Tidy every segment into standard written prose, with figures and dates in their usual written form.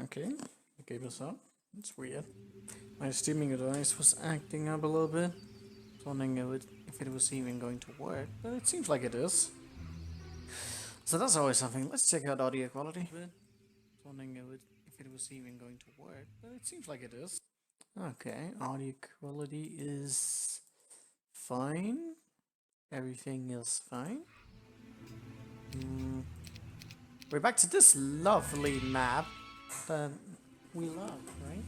Okay, I gave us up. That's weird. My streaming device was acting up a little bit. I was wondering if it was even going to work, but it seems like it is. So that's always something. Let's check out audio quality. I was wondering if it was even going to work, but it seems like it is. Okay, audio quality is fine. Everything is fine. We're back to this lovely map that we love, right?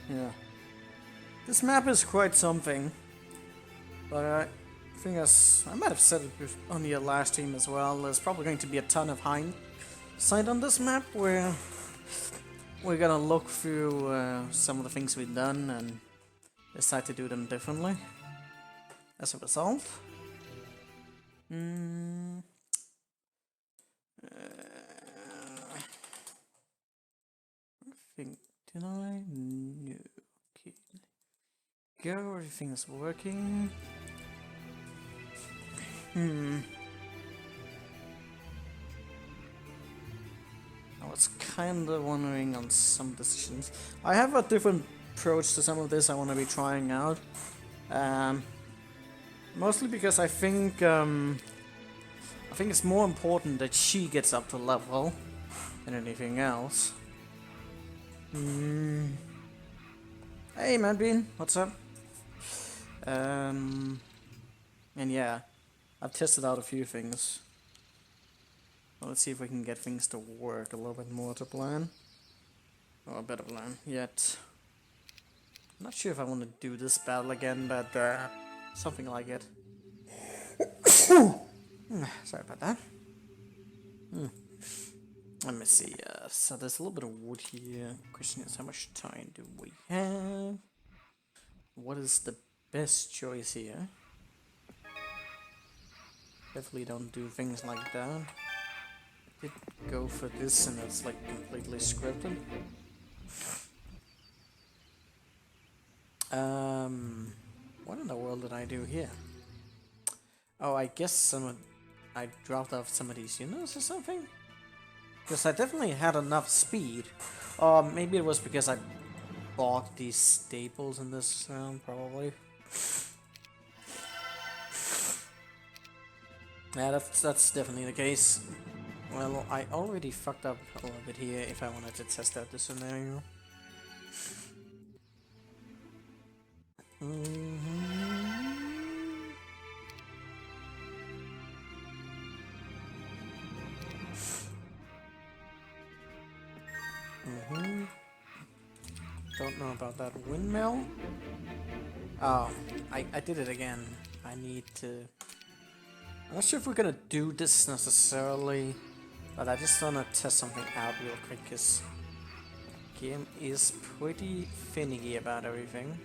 Yeah. This map is quite something. But I think as I might have said it on the last stream as well, there's probably going to be a ton of hindsight on this map where we're gonna look through some of the things we've done and decide to do them differently. As a result. I think, did I? No. Okay. Go, everything is working. I was kinda wondering on some decisions. I have a different approach to some of this I want to be trying out. Mostly because I think it's more important that she gets up to level than anything else. Hey, Madbean, what's up? And yeah, I've tested out a few things. Well, let's see if we can get things to work a little bit more to plan. Or a better plan, yet. I'm not sure if I want to do this battle again, but something like it. Sorry about that. Let me see, so there's a little bit of wood here. Question is, how much time do we have? What is the best choice here? Definitely don't do things like that. Did go for this and it's like completely scripted. What in the world did I do here? Oh, I guess I dropped off some of these units or something? Because I definitely had enough speed. Or maybe it was because I bought these staples in this round, probably. Yeah, that's definitely the case. Well, I already fucked up a little bit here if I wanted to test out the scenario. Don't know about that windmill. Oh, I did it again. I need to... I'm not sure if we're gonna do this necessarily, but I just wanna test something out real quick, because game is pretty finicky about everything.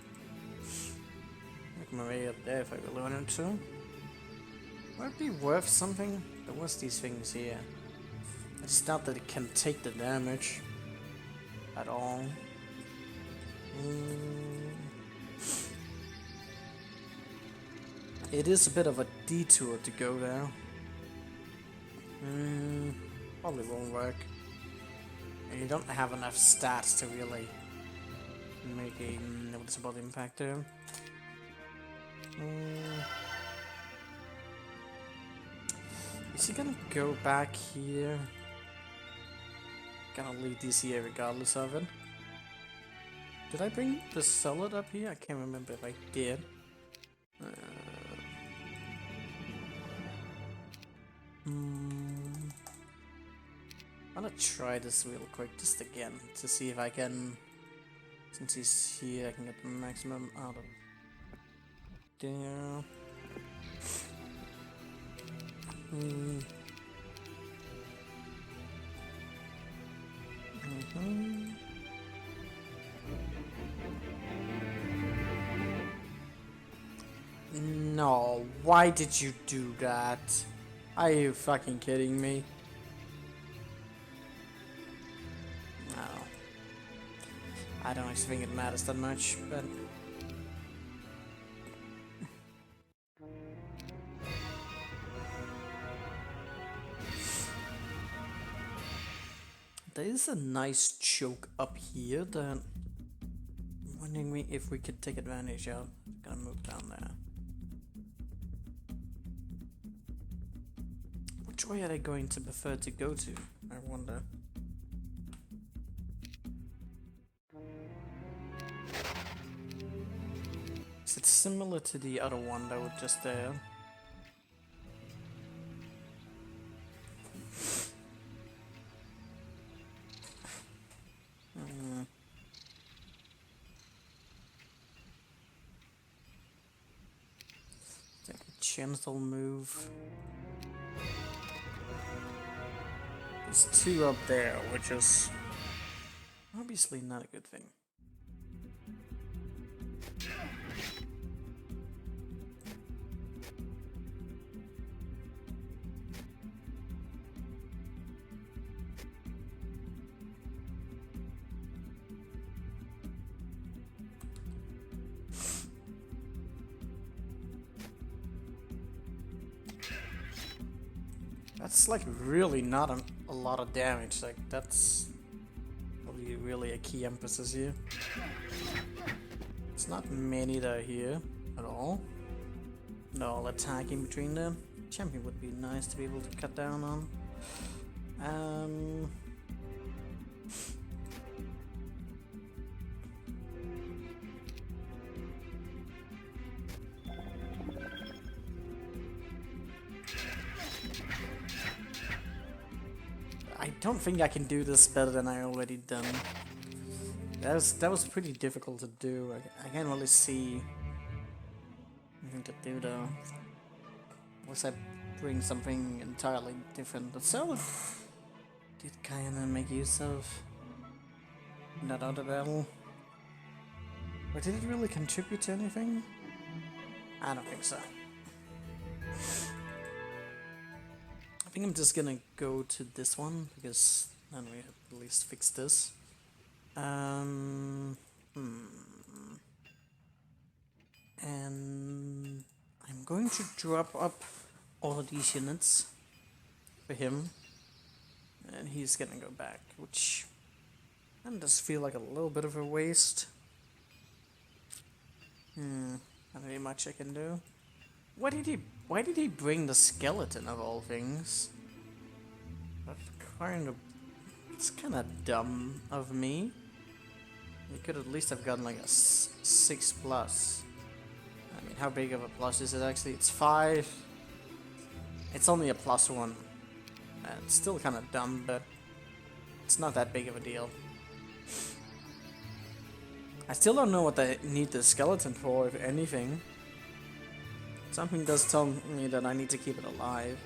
Make my way up there if I really wanted to. Would it be worth something? There was these things here. It's not that it can take the damage at all. It is a bit of a detour to go there. Probably won't work. And you don't have enough stats to really make a noticeable impact there. Is he gonna go back here? Gonna leave this here regardless of it. Did I bring the solid up here? I can't remember if I did. I'm gonna try this real quick just again to see if I can, since he's here, I can get the maximum out of there. No, why did you do that? Are you fucking kidding me? No. I don't actually think it matters that much, but... There is a nice choke up here that I'm wondering if we could take advantage of. Gonna move down there. Which way are they going to prefer to go to? I wonder. Is it similar to the other one that was just there? Take a gentle move. There's two up there, which is obviously not a good thing. That's like really not a lot of damage. Like that's probably really a key emphasis here. It's not many that are here at all. No attack in between them. Champion would be nice to be able to cut down on. I don't think I can do this better than I already done. That was pretty difficult to do. I can't really see anything to do though. Unless I bring something entirely different. But so did kinda make use of in that other battle. But did it really contribute to anything? I don't think so. I think I'm just gonna go to this one because then we at least fix this. And I'm going to drop up all of these units for him, and he's gonna go back, which does feel like a little bit of a waste. Not very much I can do. Why did he bring the skeleton of all things? It's kind of dumb of me. He could at least have gotten like a 6+. I mean, how big of a plus is it actually? It's 5. It's only a +1. It's still kind of dumb, but it's not that big of a deal. I still don't know what they need the skeleton for, if anything. Something does tell me that I need to keep it alive.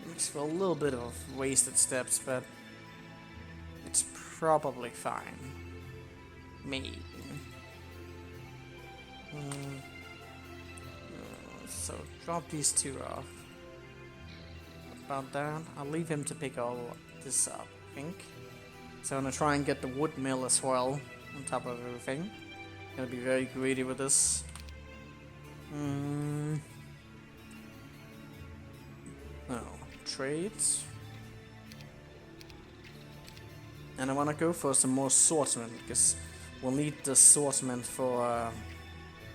Makes for a little bit of wasted steps, but it's probably fine. Maybe. So drop these two off. About that, I'll leave him to pick all this up, I think. So I'm gonna try and get the wood mill as well on top of everything. Gonna be very greedy with this. Trades. And I wanna go for some more swordsmen because we'll need the swordsmen for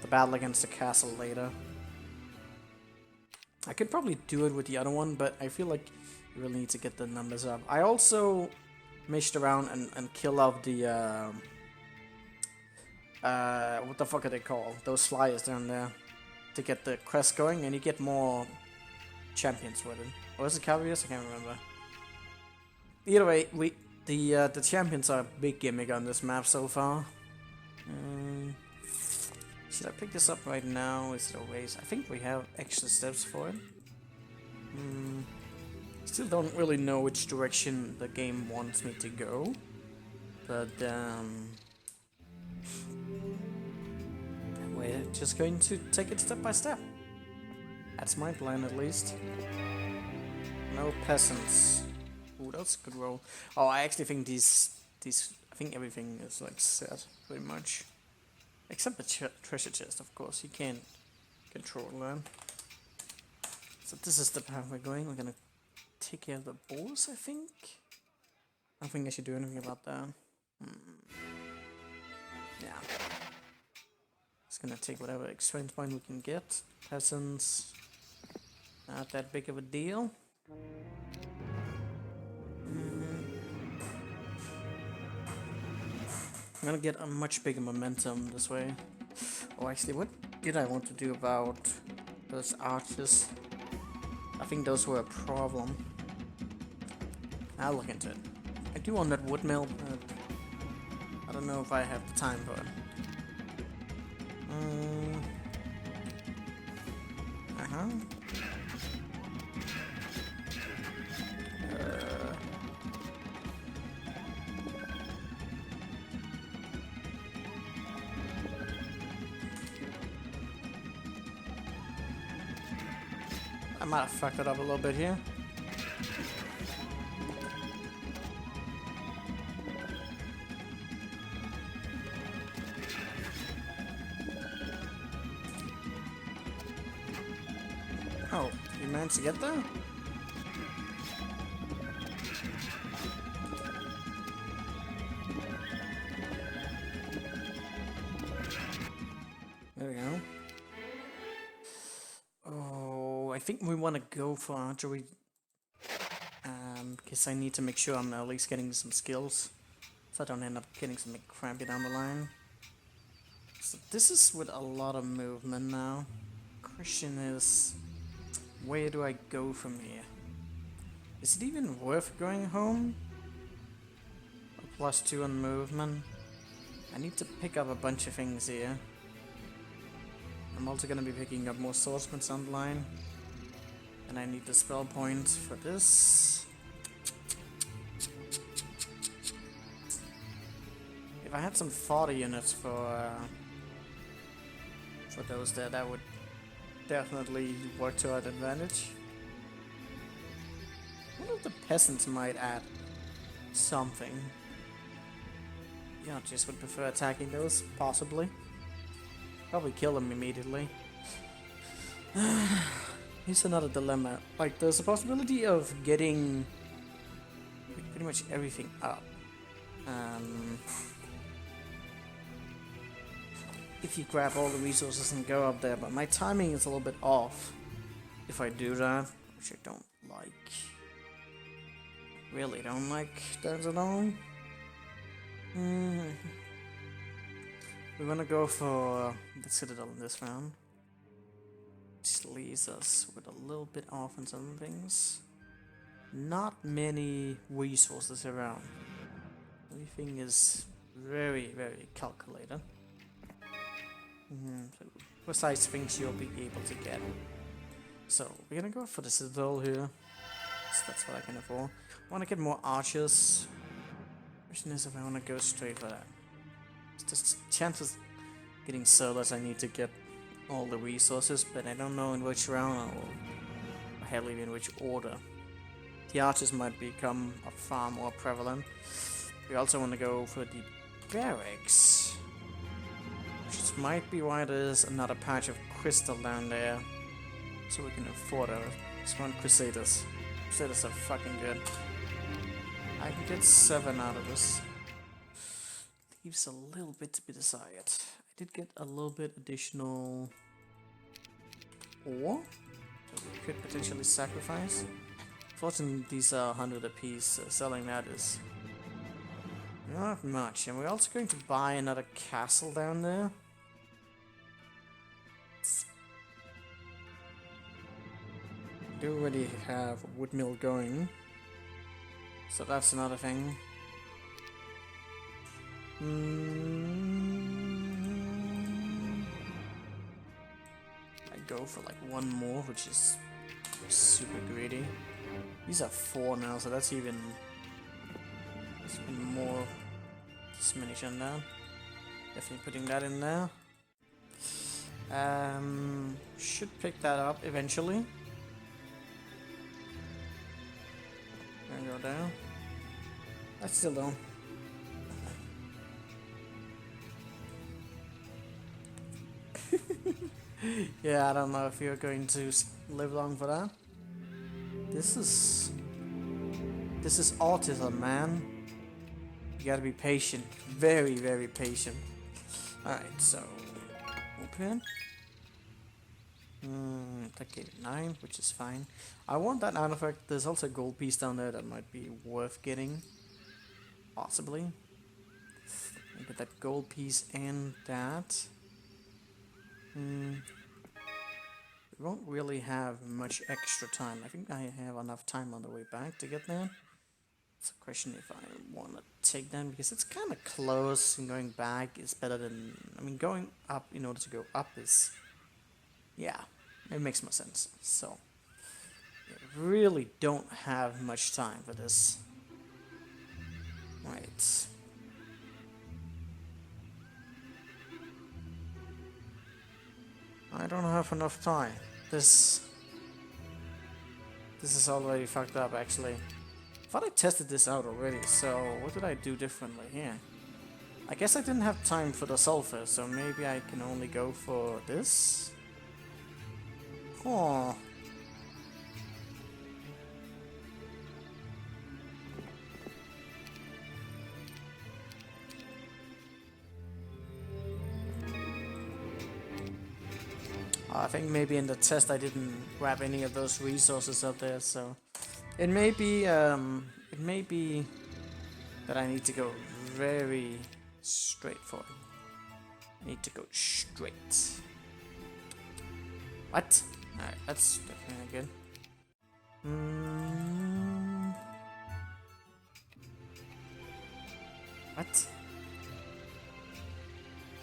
the battle against the castle later. I could probably do it with the other one, but I feel like you really need to get the numbers up. I also meshed around and killed off the what the fuck are they called? Those flyers down there to get the quest going, and you get more champions with it. Or is it cavalries? I can't remember. Either way, the champions are a big gimmick on this map so far. Should I pick this up right now? Is it a waste? I think we have extra steps for it. Still don't really know which direction the game wants me to go, but we're just going to take it step by step. That's my plan, at least. No peasants. Ooh, that's a good roll. Oh, I actually think these. I think everything is like set pretty much, except the treasure chest. Of course, you can't control that. So this is the path we're going. We're gonna take care of the boss, I think. I don't think I should do anything about that. Yeah. Just gonna take whatever experience point we can get. Peasants. Not that big of a deal. I'm gonna get a much bigger momentum this way. Oh, actually, what did I want to do about those arches? I think those were a problem. I'll look into it. I do want that wood mill, but I don't know if I have the time for it. I might have fucked it up a little bit here. Oh, you managed to get there? There we go. Oh, I think we want to go for archery. Because I need to make sure I'm at least getting some skills. So I don't end up getting something crappy down the line. So this is with a lot of movement now. Question is, where do I go from here? Is it even worth going home? A +2 on movement. I need to pick up a bunch of things here. I'm also gonna be picking up more swordsmiths on the line. And I need the spell points for this. If I had some 40 units for those there, that would definitely work to our advantage. I wonder if the peasants might add something. Yeah, just would prefer attacking those, possibly. Probably kill them immediately. Here's another dilemma. Like, there's a possibility of getting pretty much everything up. If you grab all the resources and go up there, but my timing is a little bit off if I do that, which I don't like. Really don't like that at all. We're gonna go for the Citadel in this round. Which leaves us with a little bit off on some things. Not many resources around. Everything is very, very calculated. So precise things you'll be able to get. So we're gonna go for the Citadel here. So that's what I can afford. I want to get more archers. Question is if I want to go straight for that. There's chances getting solos I need to get all the resources, but I don't know in which round or hell even in which order. The archers might become far more prevalent. We also want to go for the barracks, which might be why there's another patch of crystal down there, so we can afford it. Let's run Crusaders. Crusaders are fucking good. I can get 7 out of this. Leaves a little bit to be desired. I did get a little bit additional ore that we could potentially sacrifice. Fortunately, these are 100 apiece. Selling that is not much. And we're also going to buy another castle down there. We do already have a wood mill going, so that's another thing. I go for like one more, which is super greedy. These are 4 now, so that's even more diminution down. Definitely putting that in there. Should pick that up eventually. There we go down. I still don't. Yeah, I don't know if you're going to live long for that. This is autism, man. You gotta be patient. Very, very patient. Alright, so open. That gave it 9, which is fine. I want that artifact. There's also a gold piece down there that might be worth getting. Possibly. I'll get that gold piece and that. We won't really have much extra time. I think I have enough time on the way back to get there. It's a question if I want to take them, because it's kind of close, and going back is better than... I mean, going up in order to go up is... Yeah, it makes more sense. So, yeah, really don't have much time for this. Right. I don't have enough time. This is already fucked up, actually. I thought I tested this out already, so what did I do differently here? I guess I didn't have time for the sulfur, so maybe I can only go for this? Oh. I think maybe in the test I didn't grab any of those resources up there, so it may be that I need to go very straight for it. I need to go straight. What? Alright, that's definitely good. What?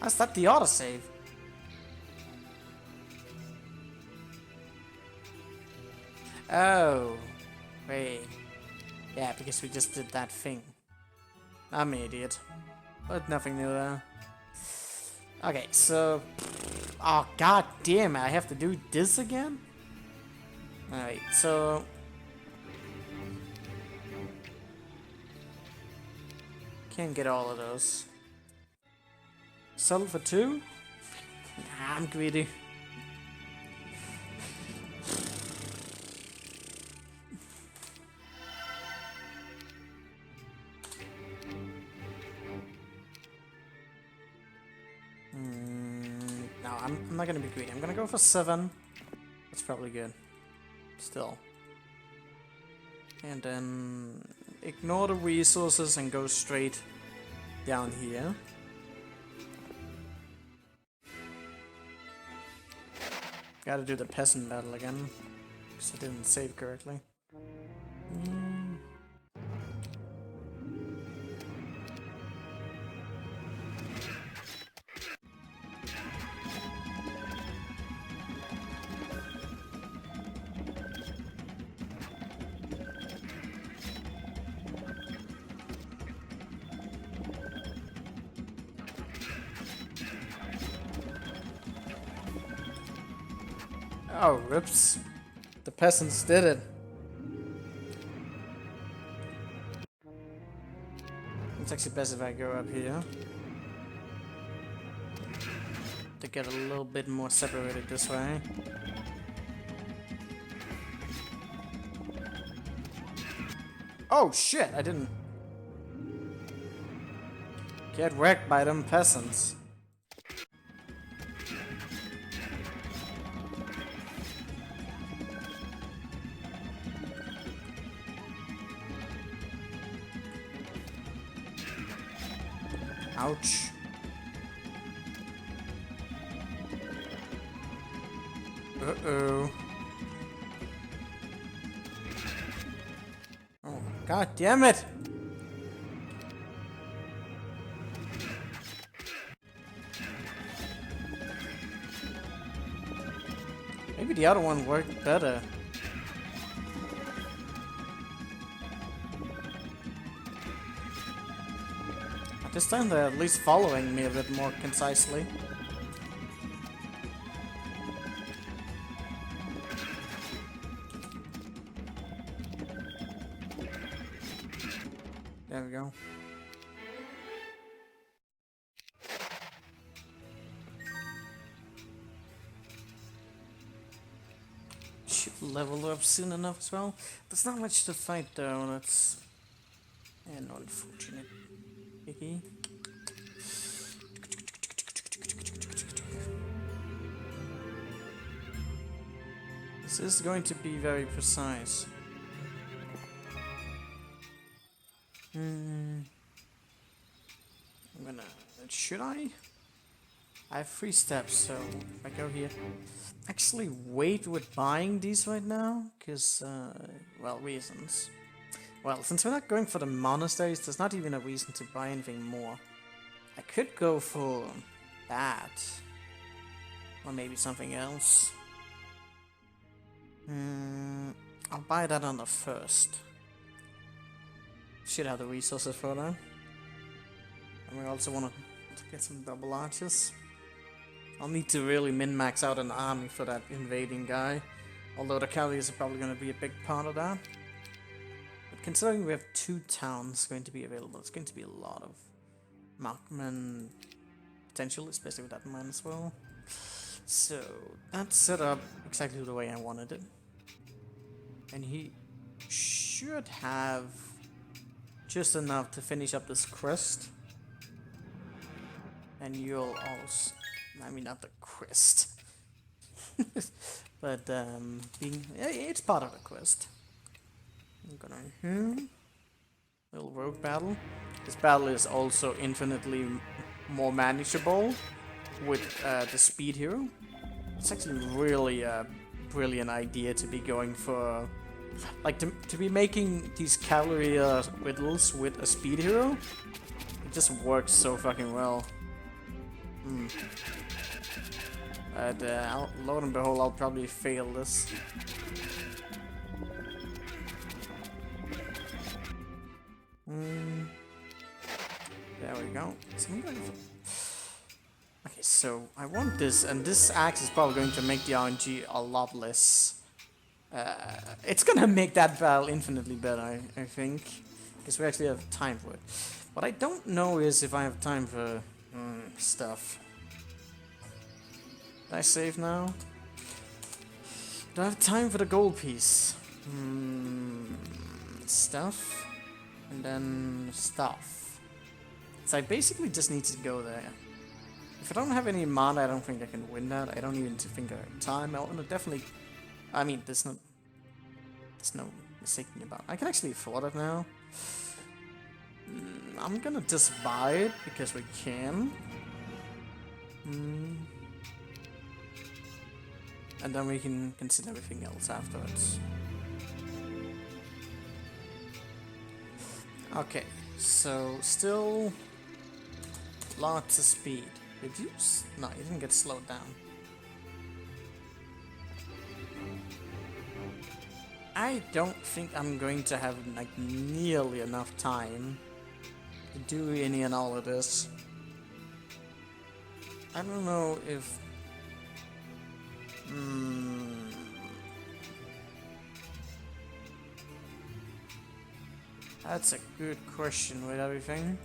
How's that the autosave? Oh, wait. Yeah, because we just did that thing. I'm an idiot. But nothing new there. Okay, so... Oh, god damn it, I have to do this again? Alright, so... Can't get all of those. Settle for 2? Nah, I'm greedy. No, I'm not gonna be greedy. I'm gonna go for 7. That's probably good. Still. And then ignore the resources and go straight down here. Gotta do the peasant battle again, because I didn't save correctly. Oh, rips. The peasants did it. It's actually best if I go up here. To get a little bit more separated this way. Oh shit, I didn't get wrecked by them peasants. Ouch. Uh-oh. Oh, god damn it! Maybe the other one worked better. This time they're at least following me a bit more concisely. There we go. Should level up soon enough as well. There's not much to fight though, that's an unfortunate piggy. This is going to be very precise. I'm gonna... Should I? I have 3 steps, so if I go here... Actually wait with buying these right now, because, well, reasons. Well, since we're not going for the monasteries, there's not even a reason to buy anything more. I could go for that. Or maybe something else. I'll buy that on the first. Should have the resources for that. And we also want to get some double arches. I'll need to really min-max out an army for that invading guy. Although the cavalry is probably going to be a big part of that. But considering we have 2 towns going to be available, it's going to be a lot of markman potential, especially with that mine as well. So, that's set up exactly the way I wanted it. And he should have just enough to finish up this quest. And you'll also... I mean, not the quest. But, it's part of the quest. I'm gonna... Little rogue battle. This battle is also infinitely more manageable with the speed hero. It's actually really a brilliant idea to be going for... Like, to be making these cavalry whittles with a speed hero. It just works so fucking well. But lo and behold, I'll probably fail this. There we go. So I'm going for... Okay, so I want this, and this axe is probably going to make the RNG a lot less. It's gonna make that battle infinitely better, I think, because we actually have time for it. What I don't know is if I have time for stuff. Did I save now? Do I have time for the gold piece? Stuff. And then stuff. So I basically just need to go there. If I don't have any mana, I don't think I can win that. I don't even think I have time. I want to definitely... I mean, there's no mistaking about it. I can actually afford it now. I'm gonna just buy it because we can. And then we can consider everything else afterwards. Okay, so still lots of speed. Did you? No, you didn't get slowed down. I don't think I'm going to have like nearly enough time to do any and all of this. I don't know if... That's a good question with everything.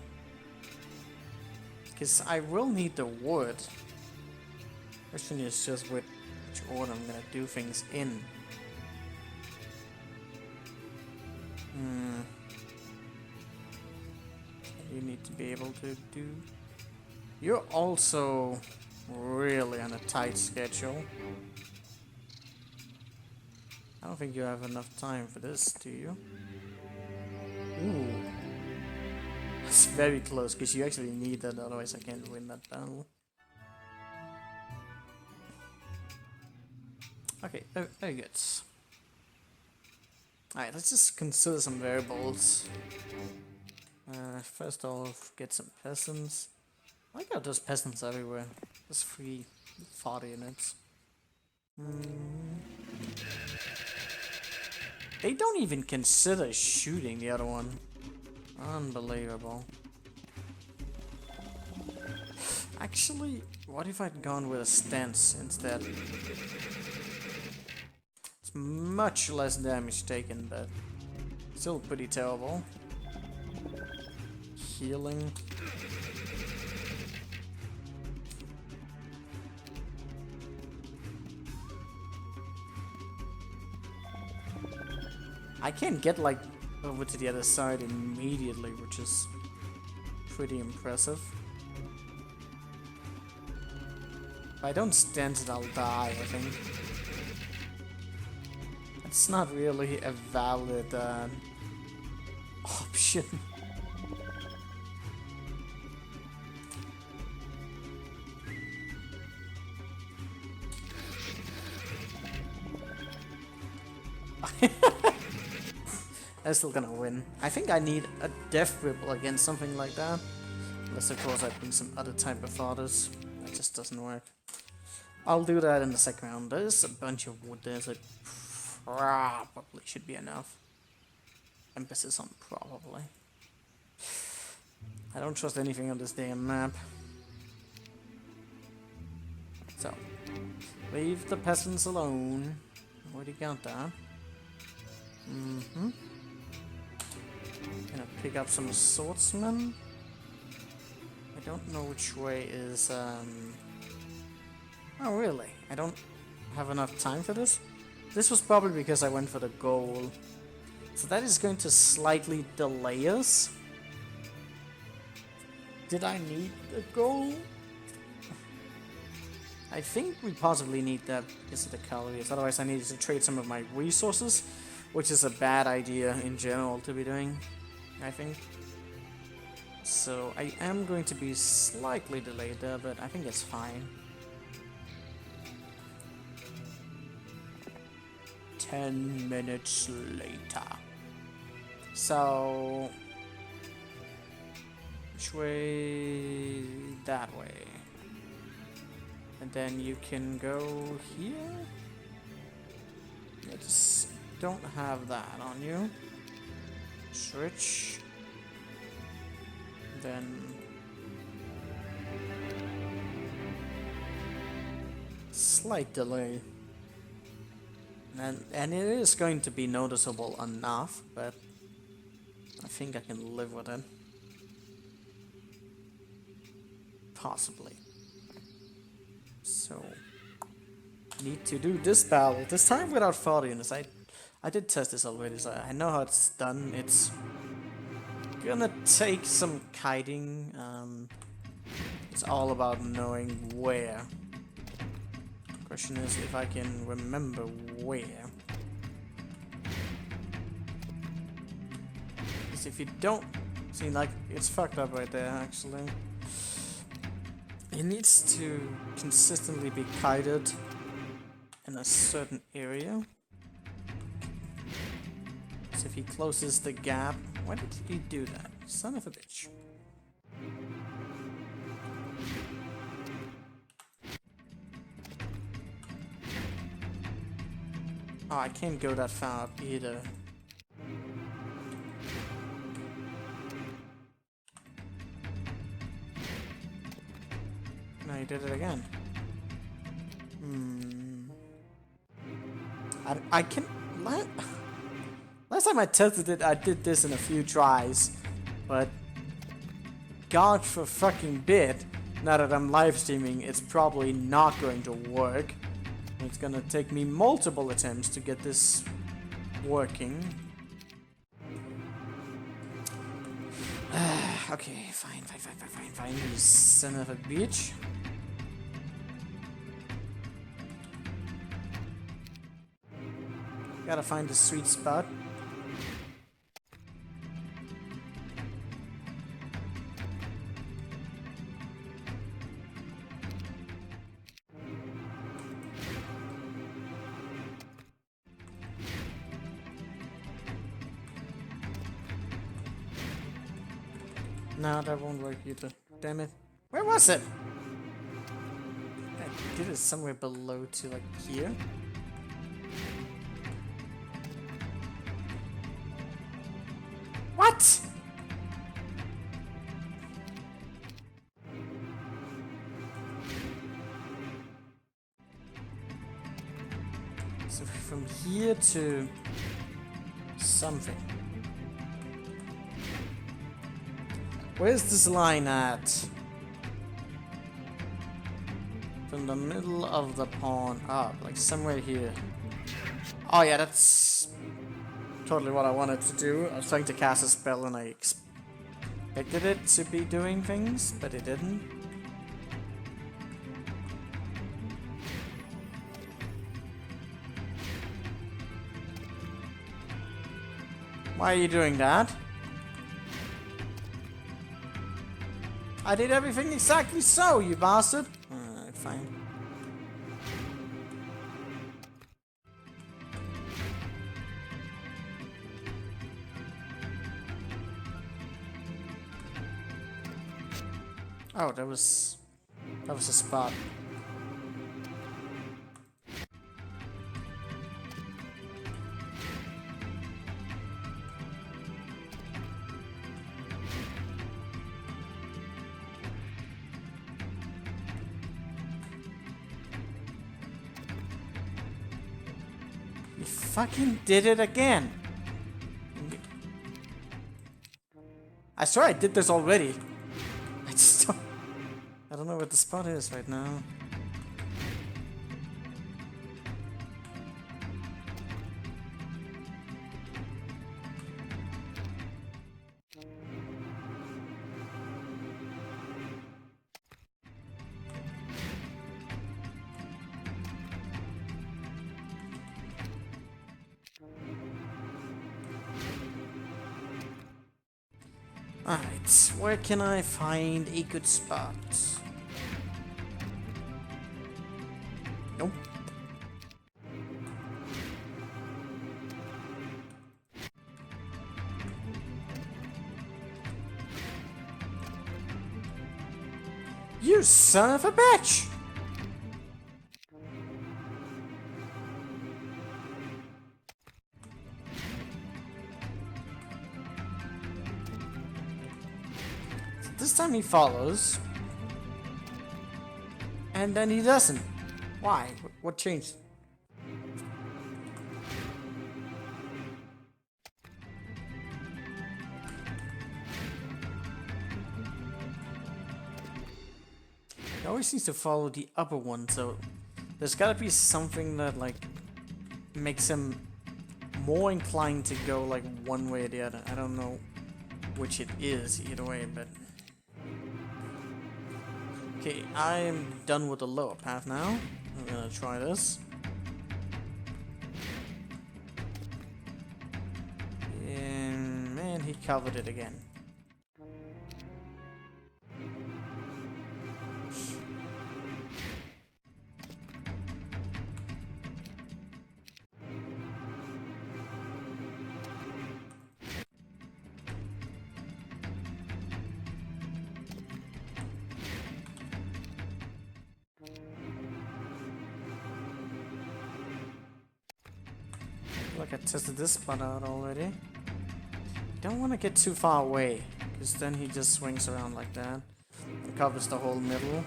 Because I will need the wood. Question is just which order I'm gonna do things in. You need to be able to do... You're also really on a tight schedule. I don't think you have enough time for this, do you? Ooh. It's very close, because you actually need that, otherwise I can't win that battle. Okay, very good. Alright, let's just consider some variables. First off, get some peasants. I like how there's peasants everywhere. There's 3 40 units. They don't even consider shooting the other one. Unbelievable. Actually, what if I'd gone with a stance instead? It's much less damage taken, but still pretty terrible. healing. I can't get like over to the other side immediately, which is pretty impressive. If I don't stand it, I'll die, I think. It's not really a valid option. I'm still gonna win. I think I need a death ripple against something like that. Unless of course I bring some other type of fodder. That just doesn't work. I'll do that in the second round. There's a bunch of wood there, so it probably should be enough. Emphasis on probably. I don't trust anything on this damn map. So, leave the peasants alone. Already got that. Gonna pick up some swordsmen. I don't know which way is oh really? I don't have enough time for this? This was probably because I went for the goal. So that is going to slightly delay us. Did I need the goal? I think we possibly need that because of the calories. Otherwise I needed to trade some of my resources, which is a bad idea in general to be doing, I think. So I am going to be slightly delayed there, but I think it's fine. 10 minutes later. So, which way? That way. And then you can go here. Just don't have that on you. Switch. Then slight delay. And it is going to be noticeable enough, but I think I can live with it. Possibly. So, need to do this battle, this time without 40 units. I did test this already, so I know how it's done. It's gonna take some kiting. It's all about knowing where. Question is if I can remember where. Because if you don't, see, like, it's fucked up right there actually. It needs to consistently be kited in a certain area. So if he closes the gap, why did he do that? Son of a bitch. Oh, I can't go that far up either. No, he did it again. I can... Last time I tested it, I did this in a few tries. But... God for fucking bit, now that I'm live streaming, it's probably not going to work. It's gonna take me multiple attempts to get this working. Okay, fine, you son of a bitch. Gotta find the sweet spot. No, that won't work either. Damn it. Where was it? I did it somewhere below to like here. What? So from here to something. Where's this line at? From the middle of the pawn up, like somewhere here. Oh yeah, that's totally what I wanted to do. I was trying to cast a spell and I expected it to be doing things, but it didn't. Why are you doing that? I did everything exactly so, you bastard! Alright, fine. Oh, that was a spot. You fucking did it again! I swear I did this already. I don't know what the spot is right now. Alright, where can I find a good spot? Nope. You son of a bitch! This time he follows. And then he doesn't. Why? What changed? He always needs to follow the upper one, so there's gotta be something that like makes him more inclined to go like one way or the other. I don't know which it is either way, but okay, I'm done with the lower path now. I'm gonna try this. And man, he covered it again. Like I tested this spot out already. Don't want to get too far away, because then he just swings around like that and covers the whole middle.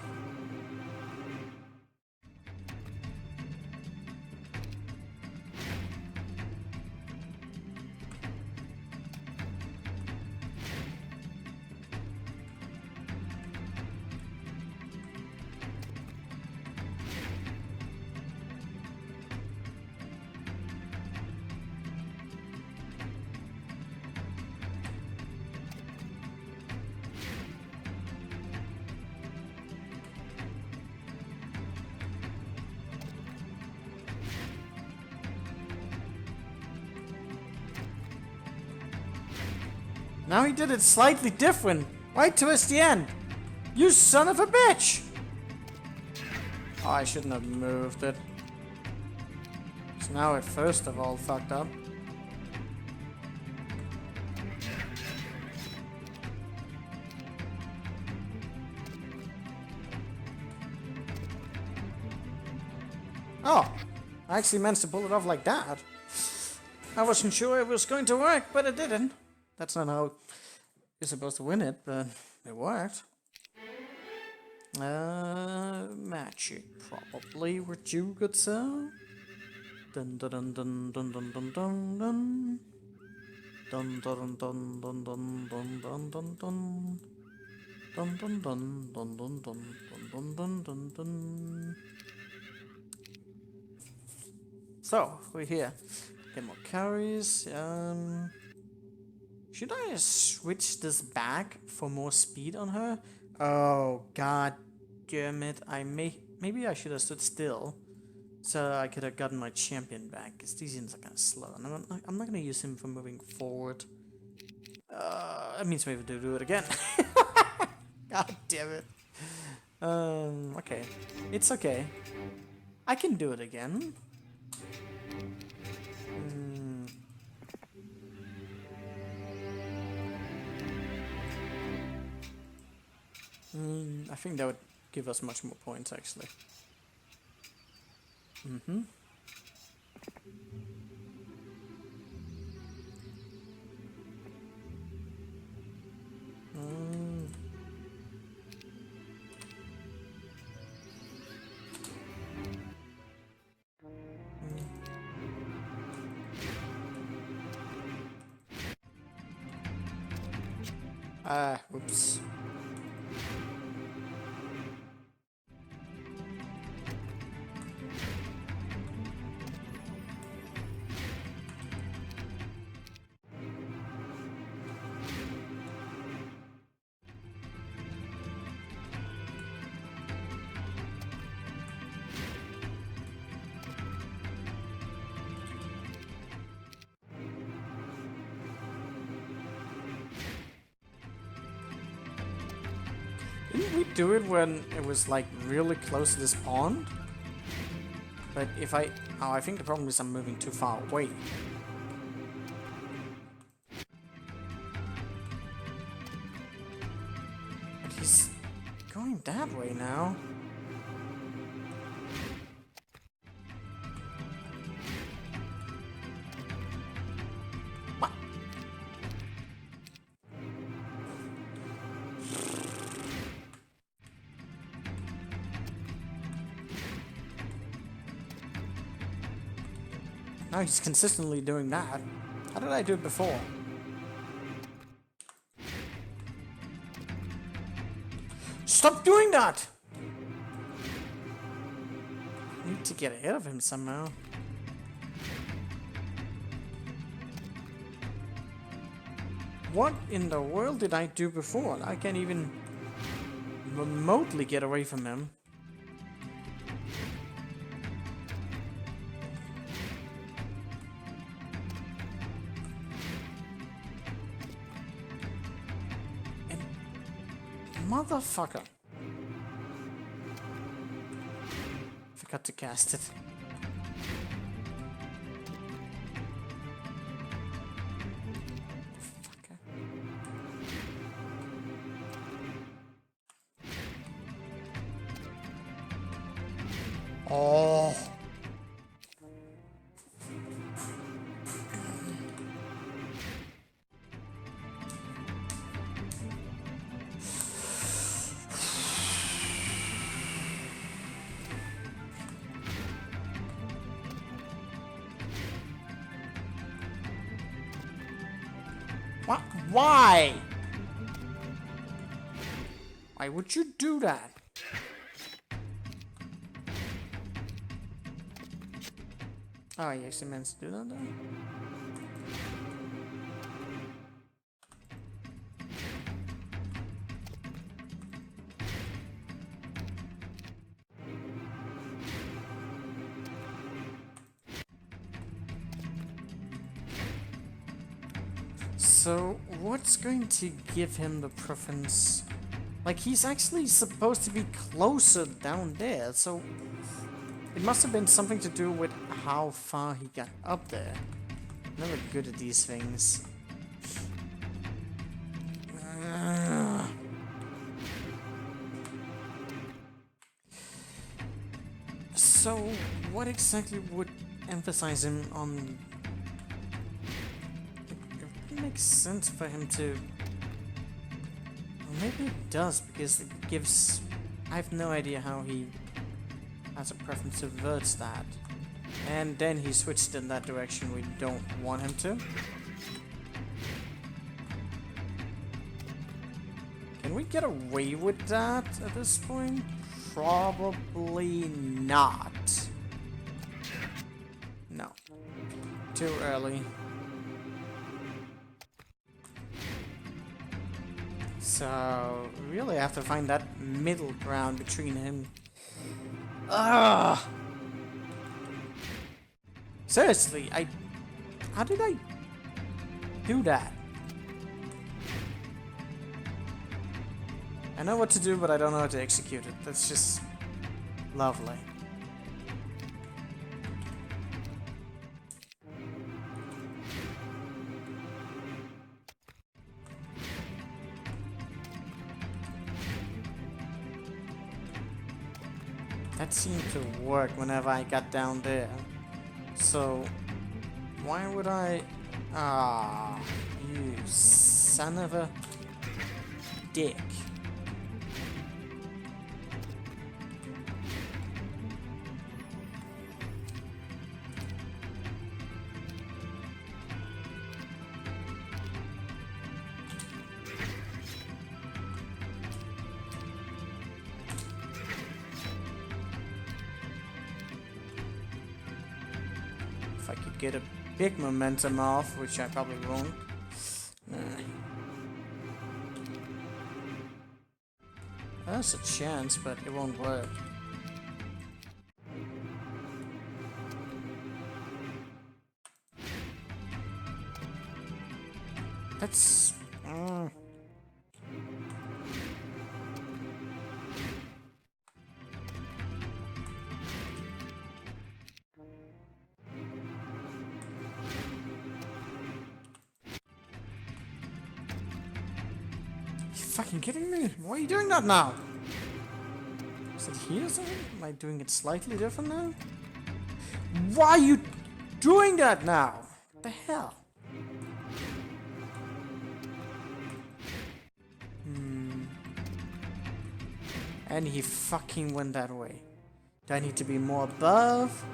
Now he did it slightly different, right towards the end. You son of a bitch! Oh, I shouldn't have moved it. So now it first of all fucked up. Oh, I actually managed to pull it off like that. I wasn't sure it was going to work, but it didn't. That's not how you're supposed to win it, but it worked. Magic, probably. Would you, good sir? Dun dun dun dun dun dun dun dun dun. Dun dun dun dun dun dun dun dun dun. Dun dun dun dun dun dun dun dun dun dun. So we're here. Get more carries. Should I switch this back for more speed on her? Oh god damn it! Maybe I should have stood still, so I could have gotten my champion back. Cause these units are kind of slow, and I'm not gonna use him for moving forward. That means we have to do it again. God damn it. Okay. It's okay. I can do it again. I think that would give us much more points, actually. Mm-hmm. Whoops. Didn't we do it when it was like really close to this pond? But if I... Oh, I think the problem is I'm moving too far away. But he's going that way now. What? Now he's consistently doing that. How did I do it before? Stop doing that! I need to get ahead of him somehow. What in the world did I do before? I can't even remotely get away from him. Motherfucker. Forgot to cast it. Fucker. Oh. What? Why? Why would you do that? Oh, he actually meant to do that then? So, what's going to give him the preference? Like, he's actually supposed to be closer down there, so it must have been something to do with how far he got up there. Never good at these things. So, what exactly would emphasize him on... It makes sense for him to... Well, maybe it does, because it gives... I have no idea how he has a preference towards that. And then he switched in that direction we don't want him to. Can we get away with that at this point? Probably not. No. Too early. So, really have to find that middle ground between him. Ugh! Seriously, how did I do that? I know what to do, but I don't know how to execute it. That's just lovely. That seemed to work whenever I got down there. So, why would I... Ah, you son of a dick. If I could get a big momentum off, which I probably won't. There's a chance, but it won't work. That's... fucking kidding me? Why are you doing that now? Is it here or something? Am I doing it slightly different now? Why are you doing that now? What the hell? And he fucking went that way. Do I need to be more above?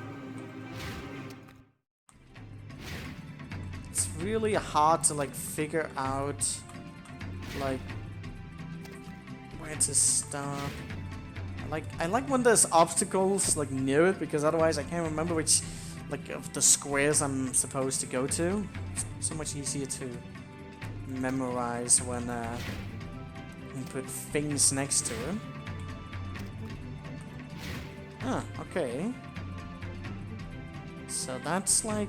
It's really hard to like figure out like where to start. I like when there's obstacles like near it, because otherwise I can't remember which like of the squares I'm supposed to go to. It's so much easier to memorize when you put things next to it. Ah, okay. So that's like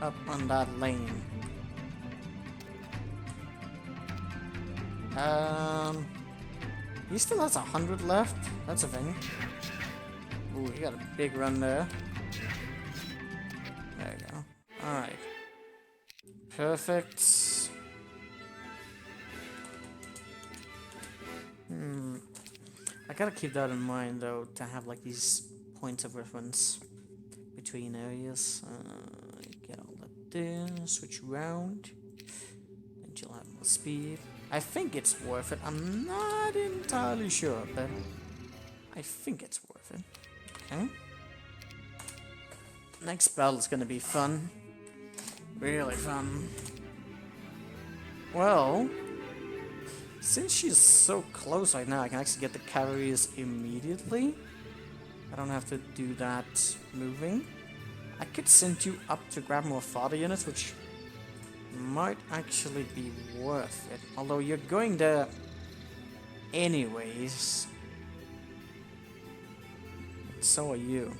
up on that lane. He still has 100 left. That's a thing. Ooh, he got a big run there. There you go. Alright. Perfect. I gotta keep that in mind though, to have like these points of reference between areas. Get all that there, switch around, and you'll have more speed. I think it's worth it. I'm not entirely sure, but I think it's worth it. Okay. Next battle is gonna be fun. Really fun. Well, since she's so close right now, I can actually get the cavalries immediately. I don't have to do that moving. I could send you up to grab more fodder units, which might actually be worth it. Although you're going there anyways. So are you.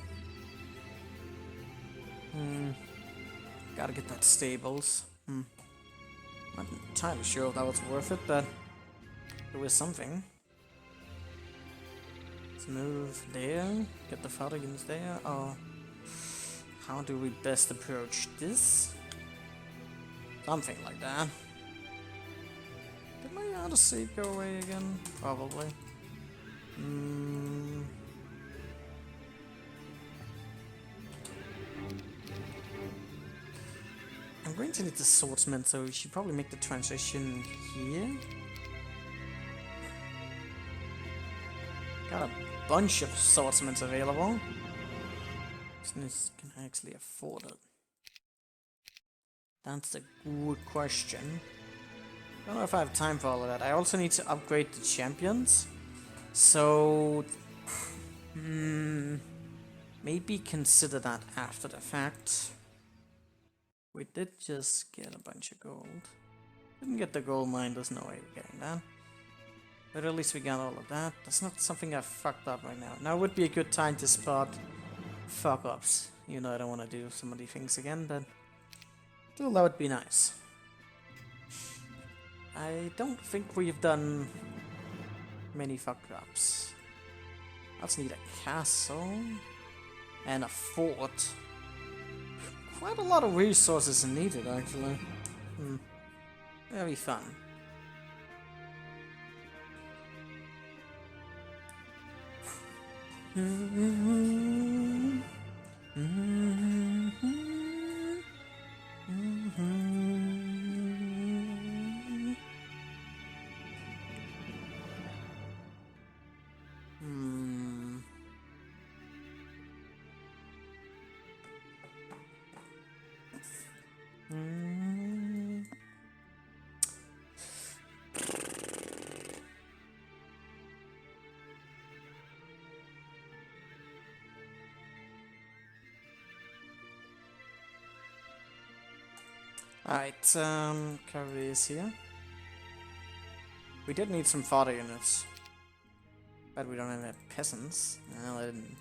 Gotta get that stables. Not entirely sure if that was worth it, but it was something. Let's move there. Get the fodder units there. Oh, how do we best approach this? Something like that. Did my auto save go away again? Probably. I'm going to need the swordsman, so we should probably make the transition here. Got a bunch of swordsmen available. This can actually afford it. That's a good question. Don't know if I have time for all of that. I also need to upgrade the champions. So... maybe consider that after the fact. We did just get a bunch of gold. Didn't get the gold mine, there's no way we're getting that. But at least we got all of that. That's not something I've fucked up right now. Now would be a good time to spot fuck-ups. You know I don't want to do some of these things again, but still that would be nice. I don't think we've done many fuck-ups. I also need a castle and a fort. Quite a lot of resources needed, actually. Very fun. Alright, cavalry is here. We did need some fodder units. But we don't have any peasants. Well, I didn't.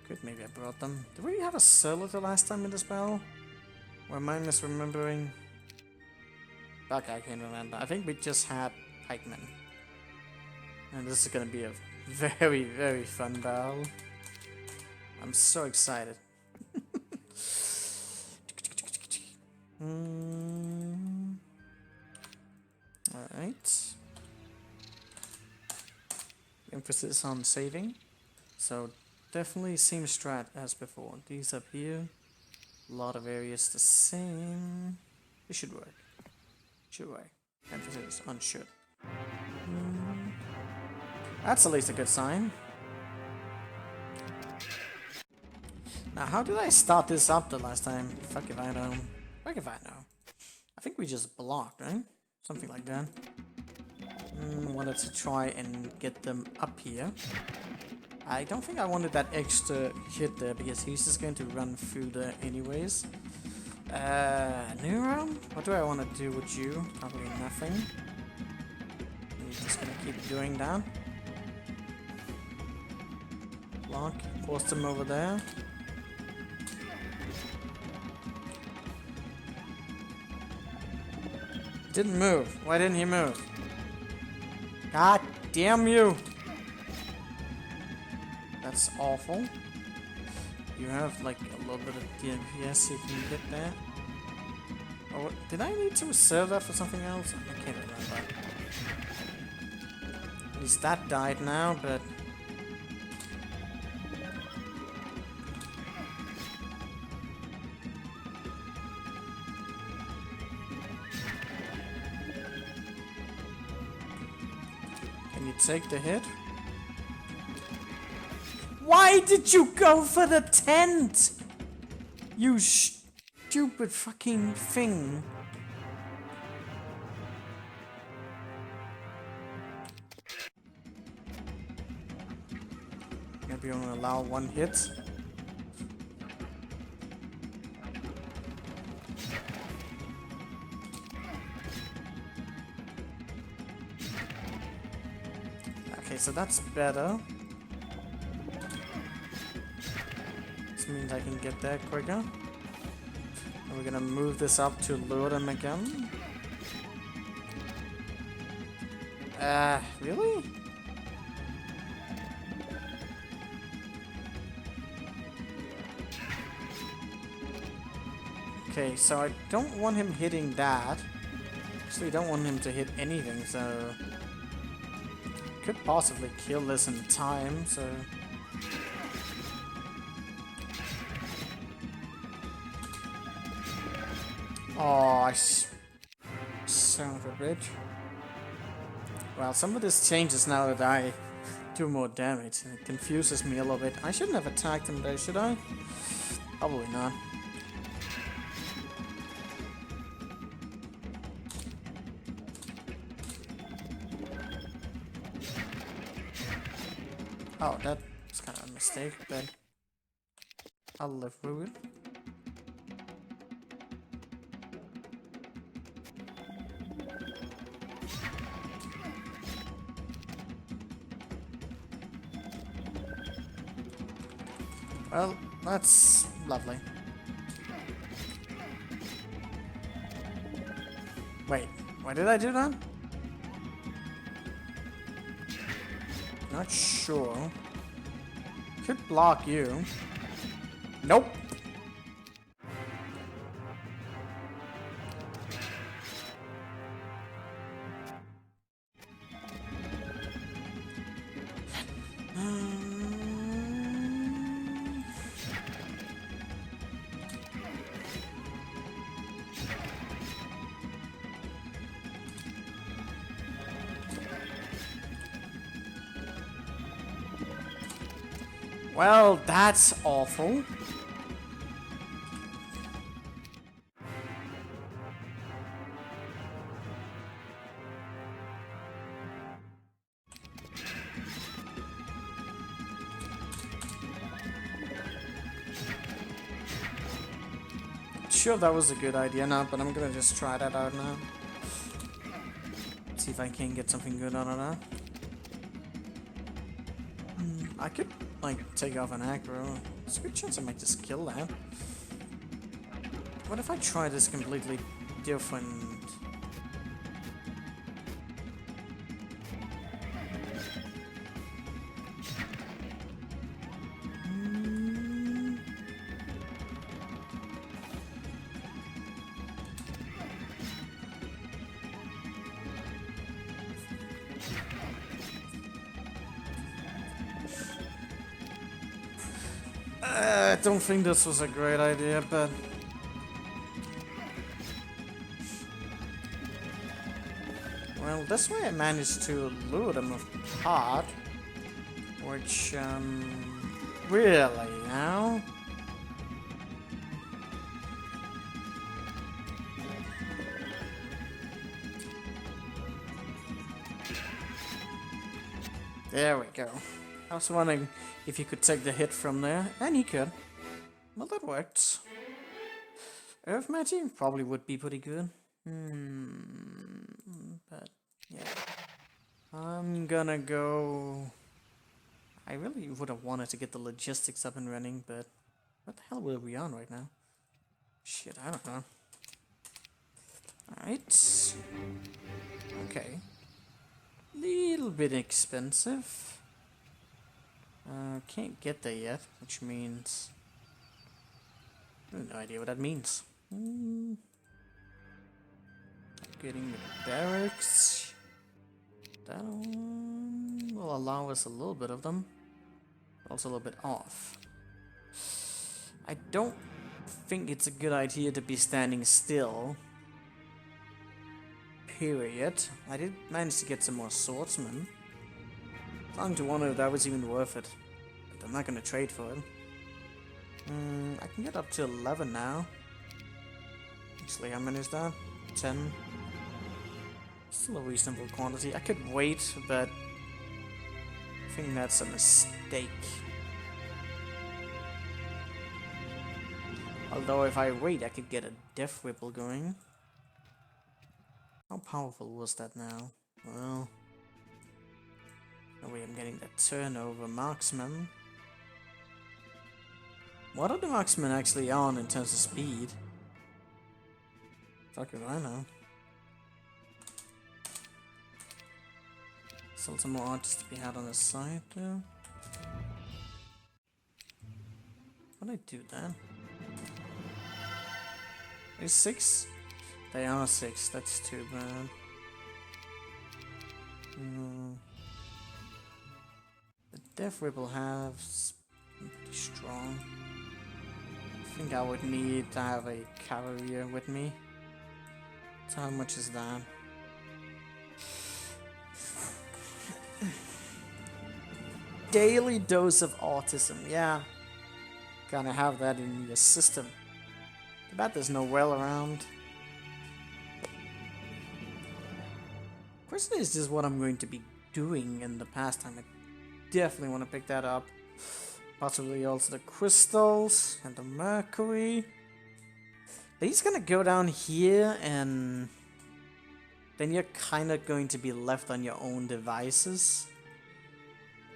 Good, maybe I brought them. Did we have a Citadel last time in this battle? Or am I misremembering? Okay, I can't remember. I think we just had pikemen. And this is gonna be a very, very fun battle. I'm so excited. Alright. Emphasis on saving. So definitely same strat as before. These up here. A lot of areas the same. It should work. Should work. Emphasis on should. That's at least a good sign. Now, how did I start this up the last time? Fuck if I know. Fuck if I know. I think we just blocked, right? Something like that. Wanted to try and get them up here. I don't think I wanted that extra hit there because he's just going to run through there anyways. New round? What do I want to do with you? Probably nothing. He's just gonna keep doing that. Block. Force him over there. Didn't move. Why didn't he move? God damn you! That's awful. You have like a little bit of DPS if you can get that. Or did I need to reserve that for something else? I can't remember. At least that died now, but can you take the hit? Why did you go for the tent? You stupid fucking thing. Maybe only allow one hit. Okay, so that's better. This means I can get there quicker. And we're gonna move this up to lure them again. Really? Okay, so I don't want him hitting that. Actually, I don't want him to hit anything, so could possibly kill this in time, so oh, son of a bitch. Well, some of this changes now that I do more damage. It confuses me a little bit. I shouldn't have attacked him there, should I? Probably not. Oh, that's kind of a mistake, but I'll live through it. Well, that's lovely. Wait, why did I do that? Not sure. Could block you. Nope. Well, that's awful. Sure, that was a good idea now, but I'm gonna just try that out now. See if I can get something good out of that. I could, like, take off an aggro. There's a good chance I might just kill that. What if I try this completely different? I don't think this was a great idea, but... Well, this way I managed to lure them apart. Which, really, now? There we go. I was wondering if you could take the hit from there, and he could. Well, that worked. Earth magic probably would be pretty good. But, yeah. I'm gonna go... I really would have wanted to get the logistics up and running, but... What the hell were we on right now? Shit, I don't know. Alright. Okay. Little bit expensive. Can't get there yet, which means... I have no idea what that means. Getting the barracks. That will allow us a little bit of them. Also a little bit off. I don't think it's a good idea to be standing still. Period. I did manage to get some more swordsmen. Starting to wonder if that was even worth it. But I'm not gonna trade for it. I can get up to 11 now. Actually, how many is that? 10. Still a reasonable quantity. I could wait, but I think that's a mistake. Although if I wait, I could get a death ripple going. How powerful was that now? Well... No way I'm getting that turnover marksman. What are the marksmen actually on in terms of speed? Fuck if I know. Still some more artists to be had on the side though. What did I do then? Are 6? They are 6, that's too bad. The Death Ripple has pretty strong. I think I would need to have a cavalry with me. So how much is that? Daily dose of autism, yeah. Gotta have that in your system. Too bad there's no well around. Question is just what I'm going to be doing in the pastime. definitely want to pick that up. Possibly also the crystals and the mercury. He's gonna go down here, and then you're kind of going to be left on your own devices.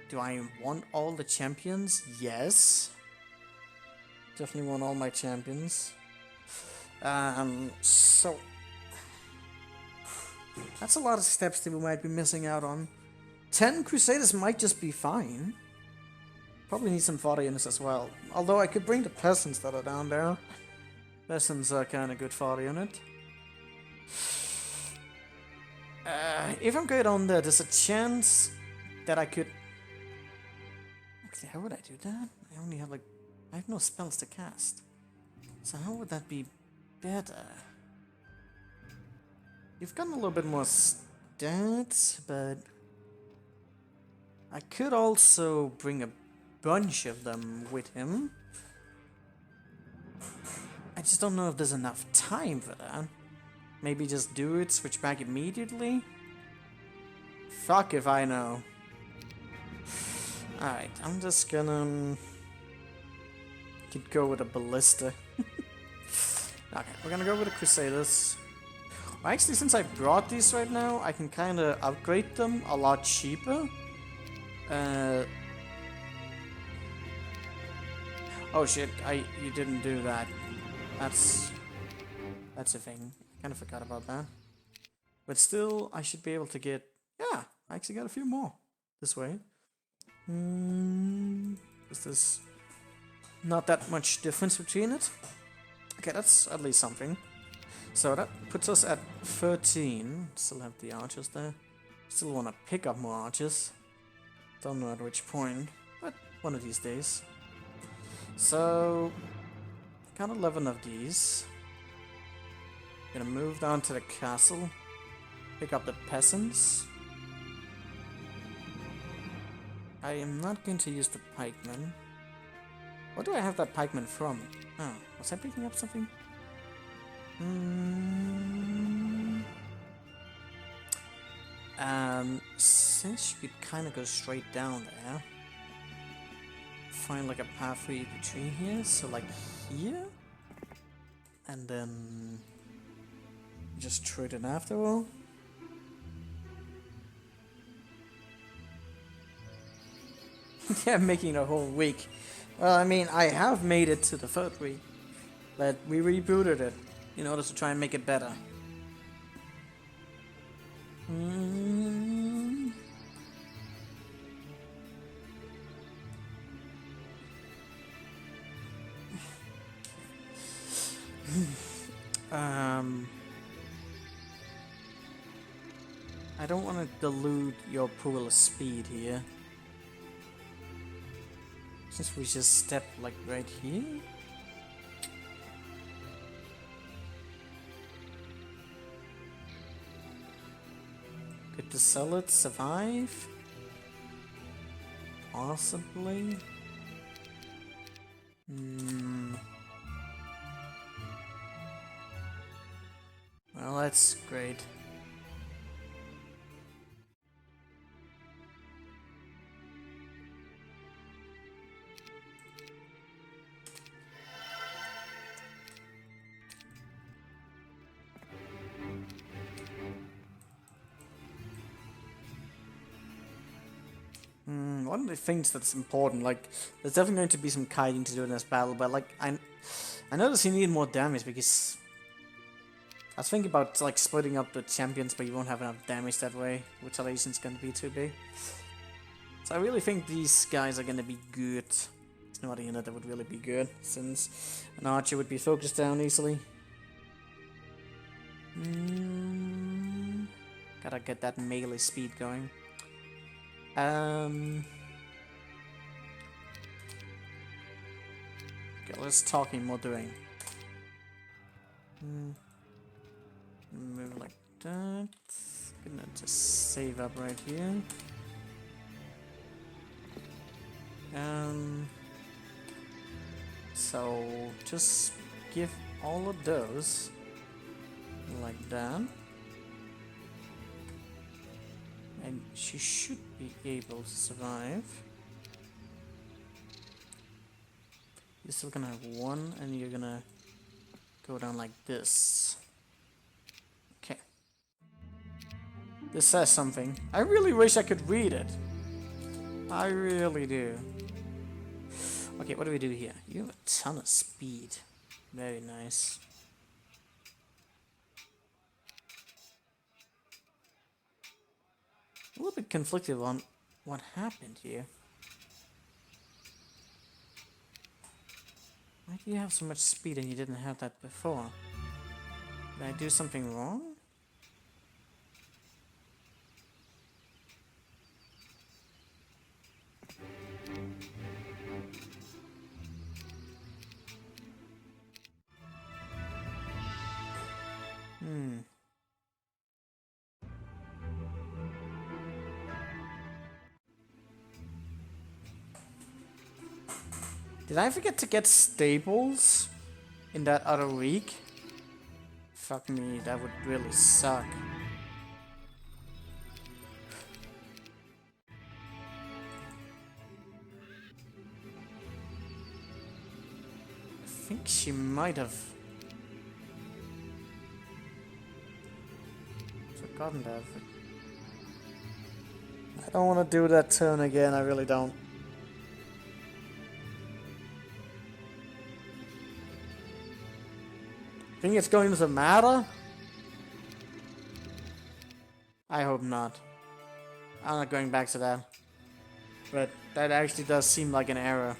Do I want all the champions? Yes. Definitely want all my champions. So that's a lot of steps that we might be missing out on. 10 Crusaders might just be fine. Probably need some fodder units as well. Although I could bring the peasants that are down there. Peasants are kind of good fodder unit. If I'm good on there, there's a chance that I could... Actually, how would I do that? I only have I have no spells to cast. So how would that be better? You've gotten a little bit more stats, but... I could also bring a bunch of them with him. I just don't know if there's enough time for that. Maybe just do it, switch back immediately? Fuck if I know. Alright, I'm just gonna... Could go with a ballista. Okay, we're gonna go with the Crusaders. Well, actually, since I brought these right now, I can kind of upgrade them a lot cheaper. Oh shit, you didn't do that. That's a thing. Kind of forgot about that. But still, I should be able to get... Yeah, I actually got a few more this way. There's not that much difference between it. Okay, that's at least something. So that puts us at 13. Still have the archers there. Still want to pick up more archers. Don't know at which point, but one of these days. So, got 11 of these. Gonna move down to the castle. Pick up the peasants. I am not going to use the pikemen. What do I have that pikeman from? Oh, was I picking up something? Since you could kind of go straight down there. Find like a pathway between here, so like here? And then... just trade it after all? Yeah, making a whole week. Well, I mean, I have made it to the third week, but we rebooted it in order to try and make it better. I don't want to dilute your pool of speed here. Since we just step like right here. Could the zealots survive? Possibly. Well, that's great. One of the things that's important, like, there's definitely going to be some kiting to do in this battle, but like, I noticed you need more damage because I was thinking about like splitting up the champions, but you won't have enough damage that way. Retaliation's gonna be too big. So I really think these guys are gonna be good. There's no other unit that would really be good, since an archer would be focused down easily. Gotta get that melee speed going. Okay, let's talking more doing. Move like that. Gonna just save up right here. So just give all of those like that. And she should be able to survive. You're still gonna have one, and you're gonna go down like this. Okay. This says something. I really wish I could read it. I really do. Okay, what do we do here? You have a ton of speed. Very nice. A little bit conflicted on what happened here. Why do you have so much speed and you didn't have that before? Did I do something wrong? Did I forget to get stables in that other week? Fuck me, that would really suck. I think she might have forgotten that. I don't want to do that turn again, I really don't. Think it's going to matter? I hope not. I'm not going back to that. But that actually does seem like an error.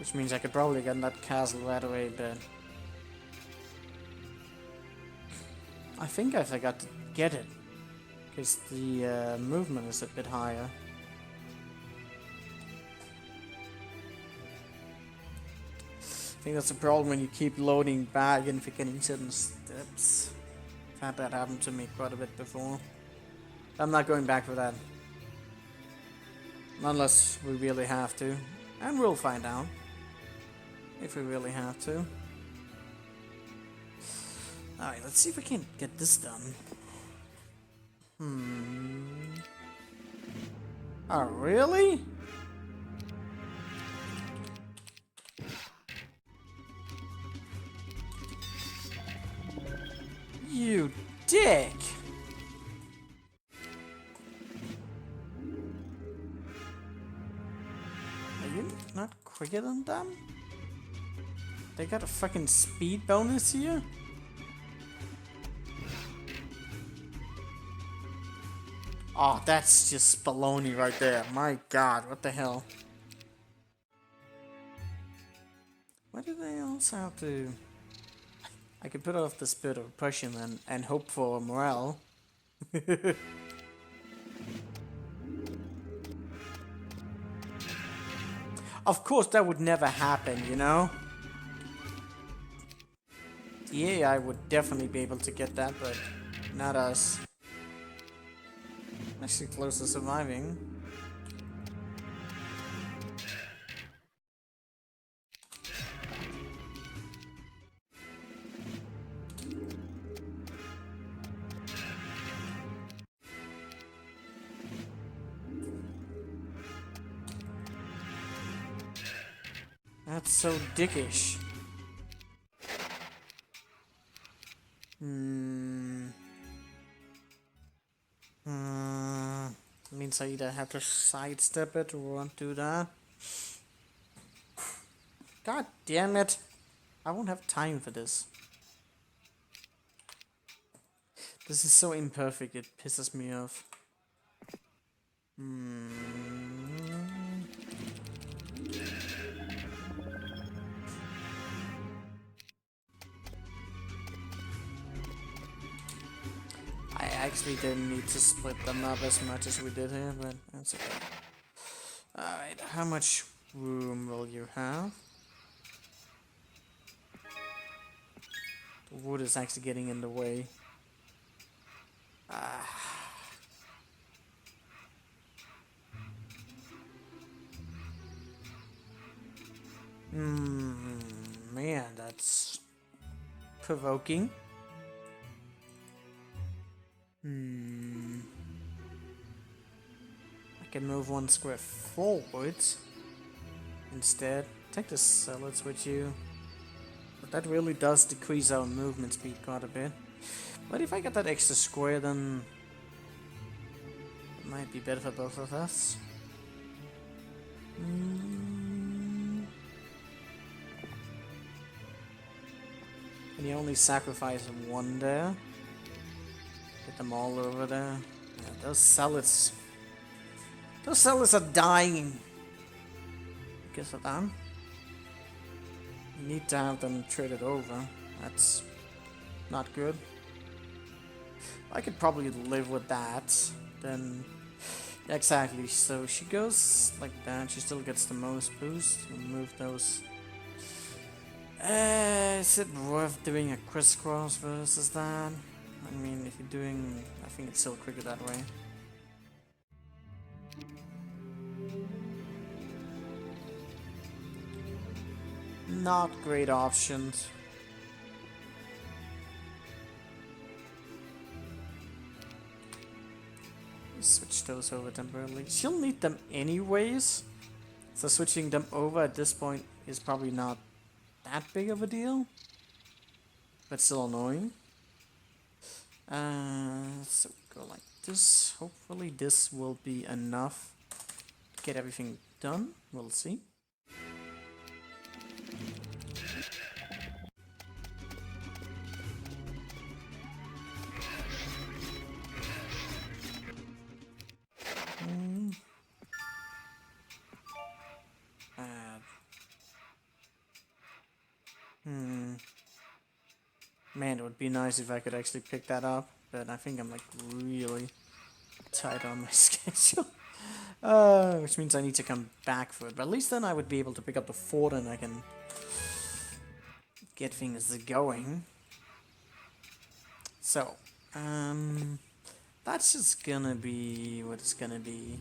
Which means I could probably get that castle right away, but... I think I forgot to get it. Because the movement is a bit higher. I think that's the problem when you keep loading back and forgetting certain steps. I've had that happen to me quite a bit before. I'm not going back for that. Unless we really have to. And we'll find out. If we really have to. Alright, let's see if we can get this done. Oh, really? You dick! Are you not quicker than them? They got a fucking speed bonus here? Oh, that's just baloney right there. My god, what the hell? Why do they also have to... I could put off the spirit of oppression and hope for morale. Of course, that would never happen, you know? The AI would definitely be able to get that, but not us. Actually close to surviving. That's so dickish. Means I either have to sidestep it or do that. God damn it! I won't have time for this. This is so imperfect, it pisses me off. I actually didn't need to split them up as much as we did here, but that's okay. Alright, how much room will you have? The wood is actually getting in the way. Man, that's provoking. I can move 1 square forwards instead. Take the salads with you. But that really does decrease our movement speed quite a bit. But if I get that extra square, then it might be better for both of us. Can you only sacrifice 1 there? Get them all over there. Yeah, those salads are dying because of that. You need to have them traded over. That's not good. I could probably live with that. Then, yeah, exactly. So she goes like that. She still gets the most boost. Remove those. Is it worth doing a crisscross versus that? I mean, if you're doing, I think it's still quicker that way. Not great options. Switch those over temporarily. She'll need them anyways, so switching them over at this point is probably not that big of a deal, but still annoying. So go like this. Hopefully this will be enough to get everything done. We'll see. Man, it would be nice if I could actually pick that up, but I think I'm like really tight on my schedule. Which means I need to come back for it. But at least then I would be able to pick up the fort and I can get things going. So, that's just gonna be what it's gonna be.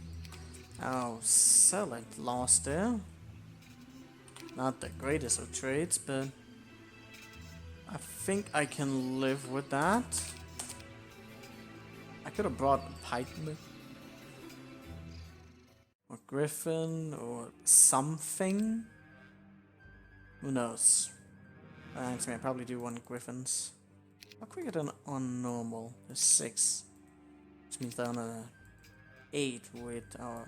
Oh, sell it, lost there. Not the greatest of trades, but I think I can live with that. I could have brought a pikeman or griffin or something. Who knows? Actually, I probably do want griffins. How quick are they on normal? There's 6, which means they're on a 8 with our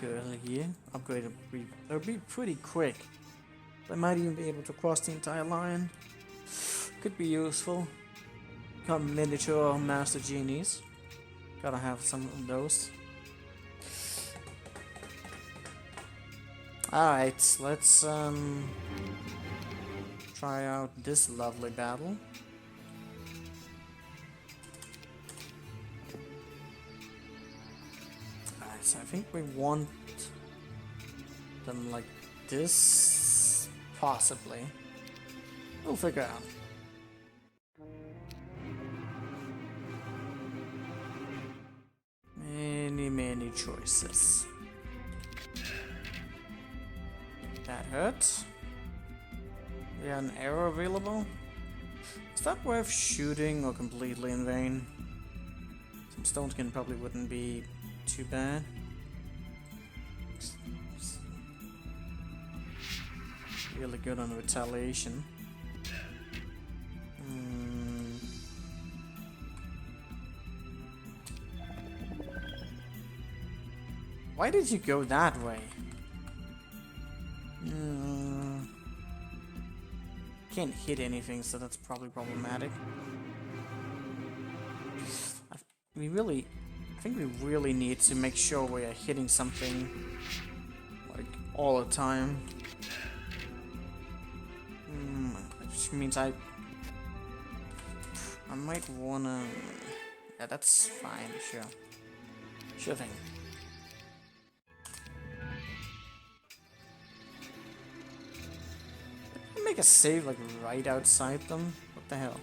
girl here. Upgrade will be pretty quick. I might even be able to cross the entire line. Could be useful. Become miniature master genies. Gotta have some of those. Alright, let's try out this lovely battle. Alright, so I think we want them like this. Possibly. We'll figure out. Many choices. That hurts. We have an arrow available. Is that worth shooting or completely in vain? Some stone skin probably wouldn't be too bad. Really good on retaliation. Why did you go that way? Can't hit anything, so that's probably problematic. I think we really need to make sure we are hitting something like all the time. Which means I might wanna... Yeah, that's fine, sure. Sure thing. Make a save like right outside them? What the hell?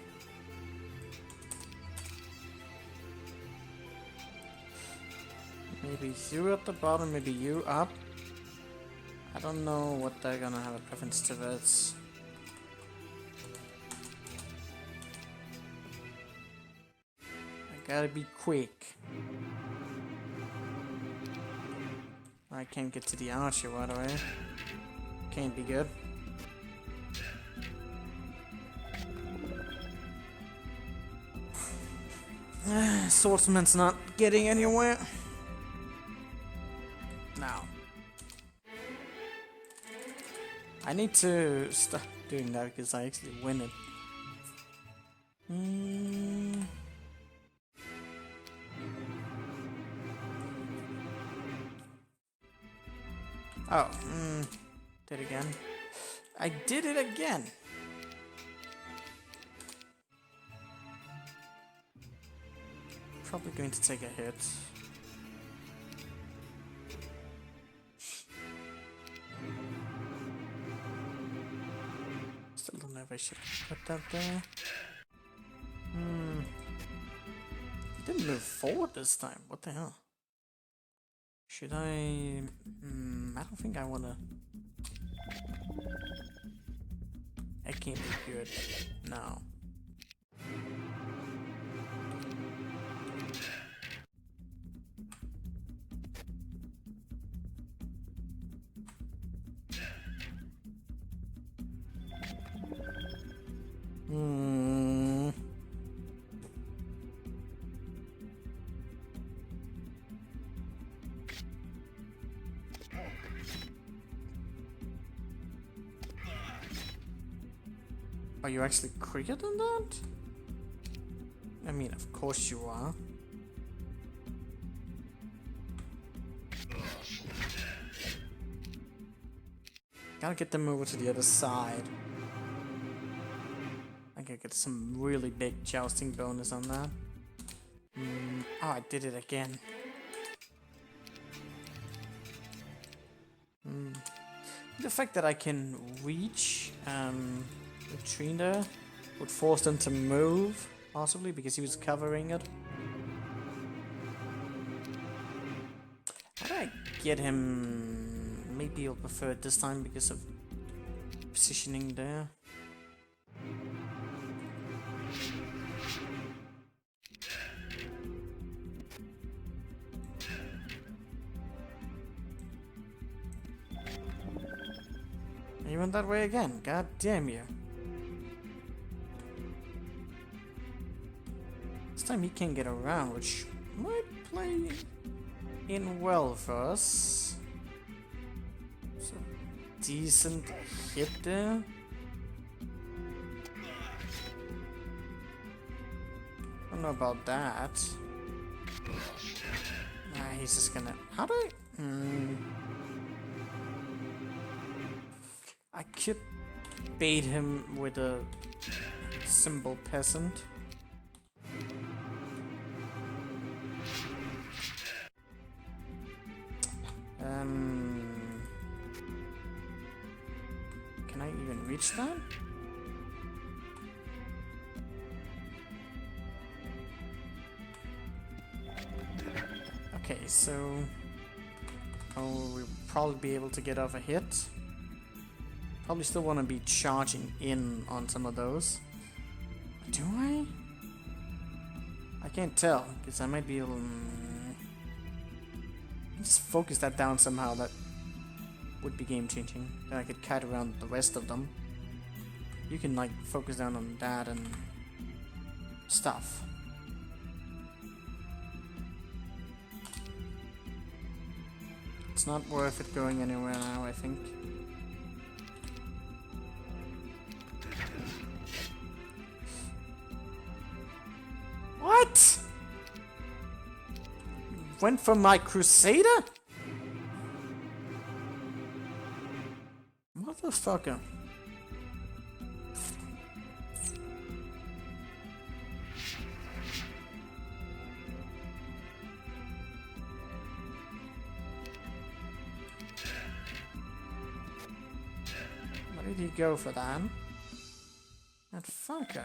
Maybe you at the bottom, maybe you up. I don't know what they're gonna have a preference towards. Gotta be quick. I can't get to the archer right away. Can't be good. Swordsman's not getting anywhere. Now. I need to stop doing that because I actually win it. Oh, did it again. I did it again. Probably going to take a hit. Still don't know if I should put that there. Didn't move forward this time. What the hell? Should I? I don't think I wanna. I can't be good. No. Are you actually quicker than that? I mean, of course you are. Gotta get them over to the other side. I could get some really big jousting bonus on that. Oh, I did it again. The fact that I can reach the tree there would force them to move, possibly, because he was covering it. How do I get him? Maybe he'll prefer it this time because of positioning there. You went that way again, god damn you. This time he can get around, which might play in well for us. So, decent hit there. I don't know about that. Nah, he's just gonna... How do I... I could bait him with a simple peasant. Can I even reach that? Okay, so we'll probably be able to get off a hit. Probably still want to be charging in on some of those. Do I? I can't tell, because I might be able to... Just focus that down somehow, that would be game changing. Then I could kite around the rest of them. You can like focus down on that and stuff. It's not worth it going anywhere now, I think. What? Went for my Crusader? Motherfucker. Why did he go for that? That fucker.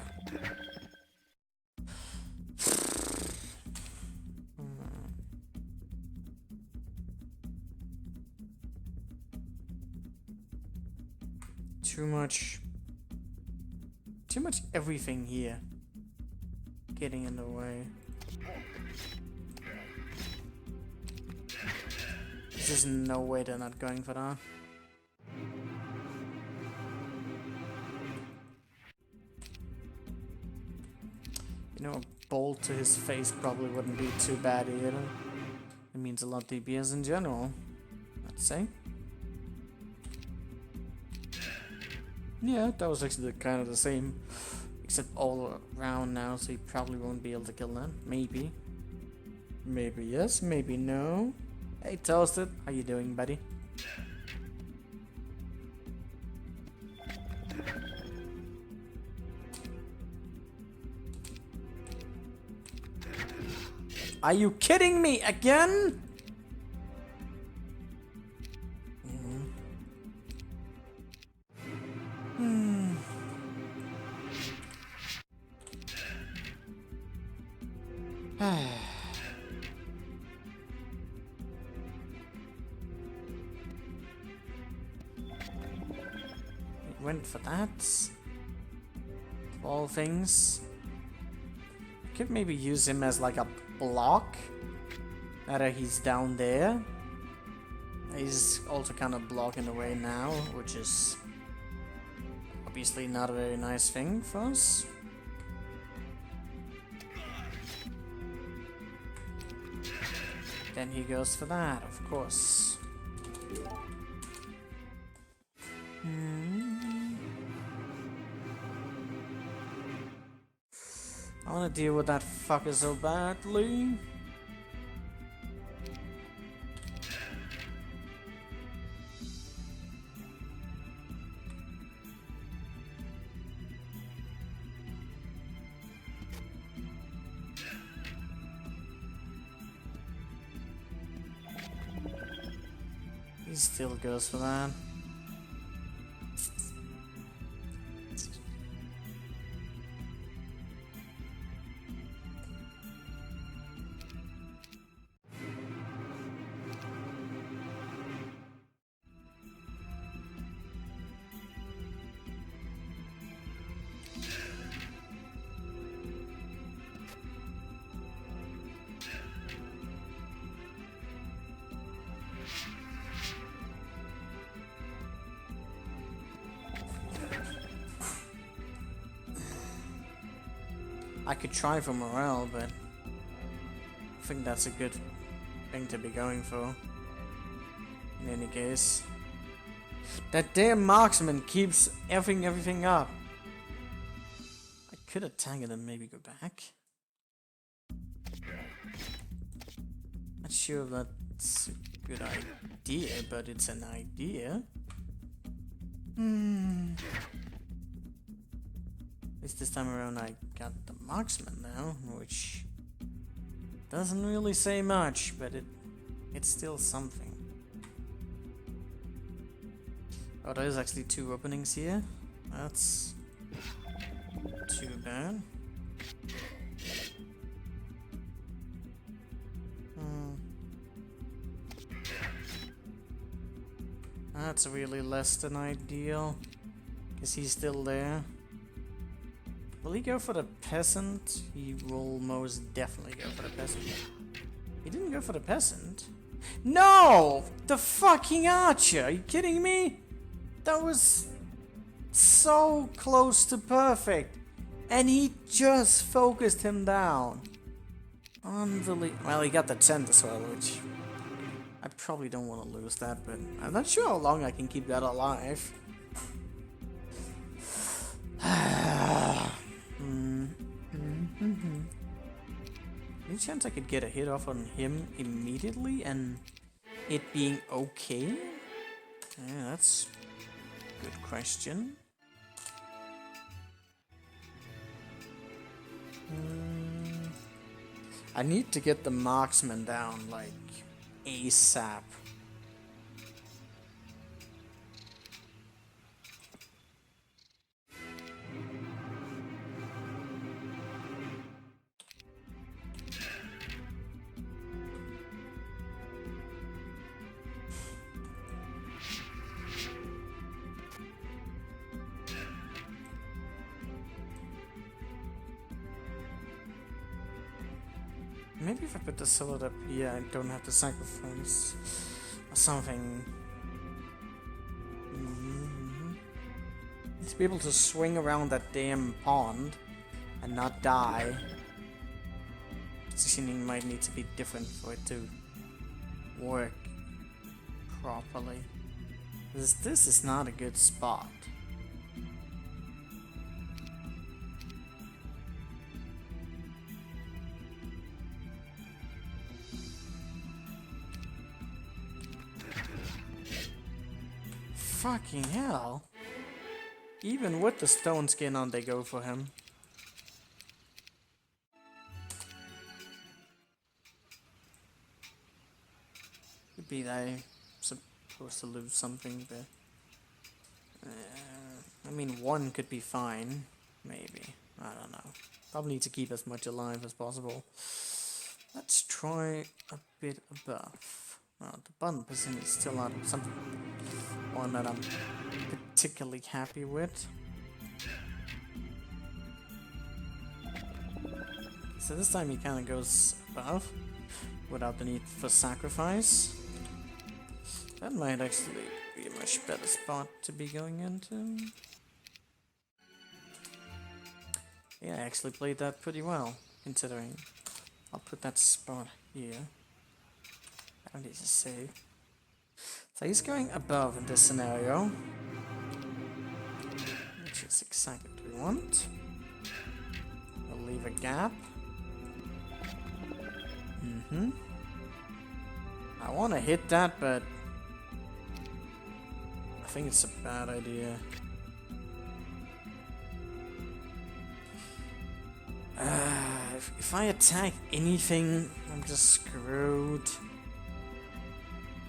Too much everything here getting in the way. There's just no way they're not going for that. You know, a bolt to his face probably wouldn't be too bad either. It means a lot DPS in general, I'd say. Yeah, that was actually kind of the same, except all around now, so he probably won't be able to kill that. Maybe. Maybe yes, maybe no. Hey Toasted, how you doing, buddy? Are you kidding me again? Went for that. Of all things. Could maybe use him as like a block. Now that he's down there. He's also kind of blocking the way now, which is obviously not a very nice thing for us. Then he goes for that, of course. I wanna deal with that fucker so badly. He still goes for that. I could try for morale, but I think that's a good thing to be going for. In any case. That damn marksman keeps effing everything up. I could attack it and maybe go back. Not sure if that's a good idea, but it's an idea. At least this time around I got the marksman now, which doesn't really say much, but it's still something. Oh, there's actually 2 openings here. That's too bad. That's really less than ideal. Guess he's still there. Will he go for the peasant? He will most definitely go for the peasant. He didn't go for the peasant. No! The fucking archer! Are you kidding me? That was so close to perfect. And he just focused him down. Unbelievable. Well, he got the tent as well, which I probably don't want to lose that, but I'm not sure how long I can keep that alive. Any chance I could get a hit off on him immediately and it being okay? Yeah, that's a good question. I need to get the marksman down, like, ASAP. Maybe if I put the sword up here, I don't have to sacrifice or something. To be able to swing around that damn pond and not die. Positioning might need to be different for it to work properly. This is not a good spot. Fucking hell. Even with the stone skin on, they go for him. Could be that I'm supposed to lose something, but... I mean, one could be fine. Maybe. I don't know. Probably need to keep as much alive as possible. Let's try a bit above. Well, the bottom position is still not something one that I'm particularly happy with. So this time he kind of goes above without the need for sacrifice. That might actually be a much better spot to be going into. Yeah, I actually played that pretty well, considering. I'll put that spot here. I don't need to save. So he's going above in this scenario, which is exactly what we want. We'll leave a gap. I want to hit that, but I think it's a bad idea. If I attack anything, I'm just screwed.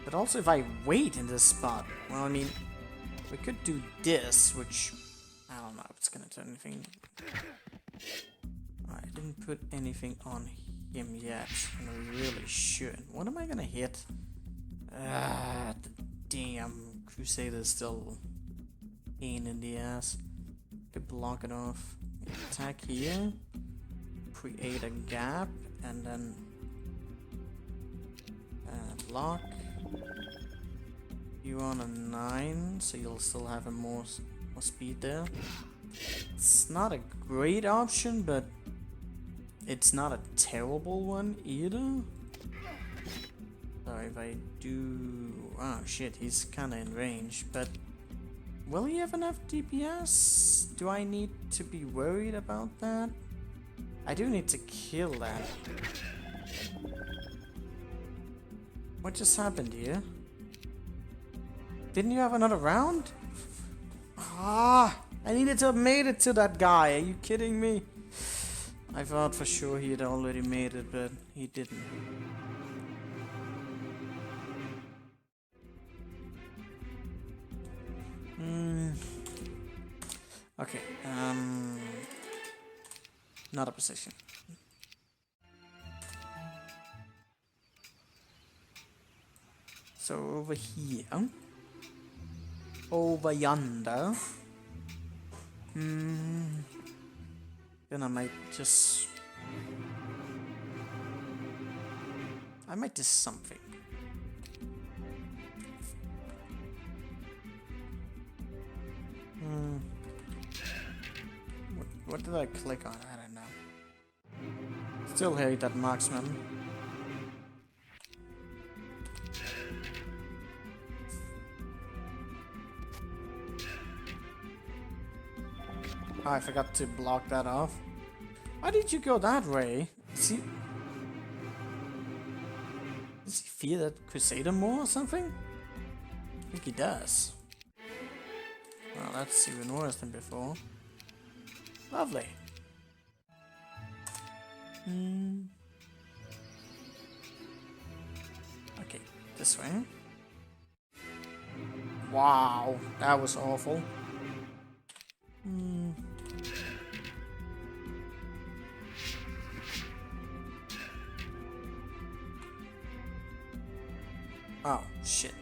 But also if I wait in this spot, well, I mean, we could do this, which, I don't know if it's gonna do anything. I didn't put anything on him yet, and we really should. What am I gonna hit? The damn Crusader is still pain in the ass. Could block it off. Attack here. Create a gap, and then block. You on a 9, so you'll still have a more speed there. It's not a great option, but it's not a terrible one either. So if I do... oh shit, he's kinda in range, but will he have enough DPS? Do I need to be worried about that? I do need to kill that. What just happened here? Didn't you have another round? Ah, I needed to have made it to that guy. Are you kidding me? I thought for sure he had already made it, but he didn't. Okay, not a position. So over here, over yonder, then I might just, do something. What did I click on? I don't know. Still hate that marksman. Oh, I forgot to block that off. Why did you go that way? Does he fear that Crusader more or something? I think he does. Well, that's even worse than before. Lovely. Okay, this way. Wow, that was awful. Oh, shit.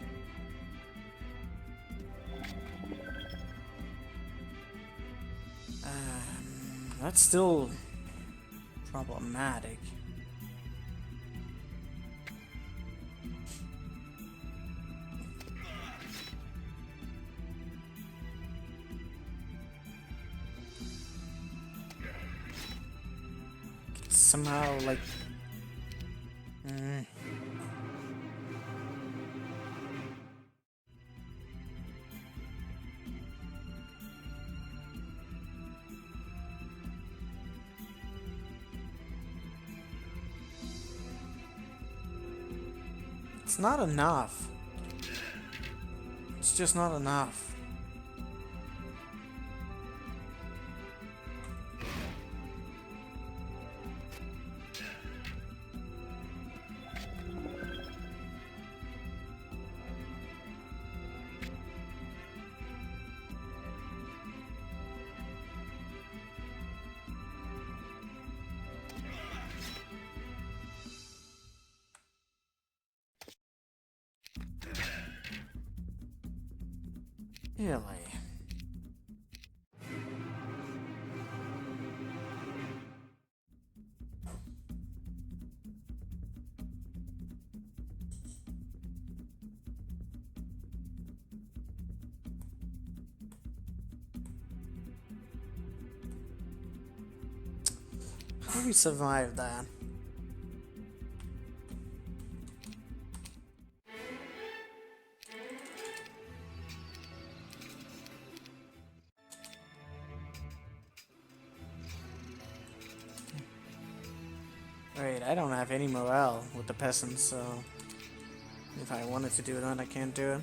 That's still problematic. somehow like... It's not enough. It's just not enough. Really? How do we survive that? Wait, I don't have any morale with the peasants, so if I wanted to do that, I can't do it.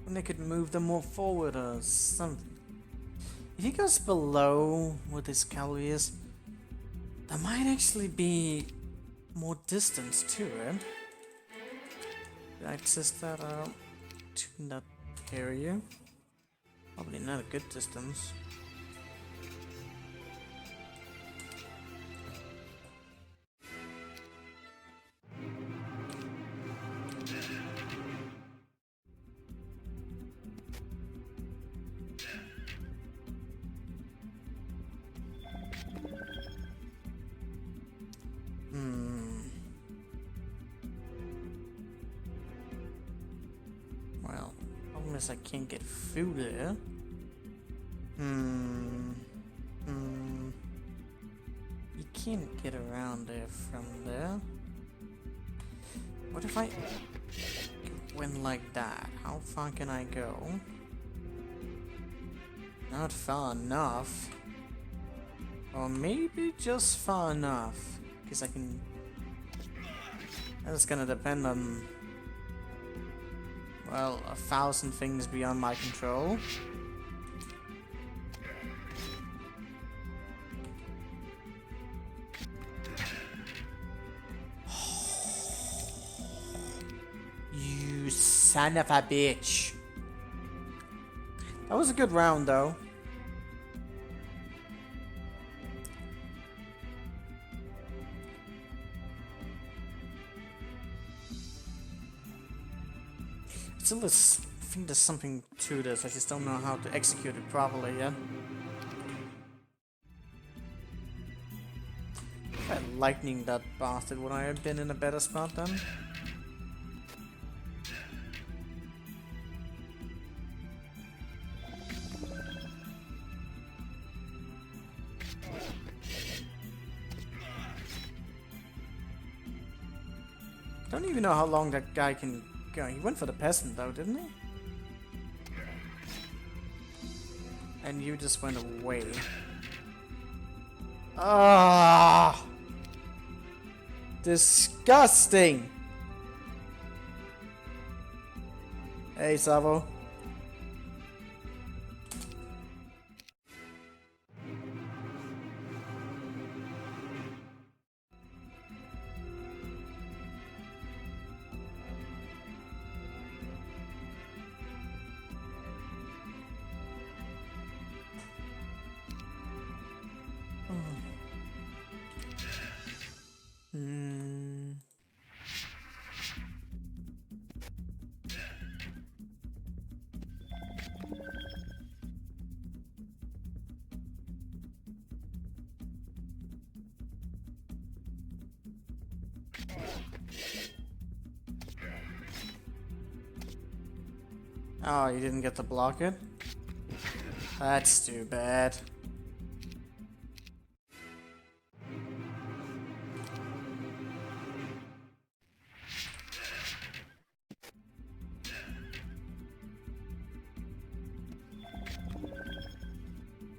And they could move them more forward or something. If he goes below what his calorie is, there might actually be more distance to it. Access that out to that area. Probably not a good distance. Well, problem is I can't get food there. You can't get around there from there. What if I went like that? How far can I go? Not far enough. Or maybe just far enough. Because I can... That's gonna depend on... Well, 1,000 things beyond my control. You son of a bitch. That was a good round, though. Still, I think there's something to this. I just don't know how to execute it properly yet. If I had lightning that bastard, would I have been in a better spot then? Don't even know how long that guy can go. He went for the peasant though, didn't he? And you just went away. Ah! Disgusting! Hey, Savo. Oh, you didn't get to block it? That's too bad.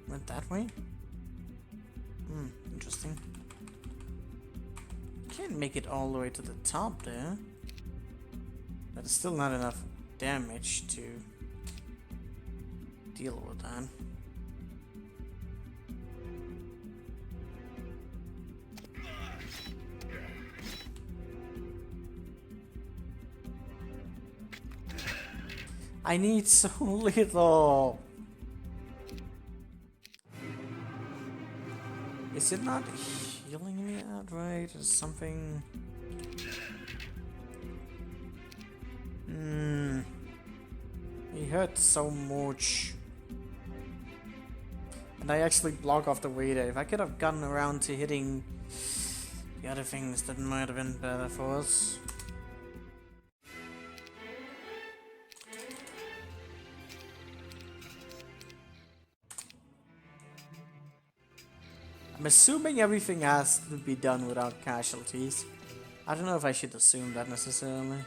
Went that way? Interesting. Can't make it all the way to the top there. But it's still not enough damage to deal with that. I need so little. Is it not healing me outright or something? He hurt so much. And I actually block off the way there. If I could have gotten around to hitting the other things, that might have been better for us. I'm assuming everything has to be done without casualties. I don't know if I should assume that necessarily.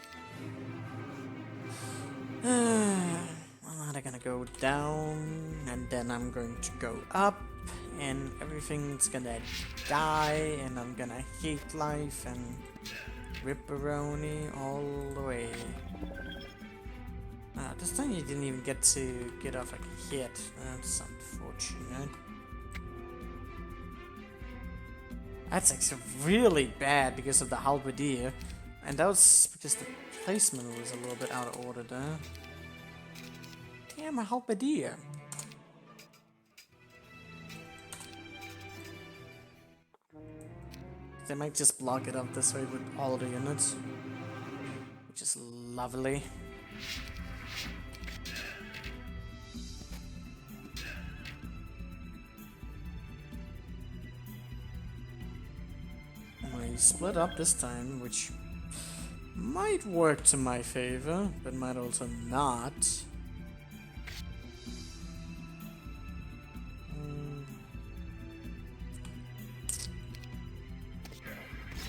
Well, they're gonna go down, and then I'm going to go up, and everything's gonna die, and I'm gonna hate life and ripperoni all the way. This time you didn't even get to get off a hit. That's unfortunate. That's actually really bad because of the halberdier, and that was because the placement was a little bit out of order there. Damn, a halberdier. They might just block it up this way with all the units, which is lovely. We split up this time, which might work to my favor, but might also not.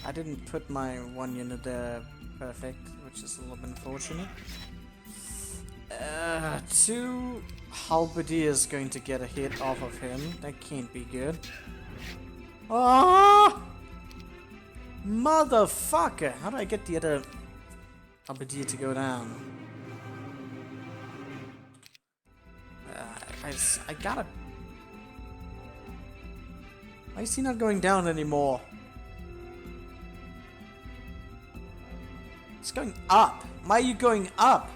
I didn't put my one unit there perfect, which is a little bit unfortunate. 2 halberdiers going to get a hit off of him. That can't be good. Ah! Motherfucker! How do I get the other halberdier to go down? I gotta... Why is he not going down anymore? It's going up. Why are you going up?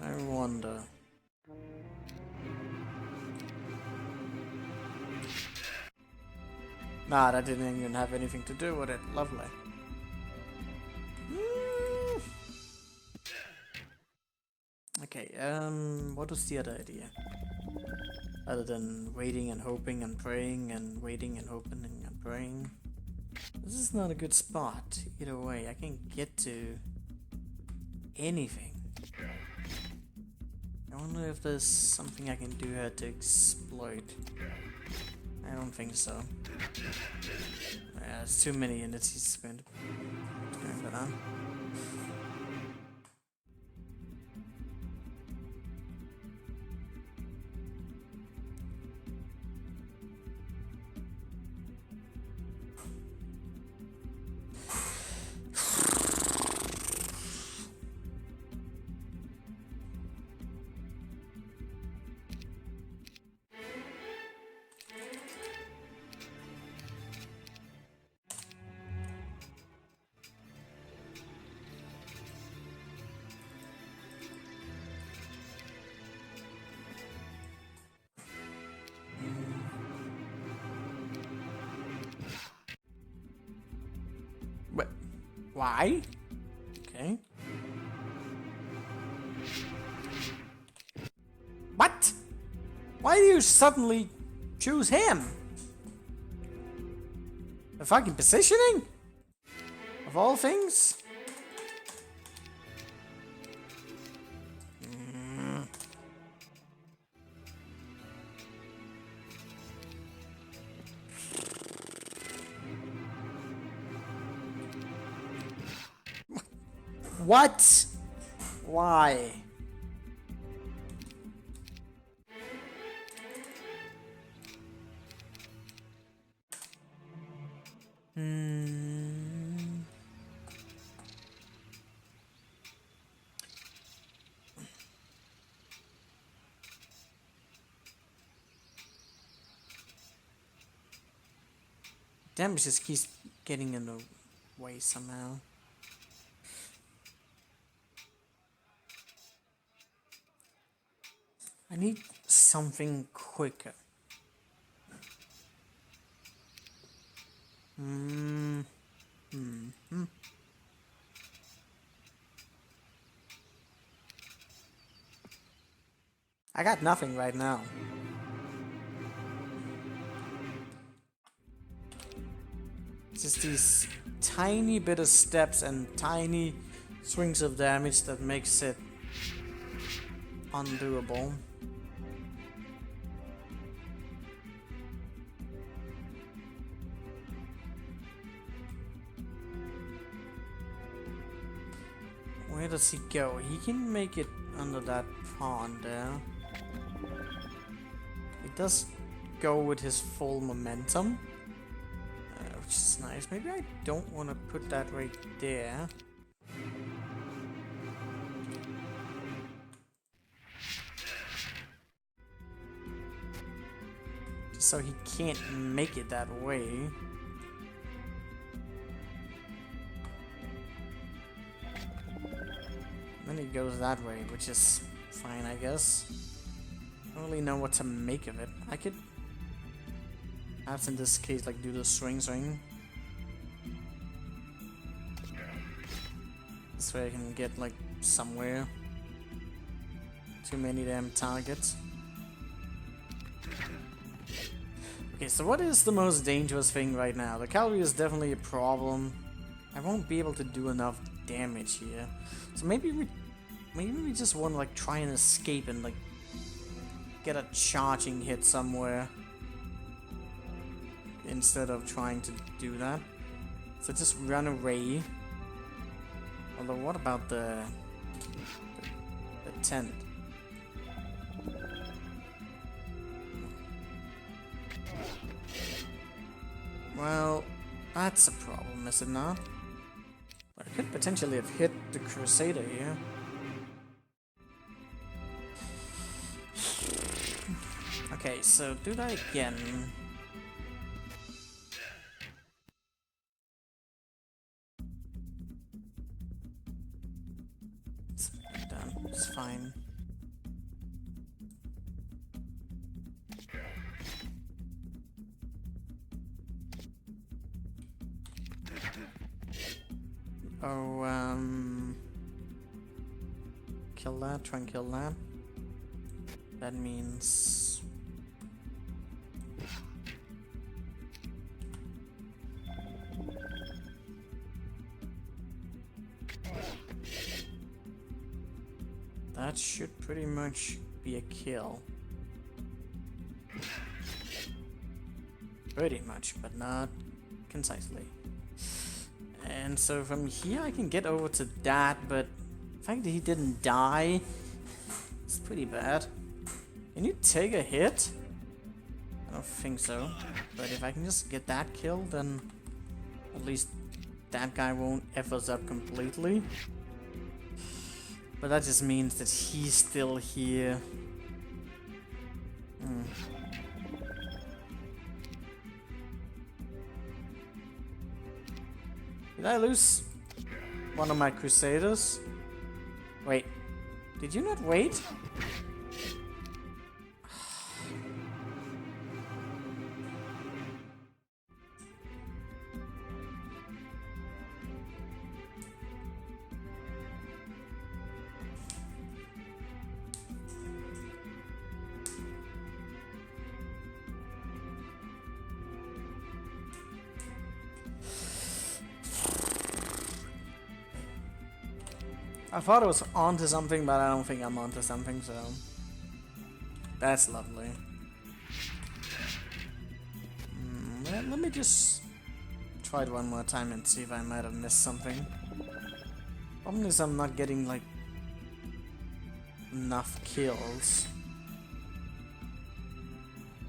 I wonder. Nah, that didn't even have anything to do with it. Lovely. Okay, what was the other idea? Other than waiting and hoping and praying and waiting and hoping and praying. This is not a good spot. Either way, I can't get to anything. I wonder if there's something I can do here to exploit. I don't think so. There's too many units he's going to put on. Why? Okay. Why do you suddenly choose him? The fucking positioning? Of all things? What? Why? Damage just keeps getting in the way somehow. I need something quicker. I got nothing right now. Just these tiny bit of steps and tiny swings of damage that makes it undoable. Where does he go? He can make it under that pond there. He does go with his full momentum, which is nice. Maybe I don't want to put that right there. Just so he can't make it that way. Then he goes that way, which is fine, I guess. I don't really know what to make of it. I could, perhaps in this case, like do the swing. This way I can get like somewhere. Too many damn targets. Okay, so what is the most dangerous thing right now? The cavalry is definitely a problem. I won't be able to do enough damage here. So maybe we just want to like try and escape and like get a charging hit somewhere instead of trying to do that. So just run away. Although what about the tent? Well, that's a problem, is it not? But I could potentially have hit the Crusader here. Okay, so do that again. It's done. It's fine. Oh, kill that, try and kill that. That means... that should pretty much be a kill. Pretty much, but not concisely. And so from here I can get over to that, but the fact that he didn't die is pretty bad. Can you take a hit? I don't think so. But if I can just get that kill, then at least that guy won't F us up completely. But that just means that he's still here. Did I lose one of my Crusaders? Wait, did you not wait? I thought I was onto something, but I don't think I'm onto something, so... That's lovely. Let me just try it one more time and see if I might have missed something. Problem is I'm not getting, like, enough kills.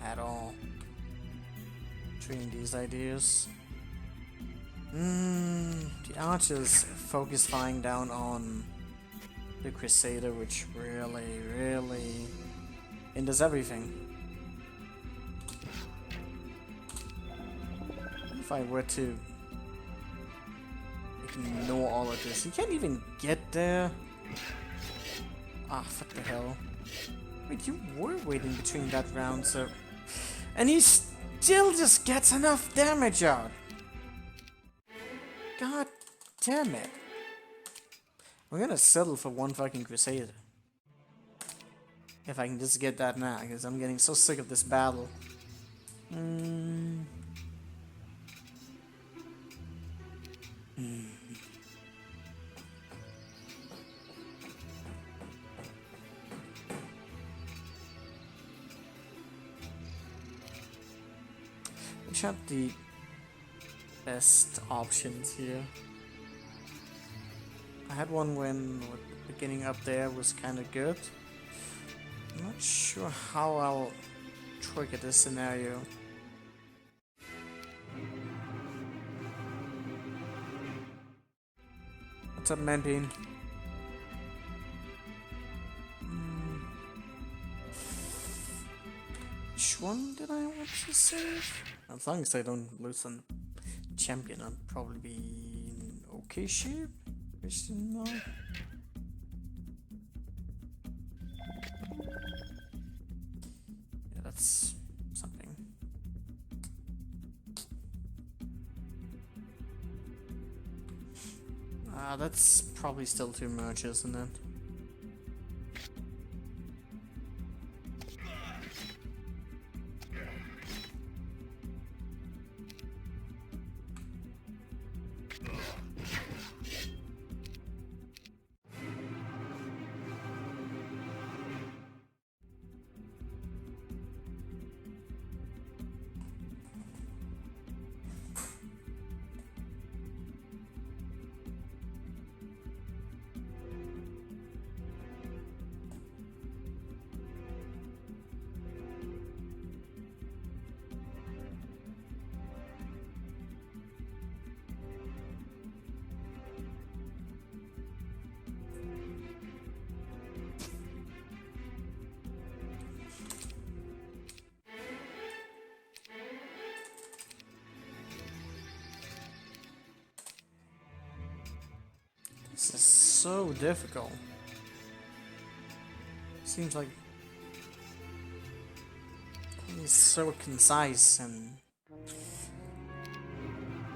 At all. Between these ideas. The archers focus flying down on the Crusader, which really hinders everything. If I were to ignore all of this, you can't even get there. Ah, what the hell? Wait, you were waiting between that round, so... And he still just gets enough damage out! God damn it. We're gonna settle for one fucking Crusader. If I can just get that now, because I'm getting so sick of this battle. Which are the best options here? I had one when the beginning up there was kind of good. I'm not sure how I'll trigger this scenario. What's up, Manpin? Which one did I want to save? As long as I don't lose on champion, I'll probably be in okay shape. Question mark. Yeah, that's something. That's probably still too much, isn't it? This is so difficult. Seems like he's so concise and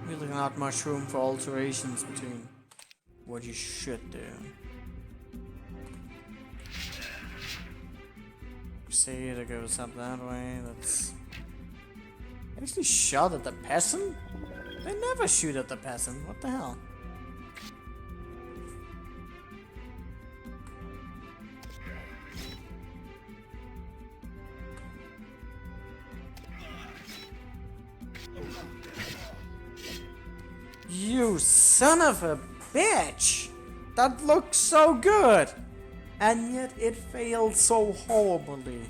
really not much room for alterations between what you should do. Crusader goes up that way. That's actually shot at the peasant? They never shoot at the peasant. What the hell? You son of a bitch! That looks so good! And yet it failed so horribly.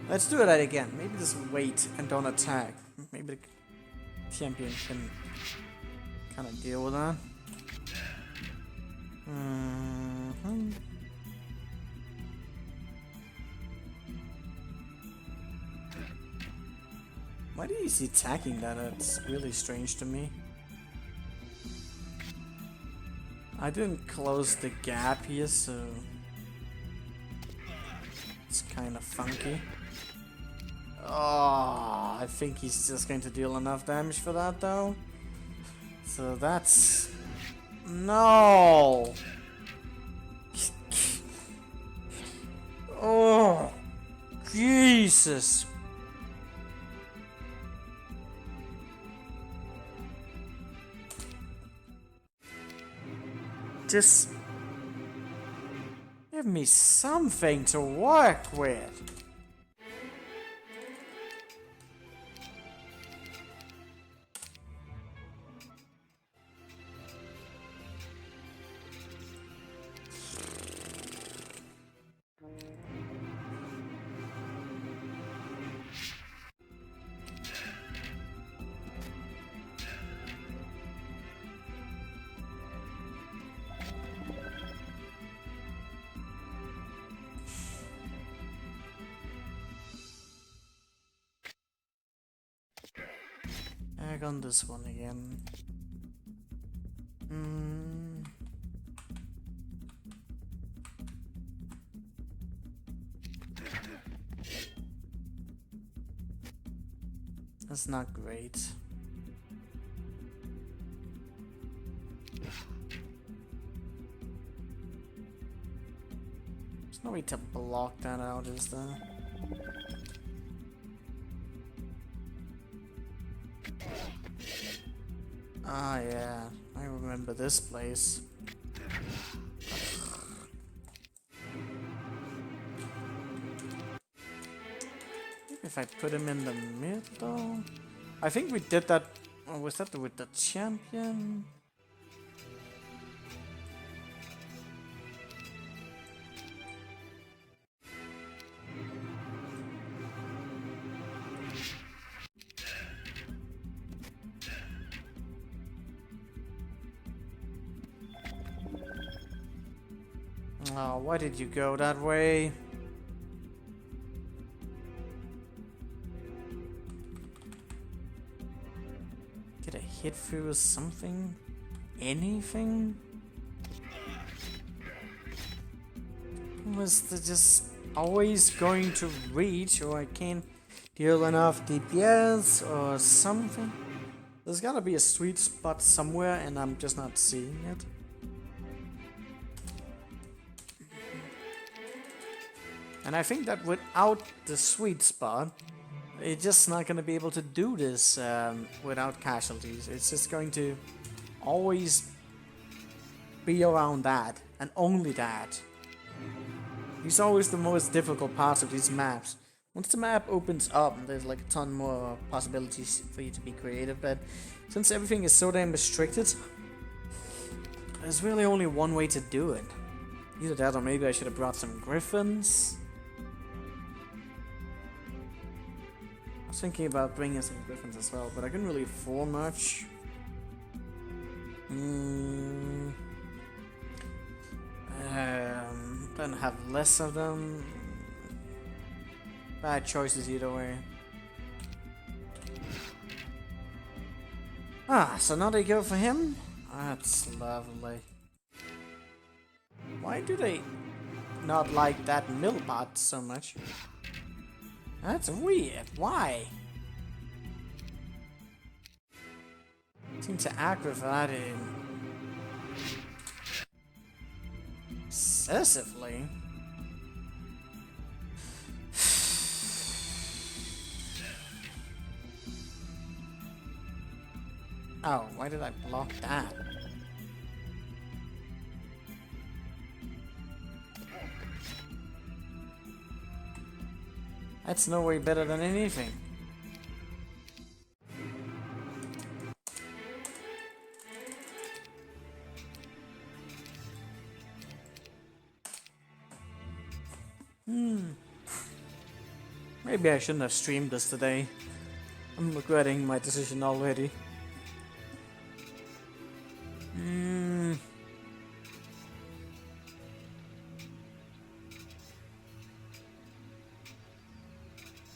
Let's do that again. Maybe just wait and don't attack. Maybe the champion can kind of deal with that. Why do you see attacking that? It's really strange to me. I didn't close the gap here, so it's kind of funky. Oh, I think he's just going to deal enough damage for that, though. So that's... No! Oh, Jesus! Just give me something to work with. Back on this one again. That's not great. There's no way to block that out, is there? Ah, yeah, I remember this place. Maybe if I put him in the middle? I think we did that. Or was that with the champion? Oh, why did you go that way? Get a hit through something? Anything? Was the just always going to reach, or I can't deal enough DPS or something? There's gotta be a sweet spot somewhere and I'm just not seeing it. And I think that without the sweet spot, it's just not going to be able to do this without casualties. It's just going to always be around that, and only that. These are always the most difficult parts of these maps. Once the map opens up, there's like a ton more possibilities for you to be creative, but since everything is so damn restricted, there's really only one way to do it. Either that or maybe I should have brought some griffins. I was thinking about bringing some griffins as well, but I couldn't really afford much. Then have less of them. Bad choices either way. Ah, so now they go for him? That's lovely. Why do they not like that mill bot so much? That's weird. Why? Seem to aggravate him excessively. Oh, why did I block that? That's no way better than anything. Maybe I shouldn't have streamed this today. I'm regretting my decision already.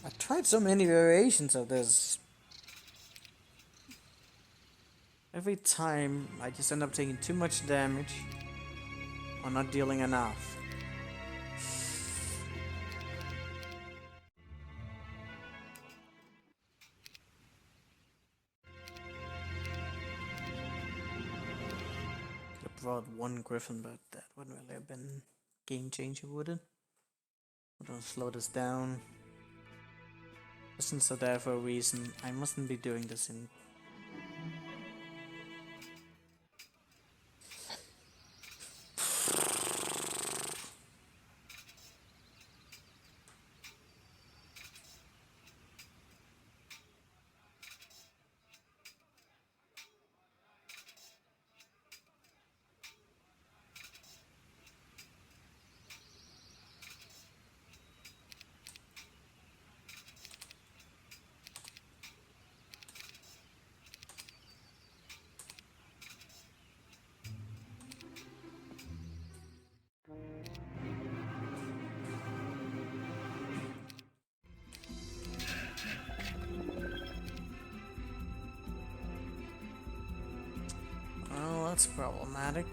I tried so many variations of this. Every time I just end up taking too much damage or not dealing enough. Could have brought one griffin, but that wouldn't really have been game changer, would it? We're gonna slow this down. Lessons are there for a reason. I mustn't be doing this in that's problematic.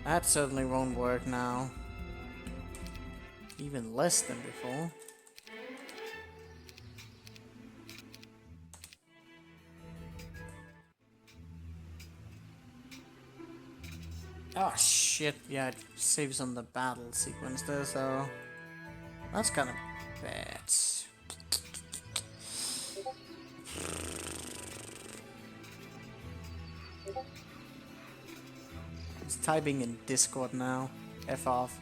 That certainly won't work now. Even less than before. Oh shit, yeah, it saves on the battle sequence there, so that's kind of bad. He's typing in Discord now. F off.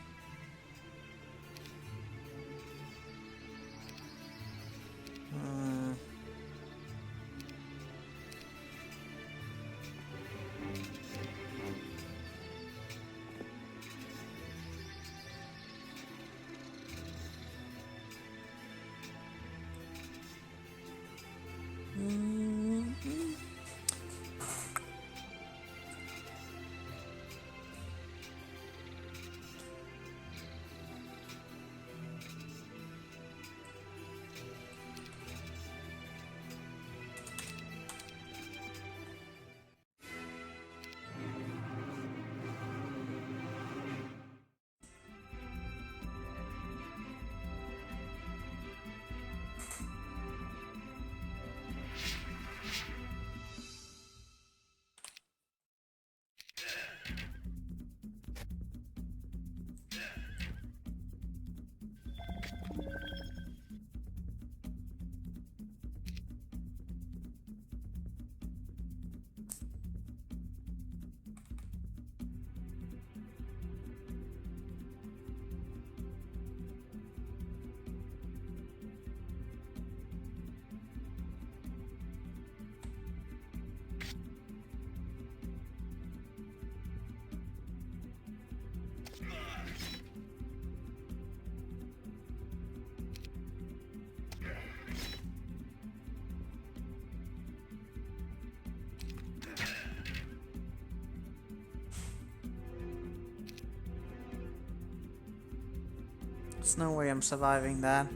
There's no way I'm surviving that.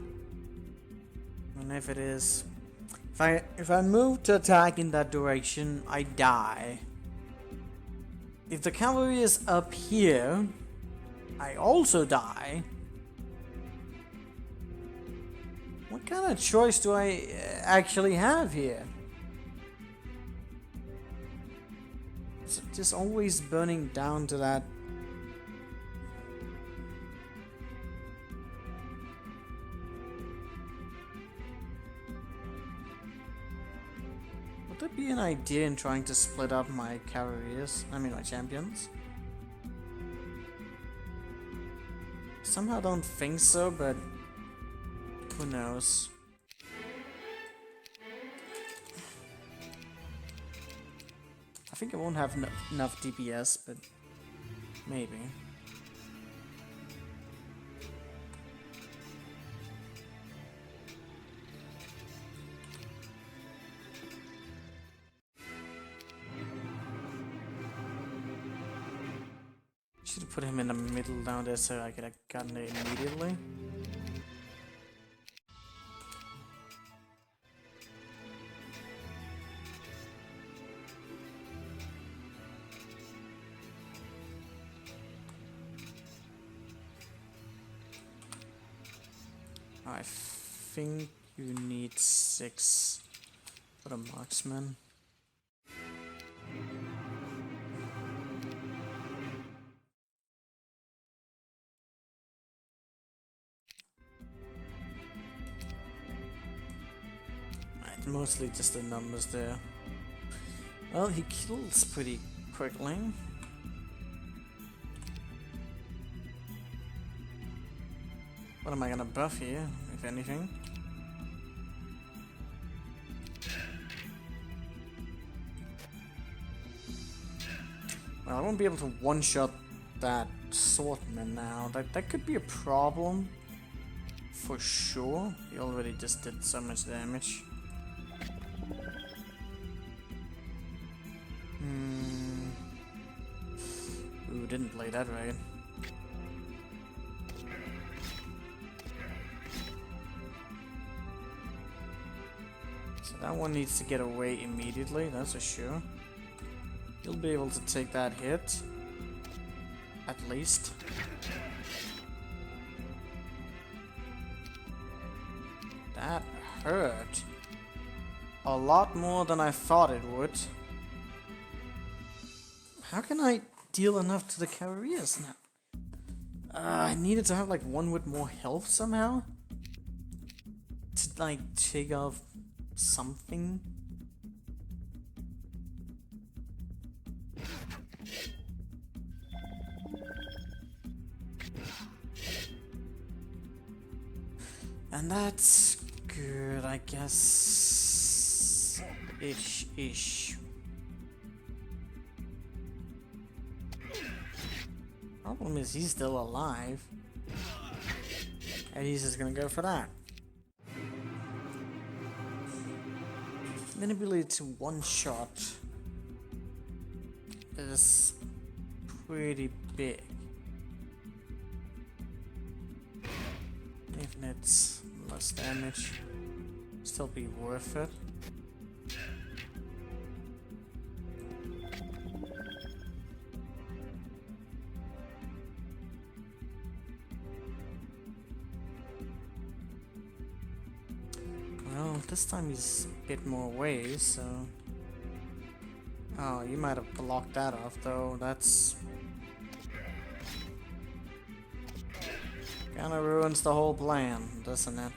And if it is, if I move to attack in that direction, I die. If the cavalry is up here, I also die. What kind of choice do I actually have here? It's just always burning down to that. Would there be an idea in trying to split up my cavalries? I mean my champions? Somehow don't think so, but who knows? I think I won't have enough DPS, but maybe. Should have put him in the middle down there so I could have gotten it immediately. I think you need 6 for the marksman. Mostly just the numbers there. Well, he kills pretty quickly. What am I gonna buff here, if anything? Well, I won't be able to one-shot that swordman now. That could be a problem. For sure. He already just did so much damage. Ooh, didn't play that right. That one needs to get away immediately, that's for sure. You'll be able to take that hit. At least. That hurt. A lot more than I thought it would. How can I deal enough to the carriers now? I needed to have like one with more health somehow. To like take off something. And that's good, I guess. Ish. Problem is he's still alive. And he's just gonna go for that. The ability to one-shot is pretty big. Even it's less damage, still be worth it. Well, this time he's a bit more away, so... Oh, you might have blocked that off, though. That's... kinda ruins the whole plan, doesn't it?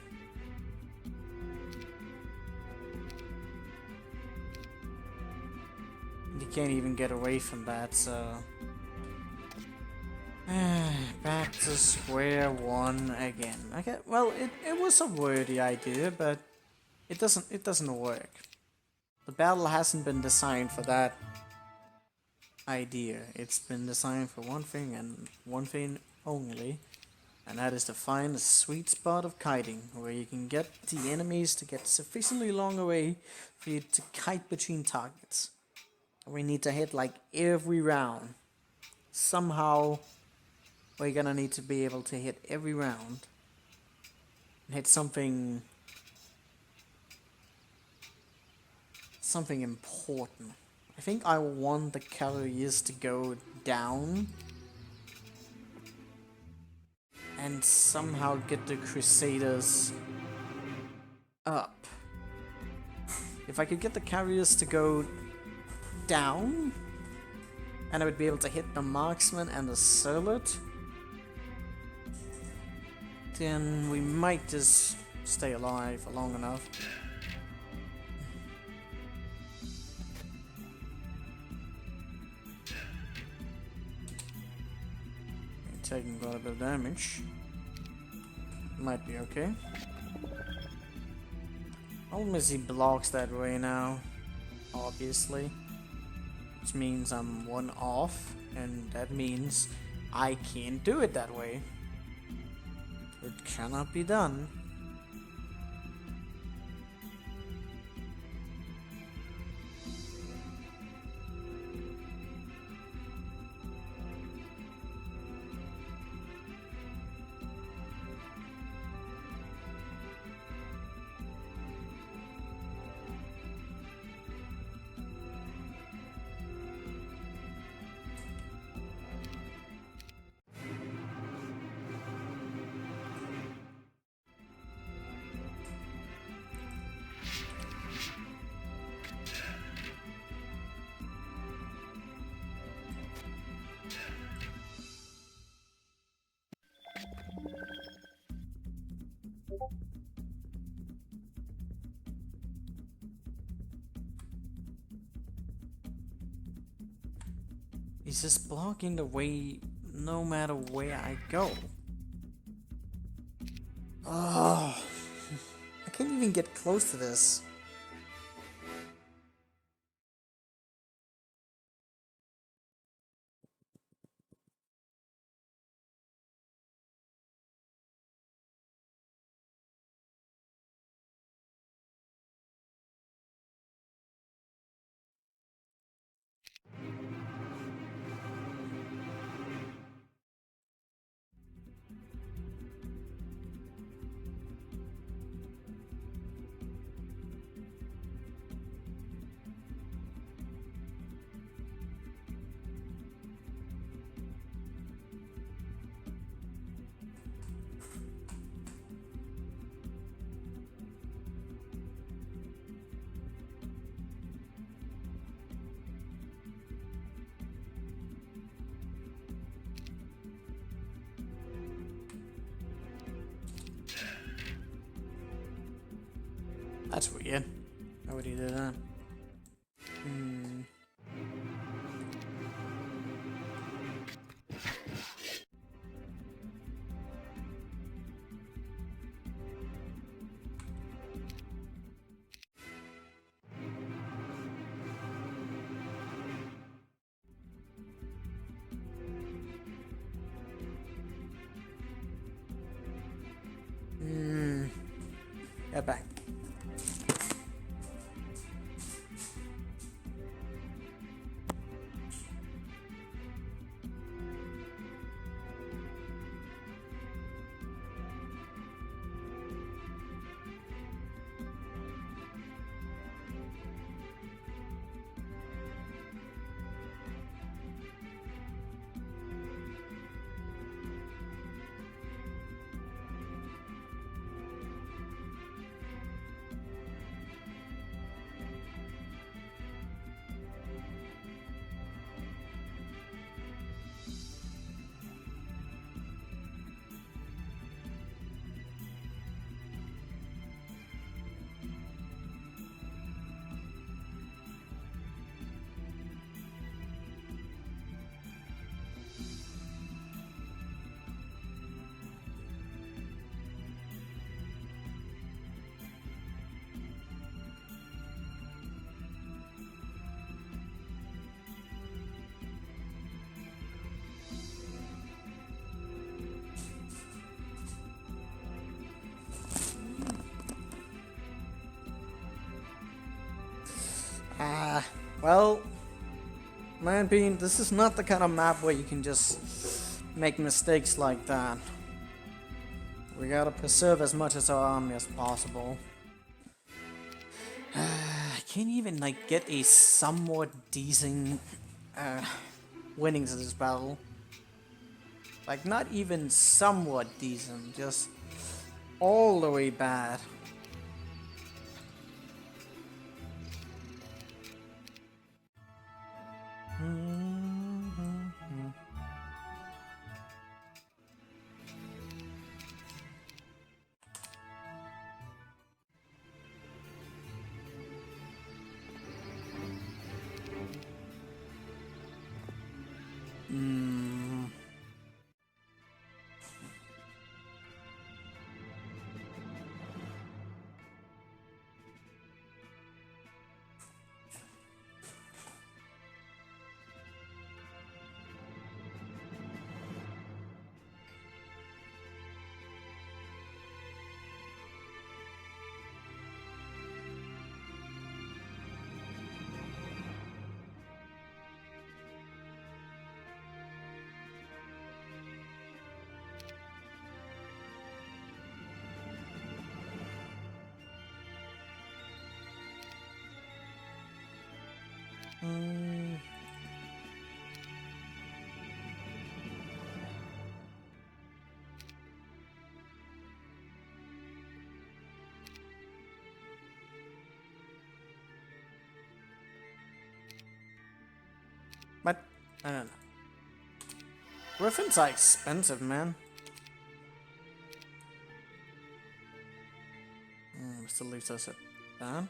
You can't even get away from that, so... back to square one again. Okay, well, it was a worthy idea, but it doesn't work. The battle hasn't been designed for that idea. It's been designed for one thing and one thing only, and that is to find the sweet spot of kiting, where you can get the enemies to get sufficiently long away for you to kite between targets. We need to hit like every round. Somehow we're gonna need to be able to hit every round and hit something important. I think I want the calories to go down and somehow get the Crusaders up. If I could get the carriers to go down, and I would be able to hit the marksman and the serlet, then we might just stay alive for long enough. Taking quite a bit of damage. Might be okay. Problem is he blocks that way now, obviously. Which means I'm one off, and that means I can't do it that way. It cannot be done. He's just blocking the way no matter where I go. Oh, I can't even get close to this. That's weird. Why would he do that? Get back. Well, my opinion, this is not the kind of map where you can just make mistakes like that. We gotta preserve as much as our army as possible. I can't even like get a somewhat decent winnings of this battle. Like not even somewhat decent, just all the way bad. But I don't know. Griffins are expensive, man. Still leaves us at down.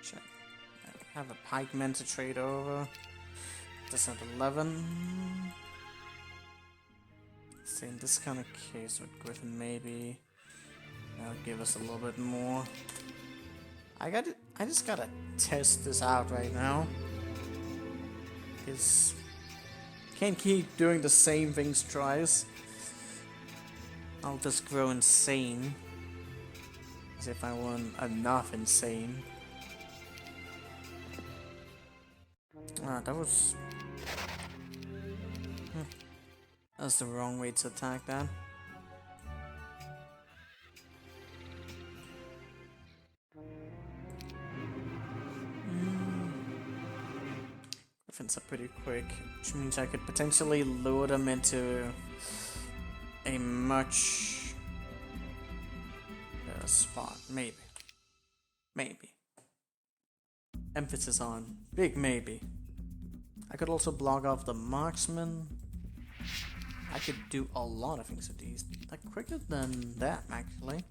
Check. Have a pikeman to trade over. Just at 11. See, in this kind of case with Griffin, maybe that'll give us a little bit more. I just gotta test this out right now. Because can't keep doing the same things twice. I'll just grow insane. As if I weren't enough insane. Ah, that was... That's the wrong way to attack that. Griffins are pretty quick, which means I could potentially lure them into a much better spot. Maybe. Maybe. Emphasis on big maybe. I could also block off the marksman. I could do a lot of things with these. Like quicker than that, actually.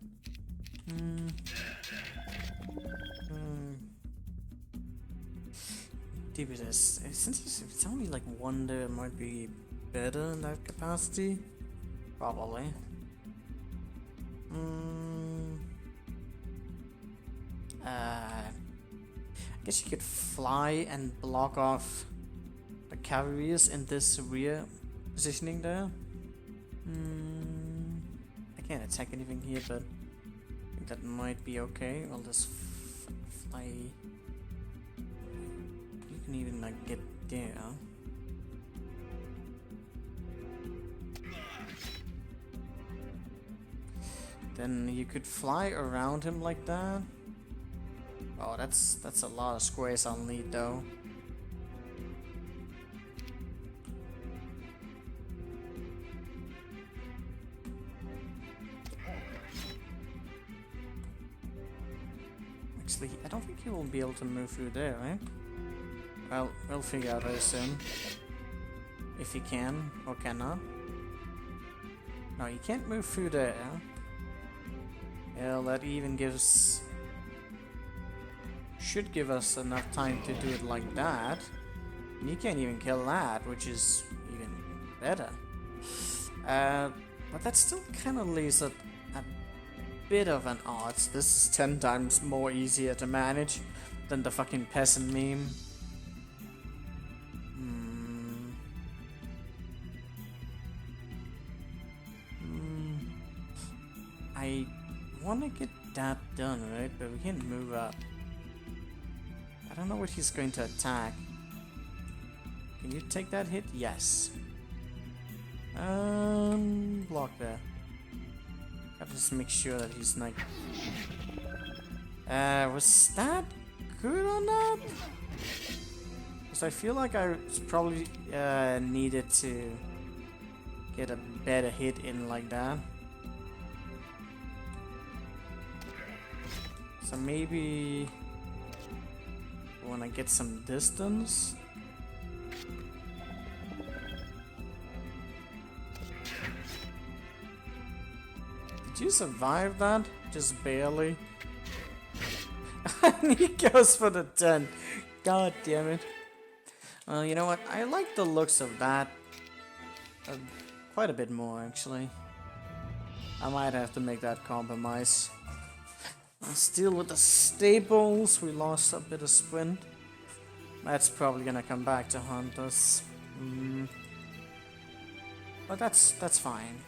Deep it is. Since it's only like one there, it might be better in that capacity. Probably. I guess you could fly and block off the cavalries in this rear positioning there. I can't attack anything here, but I think that might be okay. I'll just fly. You can even like get there. Then you could fly around him like that. Oh, that's a lot of squares I'll need though. Actually, I don't think he will be able to move through there, right? Well, we'll figure out very soon. If he can or cannot. No, he can't move through there. Yeah, that even should give us enough time to do it like that. And you can't even kill that, which is even better. But that still kind of leaves a bit of an odds. This is 10 times more easier to manage than the fucking peasant meme. I want to get that done, right? But we can't move up. I don't know what he's going to attack. Can you take that hit? Yes. Block there. Gotta just make sure that he's like... was that good or not? Because I feel like I probably needed to get a better hit in like that. So maybe when I get some distance. Did you survive that? Just barely. And he goes for the 10. God damn it. Well, you know what? I like the looks of that quite a bit more, actually. I might have to make that compromise. Still with the staples, we lost a bit of sprint. That's probably gonna come back to haunt us. But that's fine.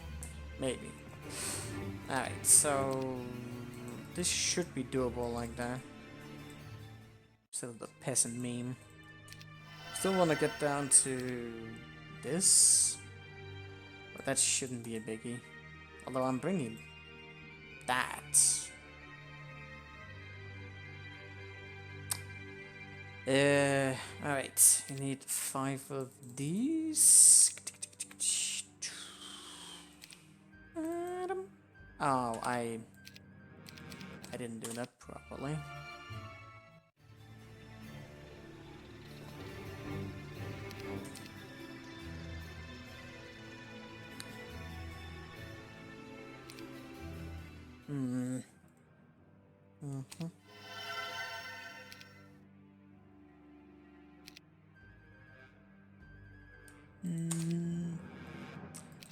Maybe. Alright, so this should be doable like that. Instead of the peasant meme. Still wanna get down to this. But that shouldn't be a biggie. Although I'm bringing that. Alright, we need 5 of these. Oh, I didn't do that properly.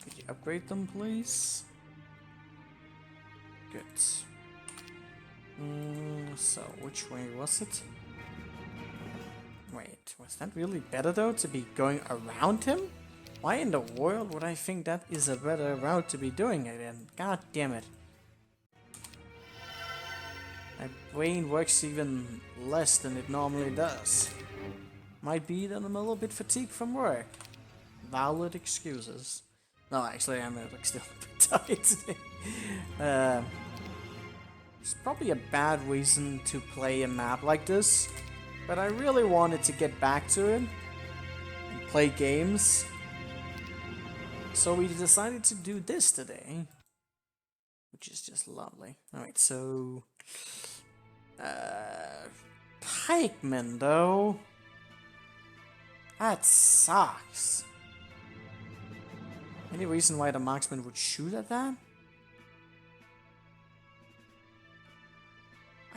Could you upgrade them, please? Good. So, which way was it? Wait, was that really better though, to be going around him? Why in the world would I think that is a better route to be doing it in? God damn it. My brain works even less than it normally does. Might be that I'm a little bit fatigued from work. Valid excuses. No, actually, I'm like still a bit tired today. It's probably a bad reason to play a map like this, but I really wanted to get back to it and play games. So we decided to do this today, which is just lovely. Alright, so... Pikemen, though. That sucks. Any reason why the marksman would shoot at that?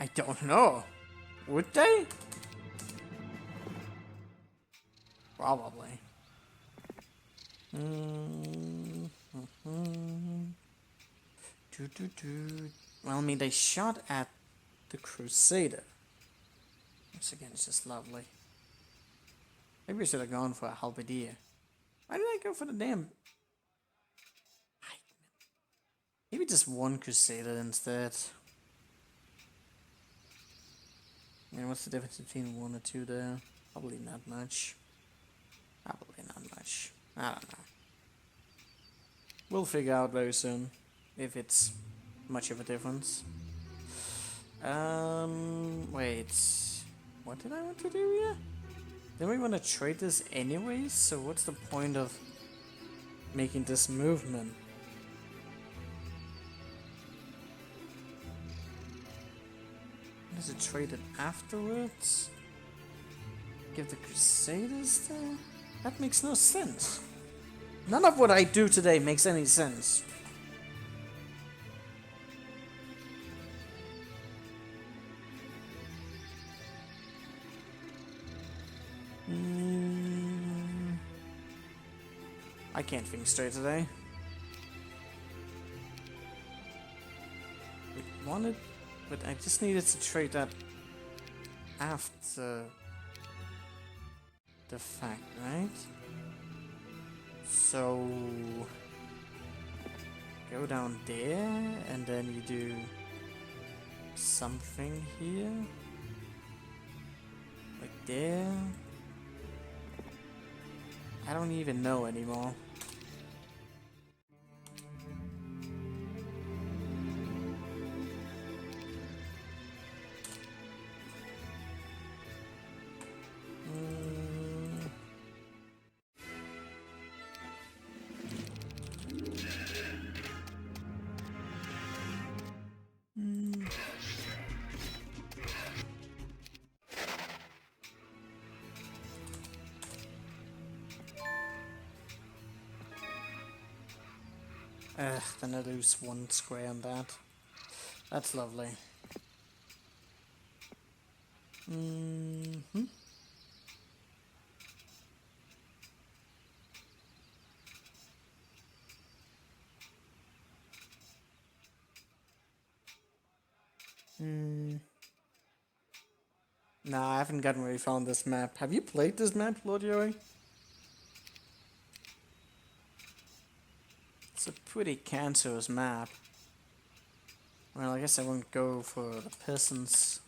I don't know. Would they? Probably. Well, I mean, they shot at the Crusader. Once again, it's just lovely. Maybe we should have gone for a halberdier. Why did I go for the damn... Maybe just one Crusader instead. I mean, what's the difference between 1 or 2 there? Probably not much. Probably not much. I don't know. We'll figure out very soon if it's much of a difference. Wait. What did I want to do here? Then we want to trade this anyways, so what's the point of making this movement? Does it trade it afterwards? Give the Crusaders there? That makes no sense. None of what I do today makes any sense. I can't think straight today. We wanted, but I just needed to trade that after the fact, right? So go down there, and then you do something here, like there. I don't even know anymore. Then I lose 1 square on that. That's lovely. Nah, I haven't gotten really found this map. Have you played this map, Lord Joey? It's a pretty cancerous map. Well, I guess I won't go for the peasants.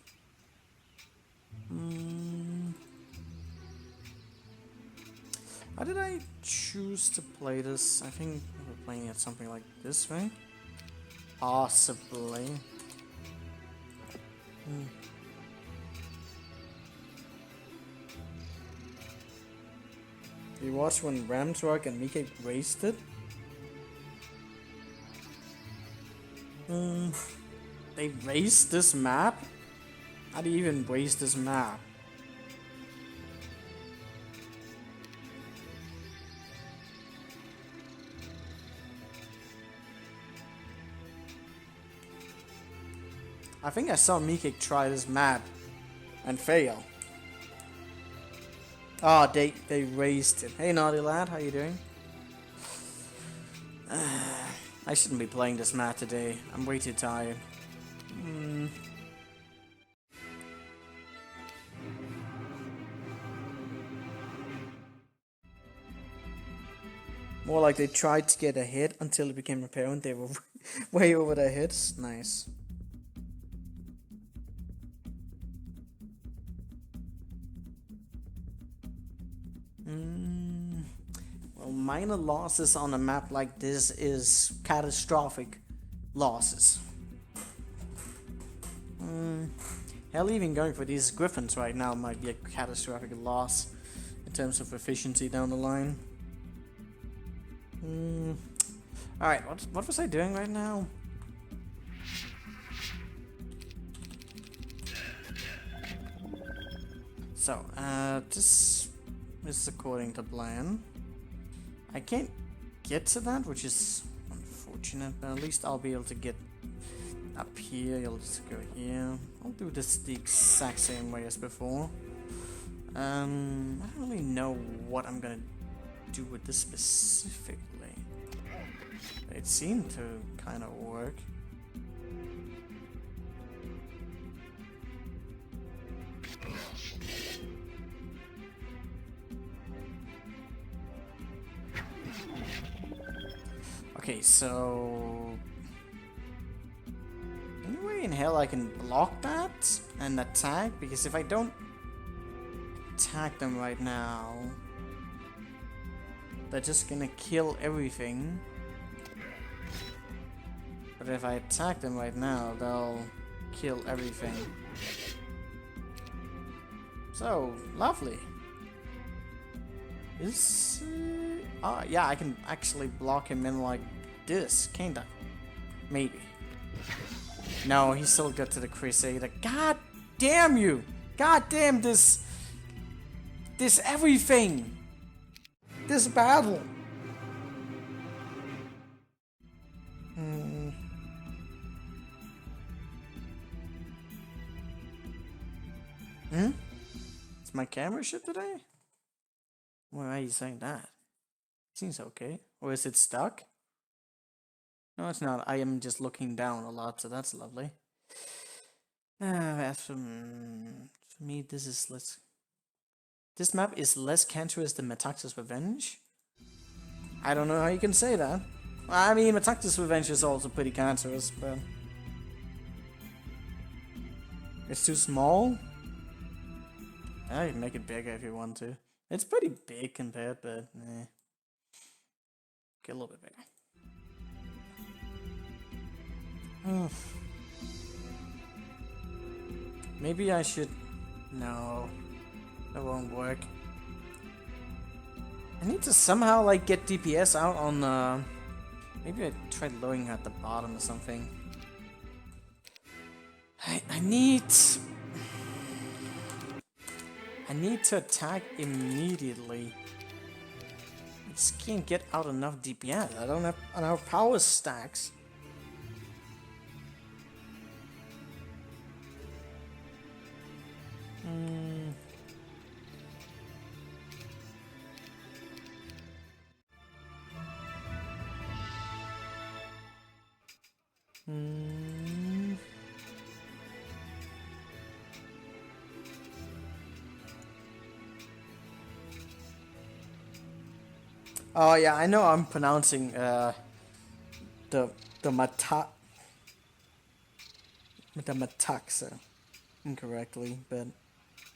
How did I choose to play this? I think we're playing it something like this, right? Possibly. You watch when Ramsrock and Mika raced it? They raced this map? How do you even race this map? I think I saw Mikik try this map and fail. Oh, they raced it. Hey, naughty lad, how you doing? I shouldn't be playing this map today. I'm way too tired. More like they tried to get ahead until it became apparent they were way over their heads. Nice. Well, minor losses on a map like this is catastrophic losses. Hell, even going for these griffins right now might be a catastrophic loss in terms of efficiency down the line. Alright, what was I doing right now? So, this is according to plan. I can't get to that, which is unfortunate, but at least I'll be able to get Up here, you'll just go here. I'll do this the exact same way as before. I don't really know what I'm gonna do with this specifically. It seemed to kind of work. Okay, so any way in hell I can block that and attack? Because if I don't attack them right now, they're just gonna kill everything. But if I attack them right now, they'll kill everything. So, lovely. Yeah, I can actually block him in like this, can't I? Maybe. No, he still got to the Crusader. God damn you! God damn this everything! This battle! Is my camera shit today? Why are you saying that? Seems okay. Or is it stuck? No, it's not. I am just looking down a lot, so that's lovely. As for me, this is less. This map is less cancerous than Metaxas Revenge. I don't know how you can say that. I mean, Metaxas Revenge is also pretty cancerous, but it's too small. Yeah, you can make it bigger if you want to. It's pretty big compared, but get a little bit bigger. Maybe I should. No, that won't work. I need to somehow like get DPS out on. Maybe I try lowering at the bottom or something. I need to attack immediately. I just can't get out enough DPS. I don't have enough power stacks. Oh yeah, I know I'm pronouncing the Metaxa incorrectly, but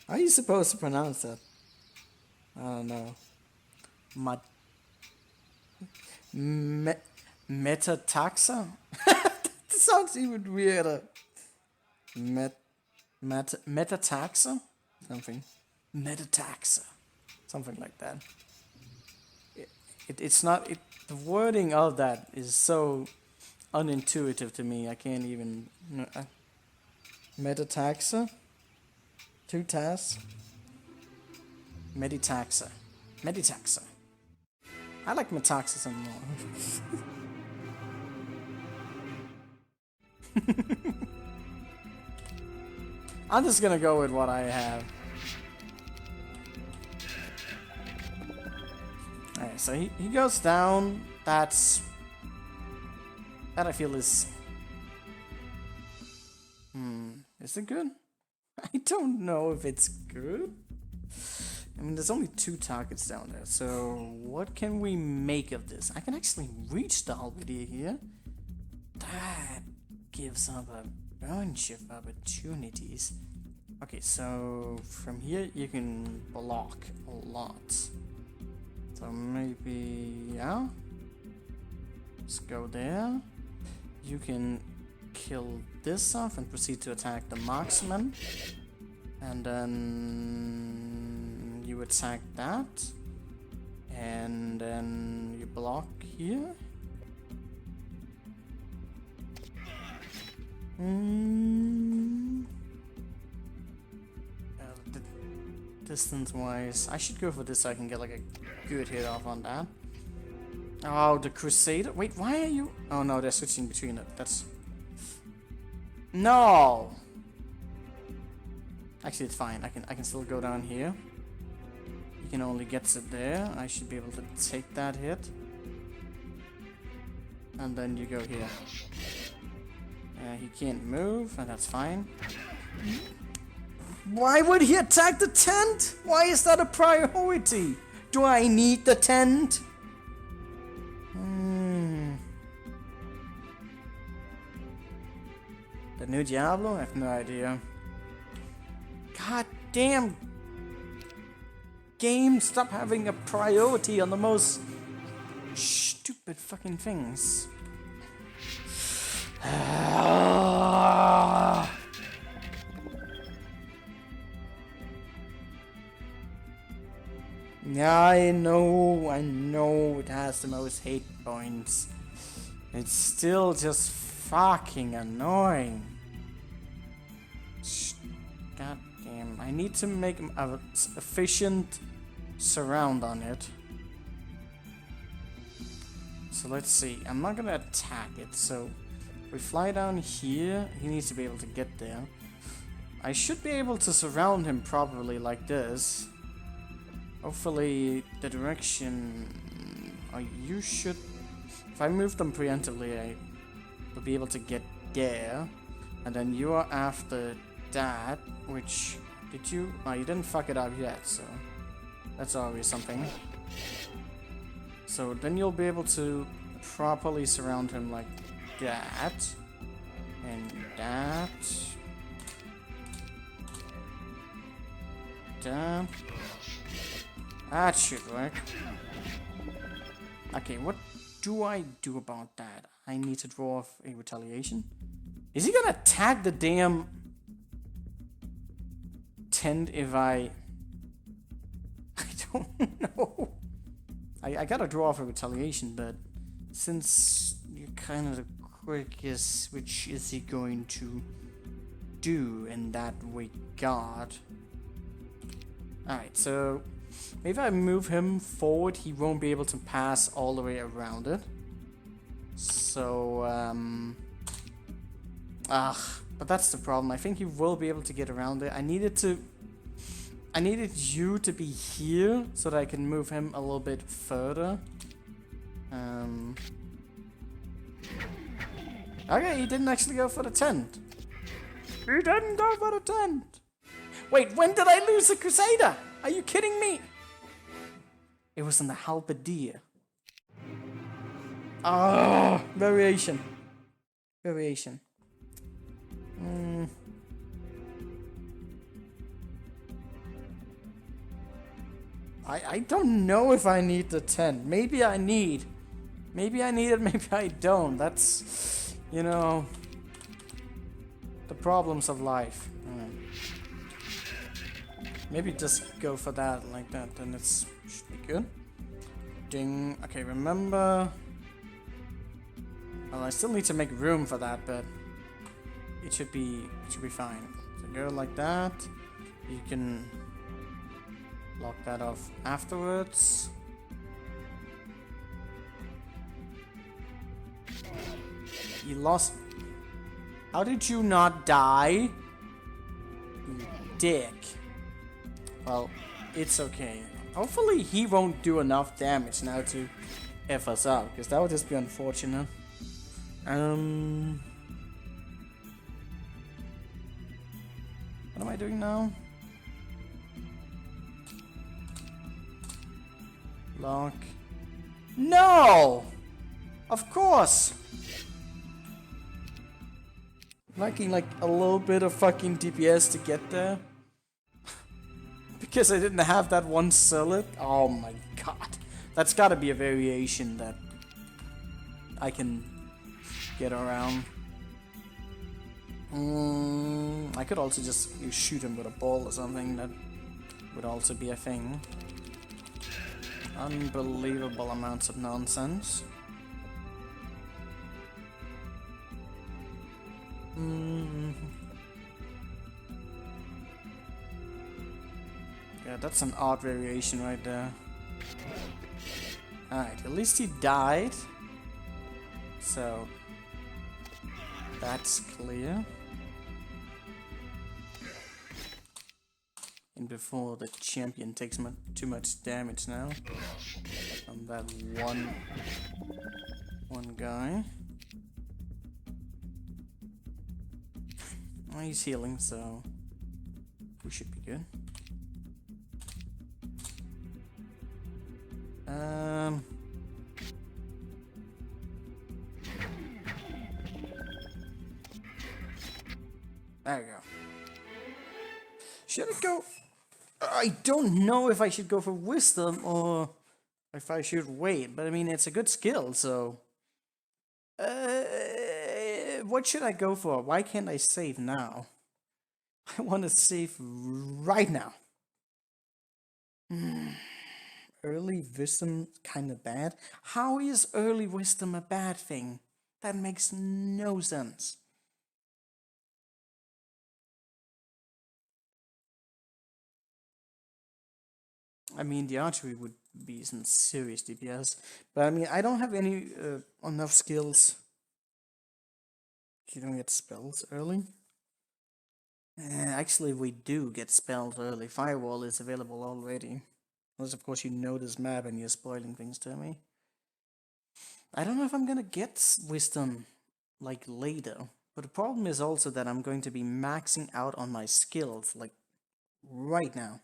how are you supposed to pronounce that? I don't know. Metataxa? That sounds even weirder. Metataxa? Something. Metataxa. Something like that. It's not. The wording of that is so unintuitive to me. I can't even. Metataxa? Two tasks? Meditaxa. I like Metaxa some more. I'm just gonna go with what I have. Alright, so he goes down. That I feel is... Is it good? I don't know if it's good. I mean, there's only 2 targets down there, so what can we make of this? I can actually reach the Albany here. That gives up a bunch of opportunities. Okay, so from here you can block a lot. So maybe, yeah. Let's go there. You can kill this off and proceed to attack the marksman. And then you attack that. And then you block here. Distance wise, I should go for this so I can get like a good hit off on that. Oh, the Crusader. Wait, why are you? Oh no, they're switching between it. That's No! Actually, it's fine. I can still go down here. He can only get to there. I should be able to take that hit. And then you go here. He can't move, and that's fine. Why would he attack the tent? Why is that a priority? Do I need the tent? The new Diablo? I have no idea. God damn. Game, stop having a priority on the most stupid fucking things. Yeah, I know it has the most hate points. It's still just fucking annoying. God damn, I need to make a efficient surround on it. So let's see, I'm not gonna attack it, so we fly down here, he needs to be able to get there. I should be able to surround him properly like this. Hopefully the direction, you should, if I move them preemptively, I will be able to get there. And then you are after that, which, did you, oh, you didn't fuck it up yet, so that's always something. So then you'll be able to properly surround him like that, and that, that should work. Okay, what do I do about that? I need to draw off a retaliation. Is he gonna attack the damn tent if I don't know. I gotta draw off a retaliation, but since you're kind of the quickest, which is he going to do in that regard? Alright, so if I move him forward, he won't be able to pass all the way around it. So, but that's the problem. I think he will be able to get around it. I needed you to be here so that I can move him a little bit further. Okay, he didn't actually go for the tent. He didn't go for the tent. Wait, when did I lose the Crusader? Are you kidding me? It was in the halberdier. Oh, variation. Variation. I don't know if I need the tent. Maybe I need. Maybe I need it, maybe I don't. That's, you know, the problems of life. Maybe just go for that like that, then it's should be good. Ding. Okay, remember. Well, I still need to make room for that, but it should be fine. So go like that. You can lock that off afterwards. You lost. How did you not die? You dick. Well, it's okay. Hopefully he won't do enough damage now to F us up, because that would just be unfortunate. What am I doing now? Lock. No! Of course! Liking like a little bit of fucking DPS to get there. Because I didn't have that one solid. Oh my god. That's gotta be a variation that I can get around. I could also just shoot him with a ball or something. That would also be a thing. Unbelievable amounts of nonsense. Yeah, that's an odd variation right there. Alright, at least he died. So, that's clear. and before the champion takes too much damage now on that one guy. Oh, he's healing, so we should be good. There we go. Should I go? I don't know if I should go for wisdom or if I should wait, but I mean, it's a good skill, so... what should I go for? Why can't I save now? I want to save right now. Early wisdom kind of bad? How is early wisdom a bad thing? That makes no sense. I mean, the archery would be some serious DPS, but I mean, I don't have any enough skills. You don't get spells early? Actually, we do get spells early. Firewall is available already. Unless, of course, you know this map and you're spoiling things to me. I don't know if I'm gonna get wisdom, like, later. But the problem is also that I'm going to be maxing out on my skills, like, right now.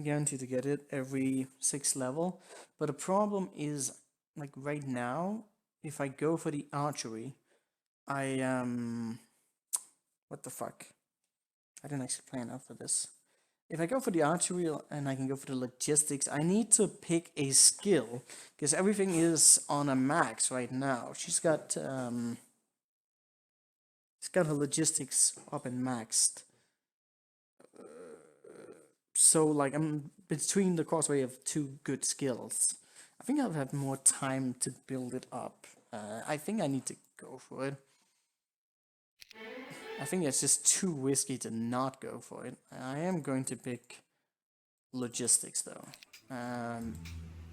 Guaranteed to get it every 6th level, but the problem is, like, right now, if I go for the archery, what the fuck? I didn't actually plan out for this. If I go for the archery and I can go for the logistics, I need to pick a skill, because everything is on a max right now. She's got her logistics up and maxed. So, like, I'm between the crossway of two good skills. I think I'll have more time to build it up. I think I need to go for it. I think it's just too risky to not go for it. I am going to pick logistics, though.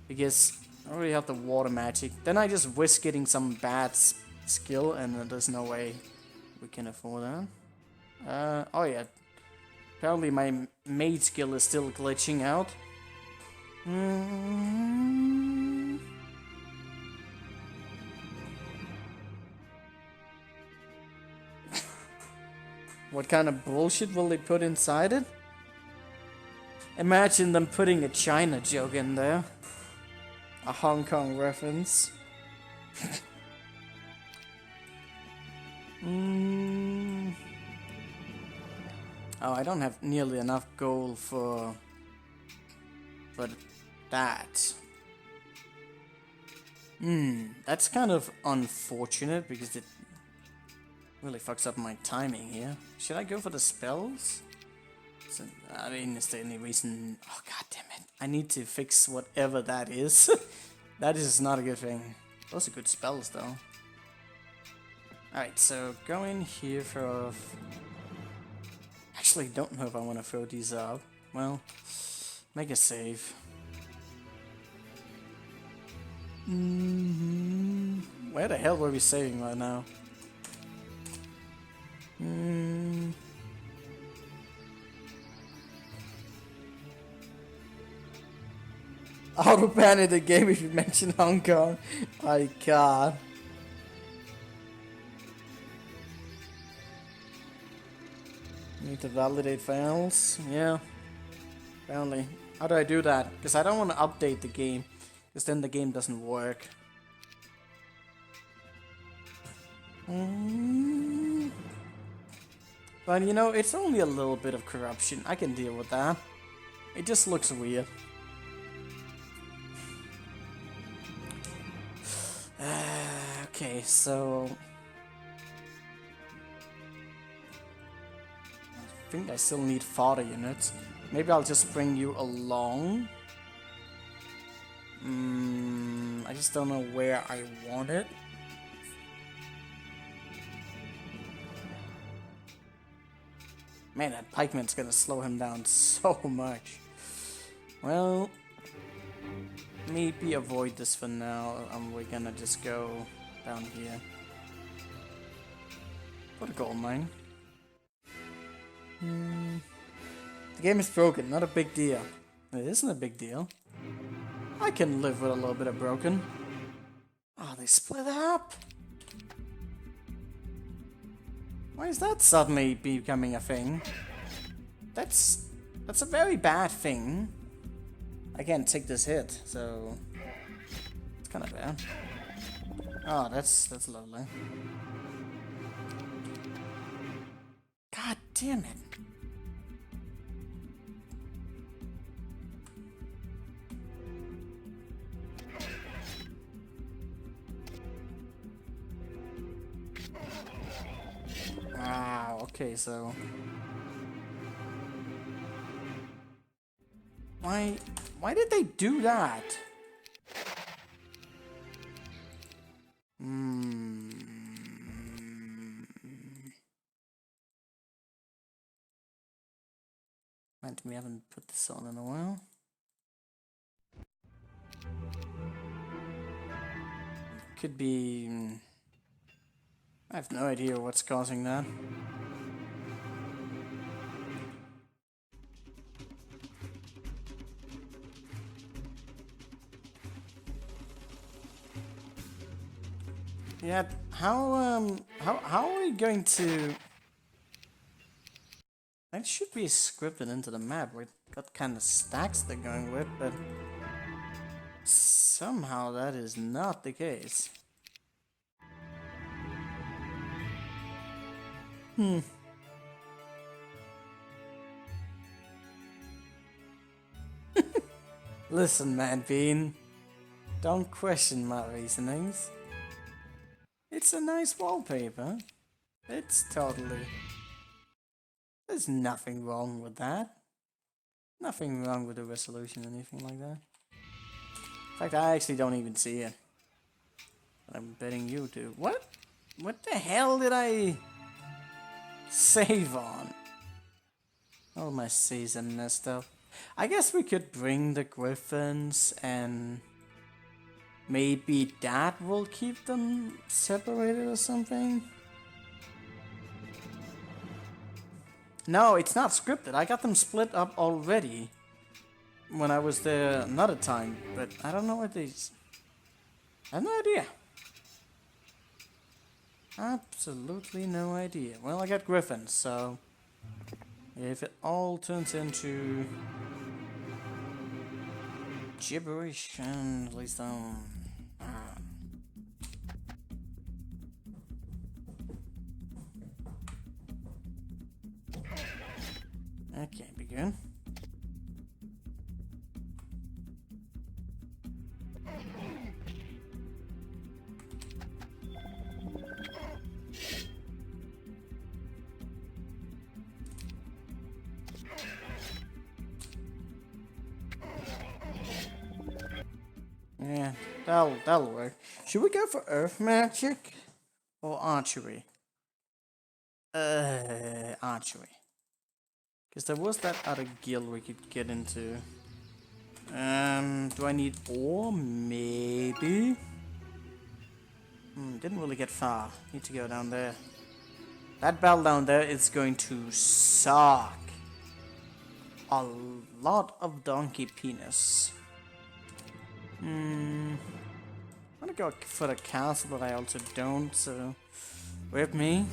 Because I already have the water magic. Then I just risk getting some bad skill, and there's no way we can afford that. Oh yeah. Apparently my maid skill is still glitching out. What kind of bullshit will they put inside it? Imagine them putting a China joke in there. A Hong Kong reference. Oh, I don't have nearly enough gold for that. That's kind of unfortunate because it really fucks up my timing here. Should I go for the spells? I mean, is there any reason? Oh, god damn it. I need to fix whatever that is. That is not a good thing. Those are good spells, though. Alright, so go in here for... Actually, don't know if I want to throw these up. Well, make a save. Where the hell were we saving right now? Auto-ban the game if you mention Hong Kong. My god. Need to validate files. Yeah. Apparently. How do I do that? Because I don't want to update the game. Because then the game doesn't work. But you know, it's only a little bit of corruption. I can deal with that. It just looks weird. Okay, so... I think I still need fodder units. Maybe I'll just bring you along. I just don't know where I want it. Man, that pikeman's gonna slow him down so much. Well, maybe avoid this for now, and we're gonna just go down here. What a gold mine. The game is broken, not a big deal. It isn't a big deal. I can live with a little bit of broken. Oh, they split up. Why is that suddenly becoming a thing? That's a very bad thing. I can't take this hit, so it's kind of bad. Oh, that's lovely. God damn it. Wow, okay, so why did they do that? And we haven't put this on in a while. Could be... I have no idea what's causing that. Yeah, how are we going to... That should be scripted into the map. What kind of stacks they're going with, but somehow that is not the case. Listen, man, Bean. Don't question my reasonings. It's a nice wallpaper. It's totally... There's nothing wrong with that. Nothing wrong with the resolution or anything like that. In fact, I actually don't even see it. I'm betting you do. What? What the hell did I save on? Oh, my season messed up. I guess we could bring the griffins and maybe that will keep them separated or something. No, it's not scripted. I got them split up already when I was there another time, but I don't know what these... I have no idea. Absolutely no idea. Well, I got griffins, so if it all turns into gibberish, and at least okay, begin. Yeah, that'll work. Should we go for earth magic or archery? Archery. Because there was that other guild we could get into. Do I need ore? Maybe. Didn't really get far. Need to go down there. That bell down there is going to suck. A lot of donkey penis. I'm gonna go for the castle, but I also don't, so with me.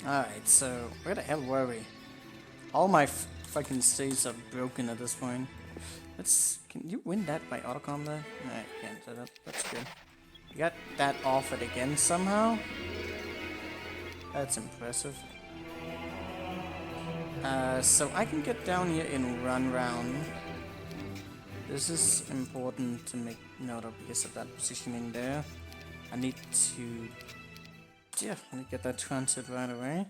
Alright, so where the hell were we? All my fucking states are broken at this point. Can you win that by autocom there? No, you can't, so that's good. You got that off it again somehow? That's impressive. So I can get down here and run round. This is important to make note of because of that positioning there. I need to definitely get that transit right away.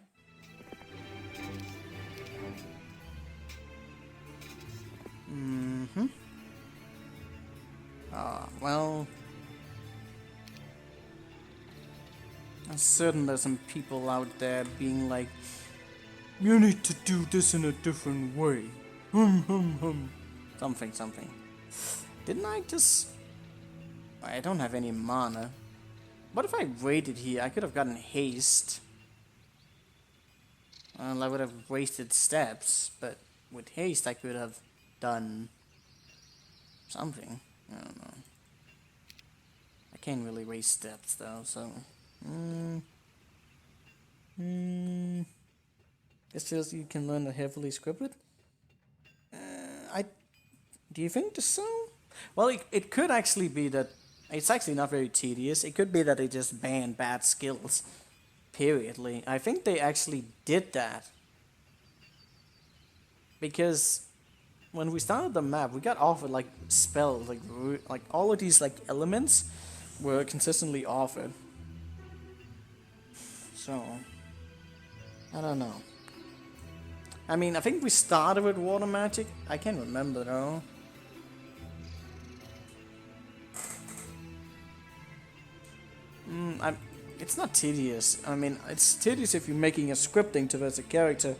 Mm-hmm. Well... I'm certain there's some people out there being like, you need to do this in a different way. Something. Didn't I just... I don't have any mana. What if I waited here? I could have gotten haste. Well, I would have wasted steps, but with haste I could have done something. I don't know. I can't really waste steps though, so... It's just you can learn to heavily scripted. Do you think so? Well, it could actually be that it's actually not very tedious. It could be that they just banned bad skills, periodly. I think they actually did that because when we started the map, we got offered like spells, like all of these like elements were consistently offered. So, I don't know. I mean, I think we started with water magic. I can't remember though. It's not tedious. I mean, it's tedious if you're making a scripting towards a character.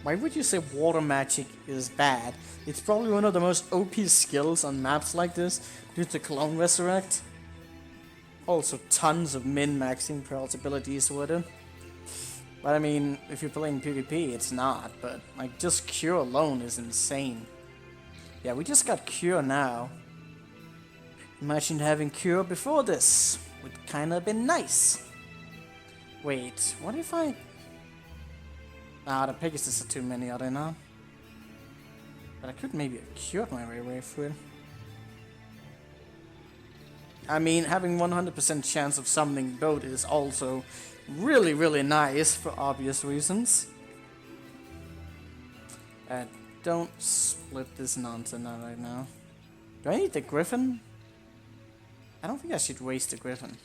Why would you say water magic is bad? It's probably one of the most OP skills on maps like this, due to Clone Resurrect. Also tons of min-maxing possibilities with it. But I mean, if you're playing PvP, it's not, but like just Cure alone is insane. Yeah, we just got Cure now. Imagine having Cure before this. Would kinda been nice. Wait, what if I... Ah, the Pegasus are too many, are they not? But I could maybe have cured my way through it. I mean, having 100% chance of summoning both is also really, really nice for obvious reasons. Don't split this nonsense out right now. Do I need the Griffin? I don't think I should waste the Griffin.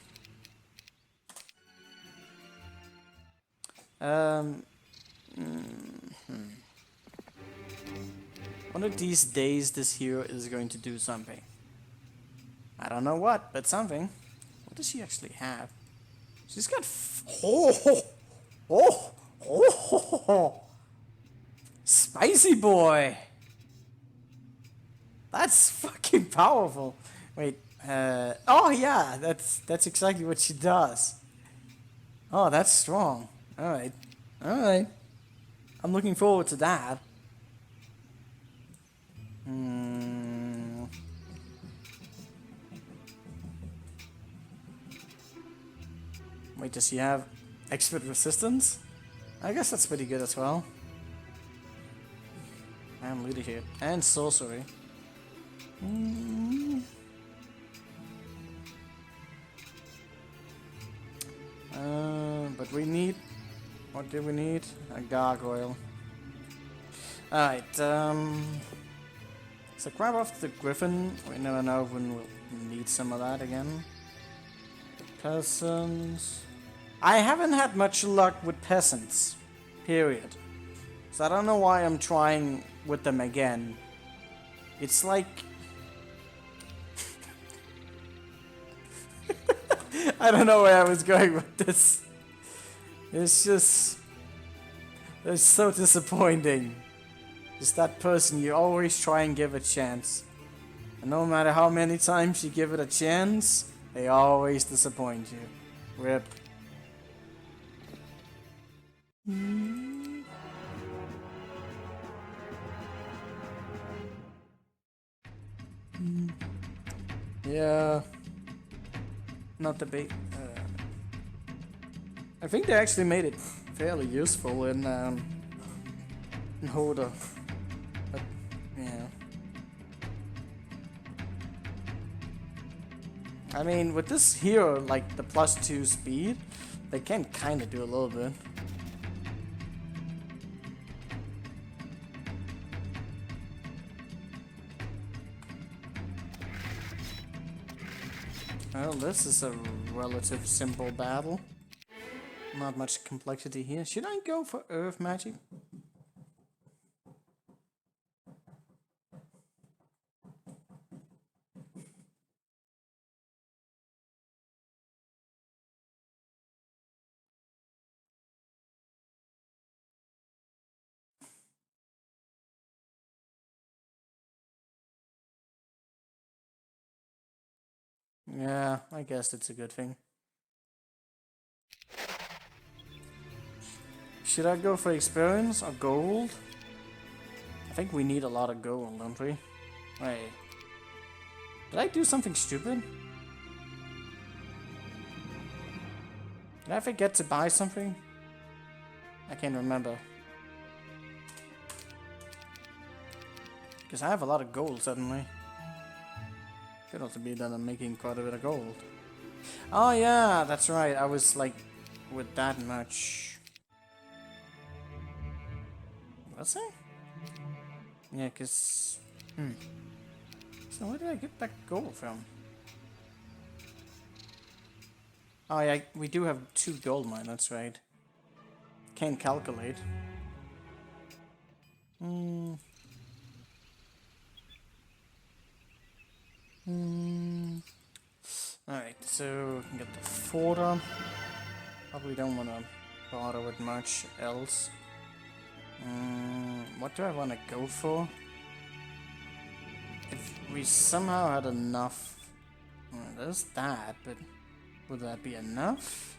One of these days this hero is going to do something. I don't know what, but something. What does she actually have? She's got Spicy boy! That's fucking powerful. Wait, oh yeah, that's exactly what she does. Oh, that's strong. Alright. Alright. I'm looking forward to that. Wait, does she have expert resistance? I guess that's pretty good as well. And leadership. And sorcery. But we need... What do we need? A gargoyle. Alright, so grab off the griffin. We never know when we'll need some of that again. Peasants. I haven't had much luck with peasants. Period. So I don't know why I'm trying with them again. It's like... I don't know where I was going with this. It's just... It's so disappointing. Just that person you always try and give a chance. And no matter how many times you give it a chance, they always disappoint you. RIP. Yeah. Not the big... I think they actually made it fairly useful in Hoda. But, yeah. I mean, with this hero, like the +2 speed, they can kind of do a little bit. Well, this is a relative simple battle. Not much complexity here. Should I go for earth magic? Yeah, I guess it's a good thing. Should I go for experience or gold? I think we need a lot of gold, don't we? Wait. Did I do something stupid? Did I forget to buy something? I can't remember. Because I have a lot of gold suddenly. Could also be that I'm making quite a bit of gold. Oh yeah, that's right. I was like, with that much. Was I? Yeah, cause... So where did I get that gold from? Oh yeah, we do have 2 gold mines, that's right. Can't calculate. Alright, so we can get the fodder. Probably don't want to bother with much else. What do I want to go for? If we somehow had enough... there's that, but would that be enough?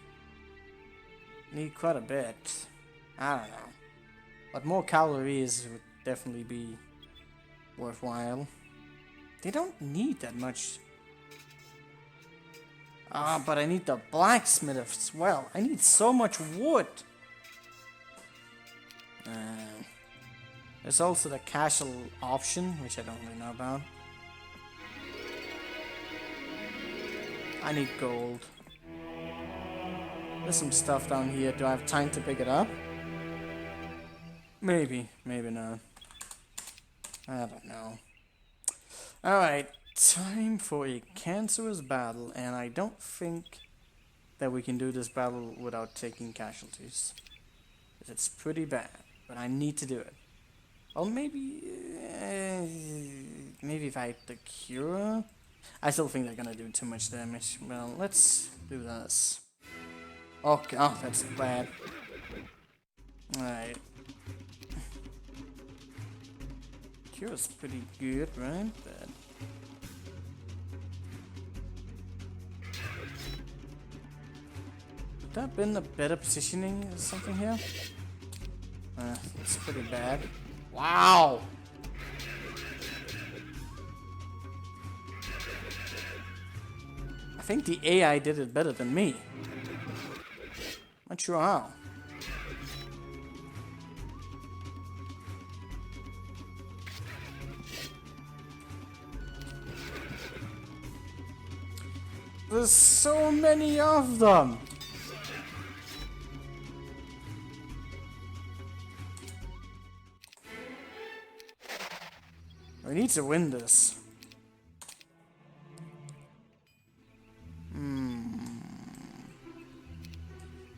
Need quite a bit. I don't know. But more calories would definitely be worthwhile. They don't need that much. Ah, but I need the blacksmith as well. I need so much wood. There's also the casual option, which I don't really know about. I need gold. There's some stuff down here. Do I have time to pick it up? Maybe. Maybe not. I don't know. Alright. Time for a cancerous battle. And I don't think that we can do this battle without taking casualties. It's pretty bad. But I need to do it. Or maybe... maybe if I hit the cure... I still think they're gonna do too much damage. Well, let's do this. Oh god, that's bad. Alright. Cure's pretty good, right? But... would that have been a better positioning or something here? It's pretty bad. Wow! I think the AI did it better than me. Not sure how. There's so many of them! We need to win this.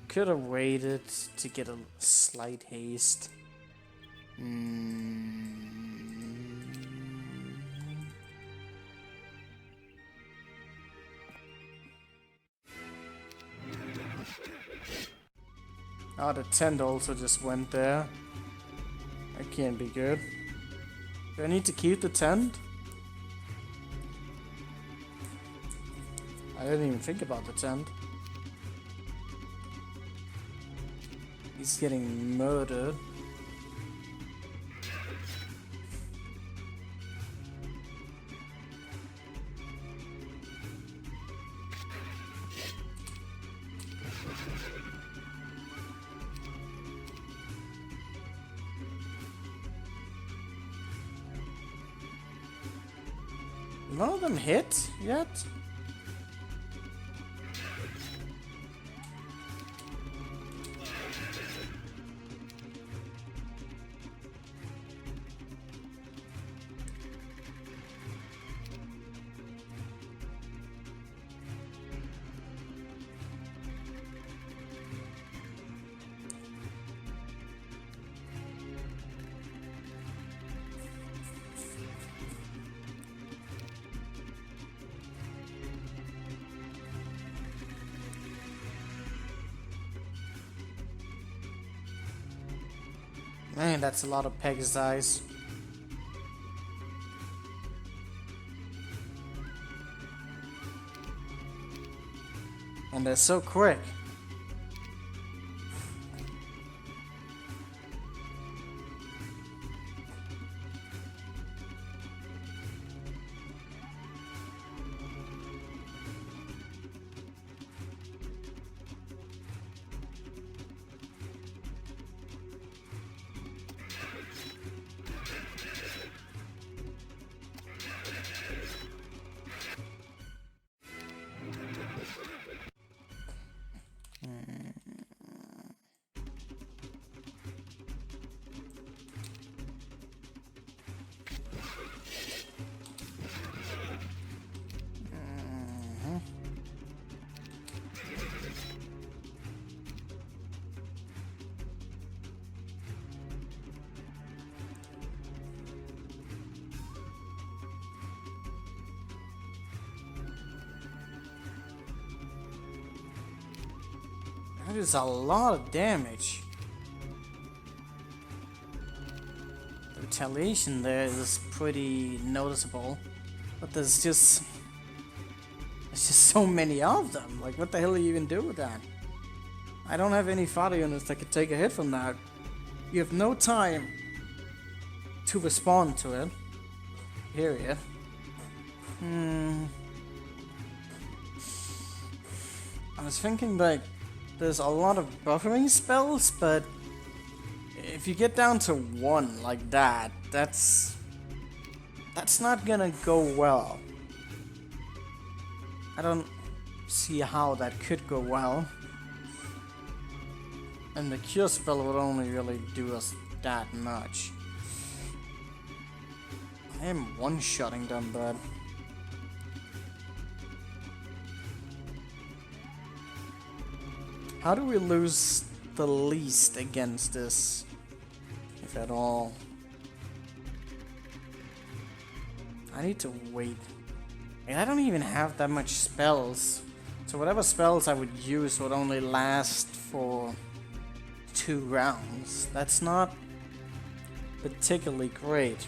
Could have waited to get a slight haste. Oh, the tent also just went there. That can't be good. Do I need to keep the tent? I didn't even think about the tent. He's getting murdered. None of them hit yet? Man, that's a lot of Pegasi. And they're so quick. That is a lot of damage. The retaliation there is pretty noticeable, but there's just so many of them. Like, what the hell do you even do with that? I don't have any fodder units that could take a hit from that. You have no time to respond to it. Period. I was thinking like there's a lot of buffering spells, but if you get down to one like that, that's not gonna go well. I don't see how that could go well. And the cure spell would only really do us that much. I am one-shotting them, but how do we lose the least against this, if at all? I need to wait. And I don't even have that much spells. So whatever spells I would use would only last for 2 rounds. That's not particularly great.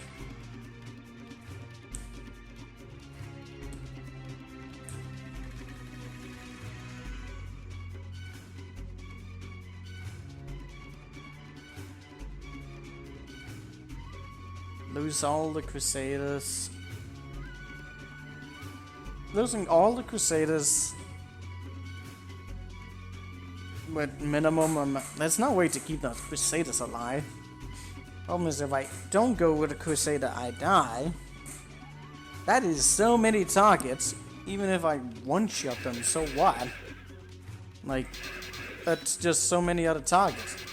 Lose all the Crusaders. Losing all the Crusaders with minimum there's no way to keep those Crusaders alive. Problem is, if I don't go with a Crusader, I die. That is so many targets. Even if I one-shot them, so what? Like, that's just so many other targets.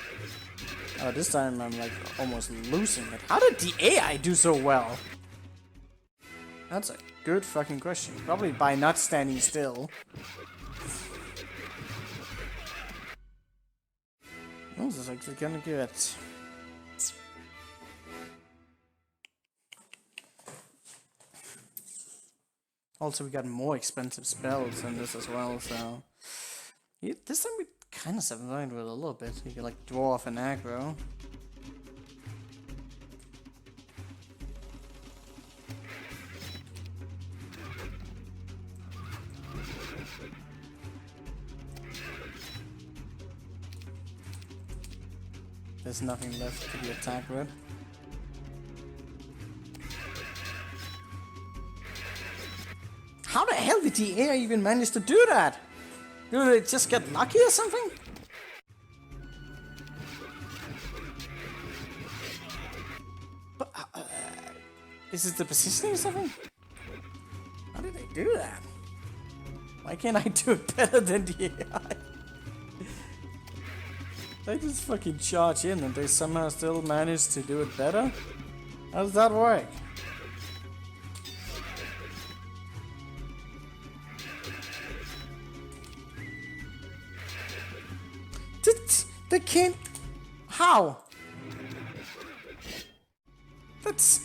Oh, this time I'm like almost losing it. How did the AI do so well? That's a good fucking question. Probably by not standing still. Oh, this is actually kinda good. Also, we got more expensive spells in this as well, so... Yeah, this time we kind of survived with a little bit. You can like draw off an aggro. There's nothing left to be attacked with. How the hell did the AI even manage to do that? Did it just get lucky or something? But, is it the positioning or something? How did they do that? Why can't I do it better than the AI? They just fucking charge in and they somehow still manage to do it better? How does that work? They can't... How? That's...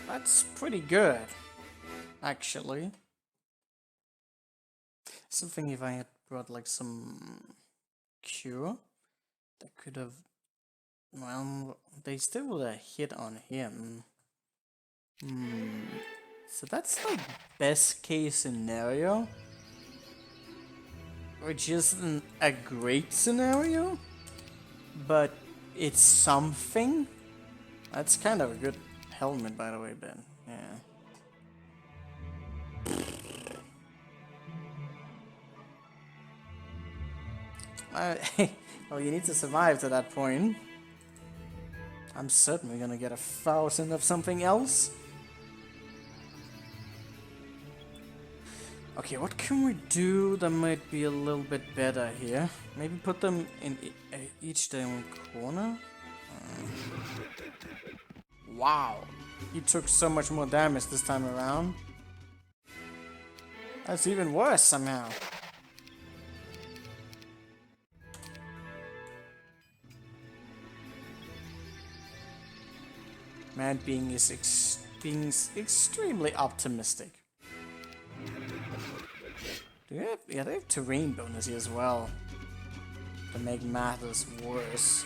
That's pretty good, actually. Something if I had brought like some cure, that could have. Well, they still would have hit on him. So that's the best case scenario, which isn't a great scenario, but it's something. That's kind of a good helmet, by the way, Ben. Yeah. Well, you need to survive to that point. I'm certainly gonna get 1,000 of something else. Okay, what can we do that might be a little bit better here? Maybe put them in each their own corner? Wow, he took so much more damage this time around. That's even worse somehow. Man being is being extremely optimistic. Do you have, yeah, they have terrain bonus here as well to make matters worse.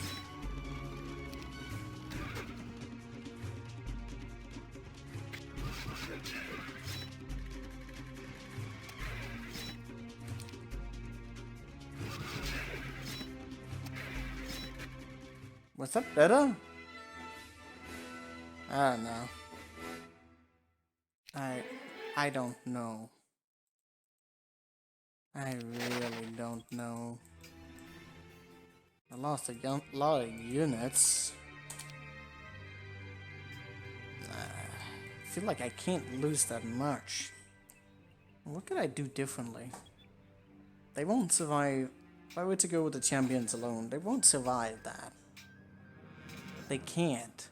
Was that better? I don't know. I don't know. I really don't know. I lost a lot of units. I feel like I can't lose that much. What could I do differently? They won't survive. If I were to go with the champions alone, they won't survive that. They can't.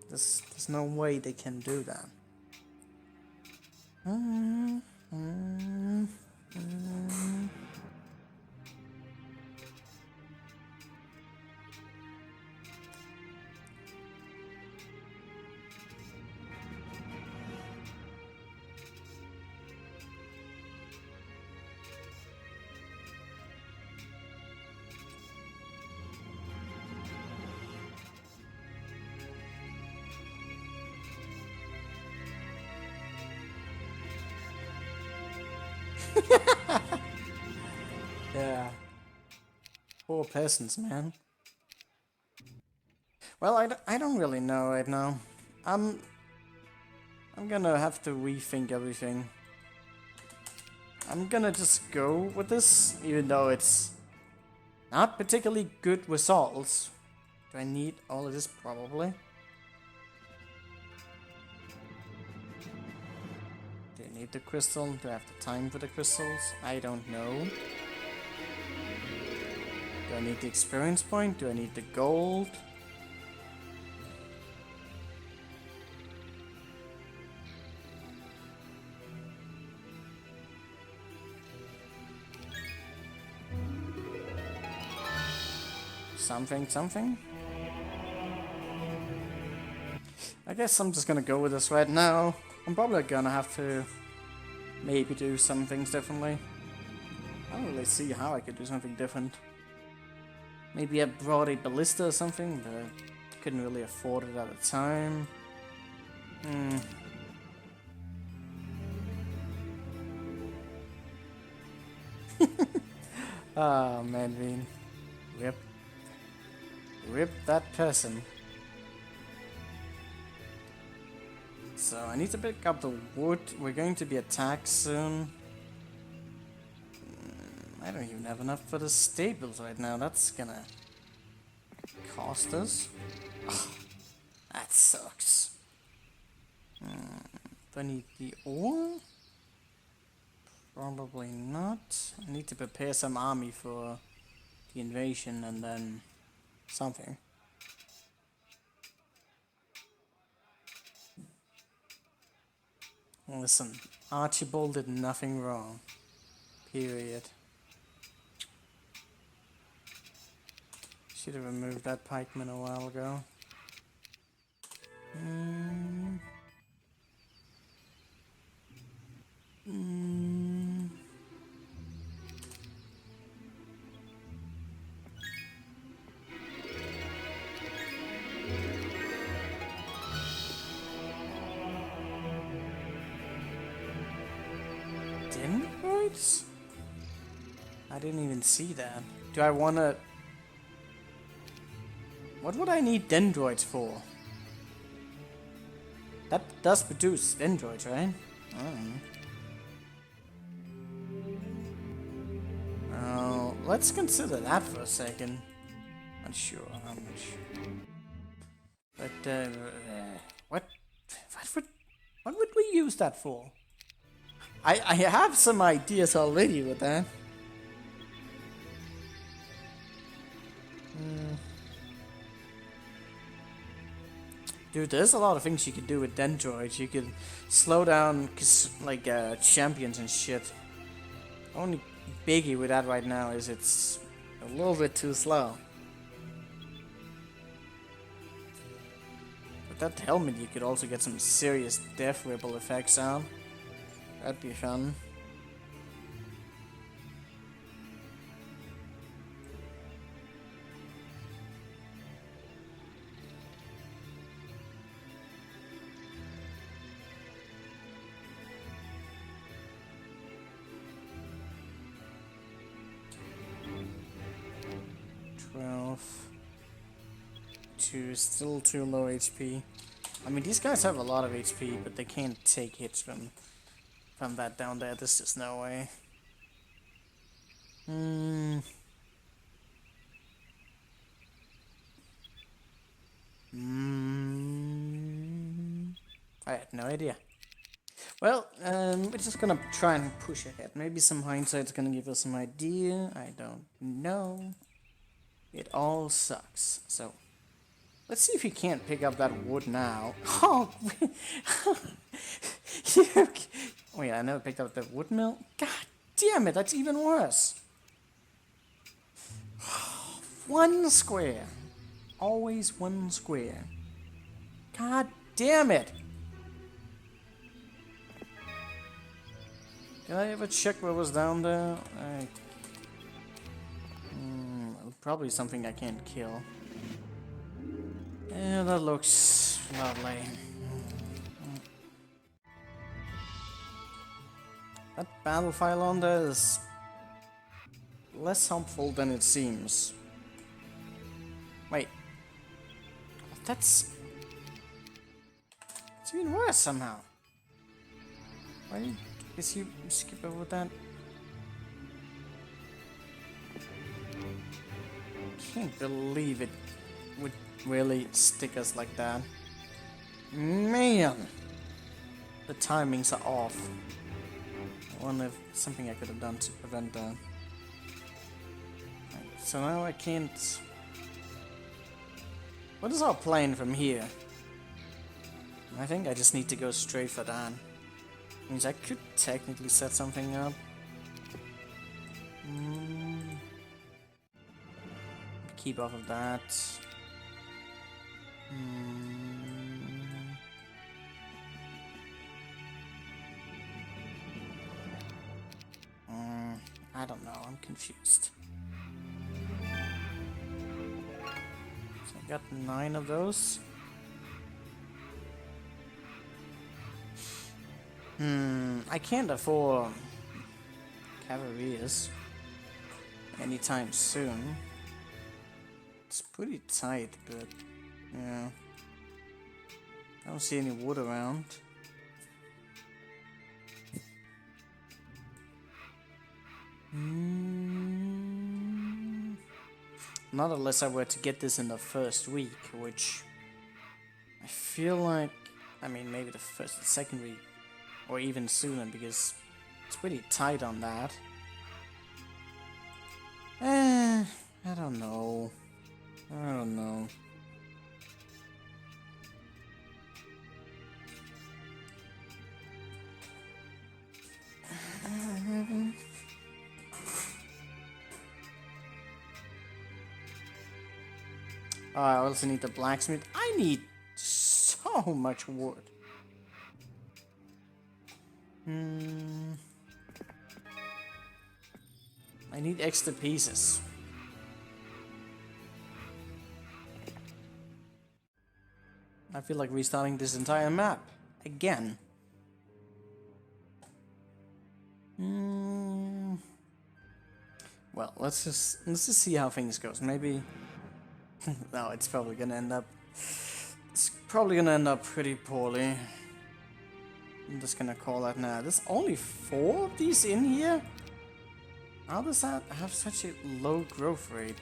There's no way they can do that. Yeah. Poor peasants, man. Well, I don't really know right now. I'm gonna have to rethink everything. I'm gonna just go with this, even though it's not particularly good results. Do I need all of this? Probably. Do I need the crystal? Do I have the time for the crystals? I don't know. Do I need the experience point? Do I need the gold? Something. I guess I'm just gonna go with this right now. I'm probably gonna have to maybe do some things differently. I don't really see how I could do something different. Maybe I brought a ballista or something, but couldn't really afford it at the time. Oh man, Veen. Rip that person. So I need to pick up the wood. We're going to be attacked soon. I don't even have enough for the stables right now. That's gonna cost us. Oh, that sucks. Do I need the ore? Probably not. I need to prepare some army for the invasion and then something. Listen, Archibald did nothing wrong. Period. Should have removed that pikeman a while ago. Mm. Mm. Dendroids? I didn't even see that. Do I wanna... What would I need dendroids for? That does produce dendroids, right? I don't know. Oh, let's consider that for a second. Not sure how much. But, what would we use that for? I have some ideas already with that. Dude, there's a lot of things you could do with dendroids. You could slow down, like, champions and shit. Only biggie with that right now is it's a little bit too slow. With that helmet, you could also get some serious death ripple effects out. That'd be fun. Still too low HP. I mean, these guys have a lot of HP, but they can't take hits from that down there. There's just no way. I had no idea. Well, we're just gonna try and push ahead. Maybe some hindsight's gonna give us some idea. I don't know. It all sucks. So, let's see if you can't pick up that wood now. Oh, wait, I never picked up the wood mill? God damn it, that's even worse. One square. Always one square. God damn it. Did I ever check what was down there? Probably something I can't kill. Yeah, that looks lovely. That battle file on there is less helpful than it seems. Wait. That's even worse somehow. Why did you skip over that? Can't believe it would really stick us like that. Man! The timings are off. I wonder if something I could have done to prevent that. Right, so now I can't... What is our plan from here? I think I just need to go straight for that. Means I could technically set something up. Keep off of that. I don't know, I'm confused. So I got 9 of those. I can't afford Cavaliers anytime soon. It's pretty tight, but yeah. I don't see any wood around. Not unless I were to get this in the first week, which I feel like, I mean, maybe the second week, or even sooner, because it's pretty tight on that. I don't know. I don't know. Oh, I also need the blacksmith. I need so so much wood. I need extra pieces. I feel like restarting this entire map again. Well, let's just see how things goes. Maybe no, it's probably gonna end up. It's probably gonna end up pretty poorly. I'm just gonna call that now. There's only 4 of these in here. How does that have such a low growth rate?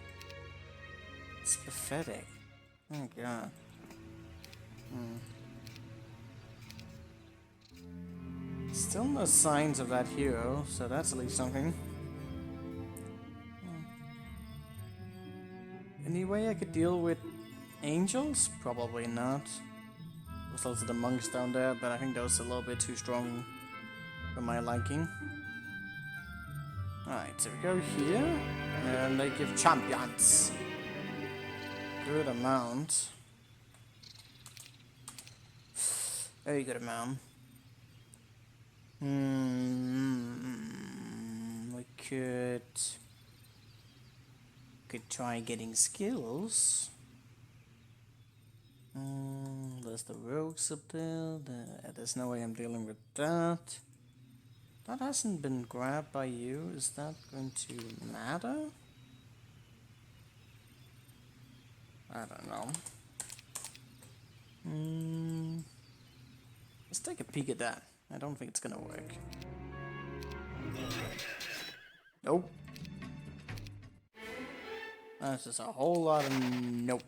It's pathetic. Oh god. Still no signs of that hero, so that's at least something. Any way I could deal with angels? Probably not. There's also the monks down there, but I think those are a little bit too strong for my liking. Alright, so we go here, and they give champions. Good amount. Very good amount. We could try getting skills. There's the rogues up there. There's no way I'm dealing with that. That hasn't been grabbed by you. Is that going to matter? I don't know. Let's take a peek at that. I don't think it's gonna work. Nope. That's just a whole lot of nope.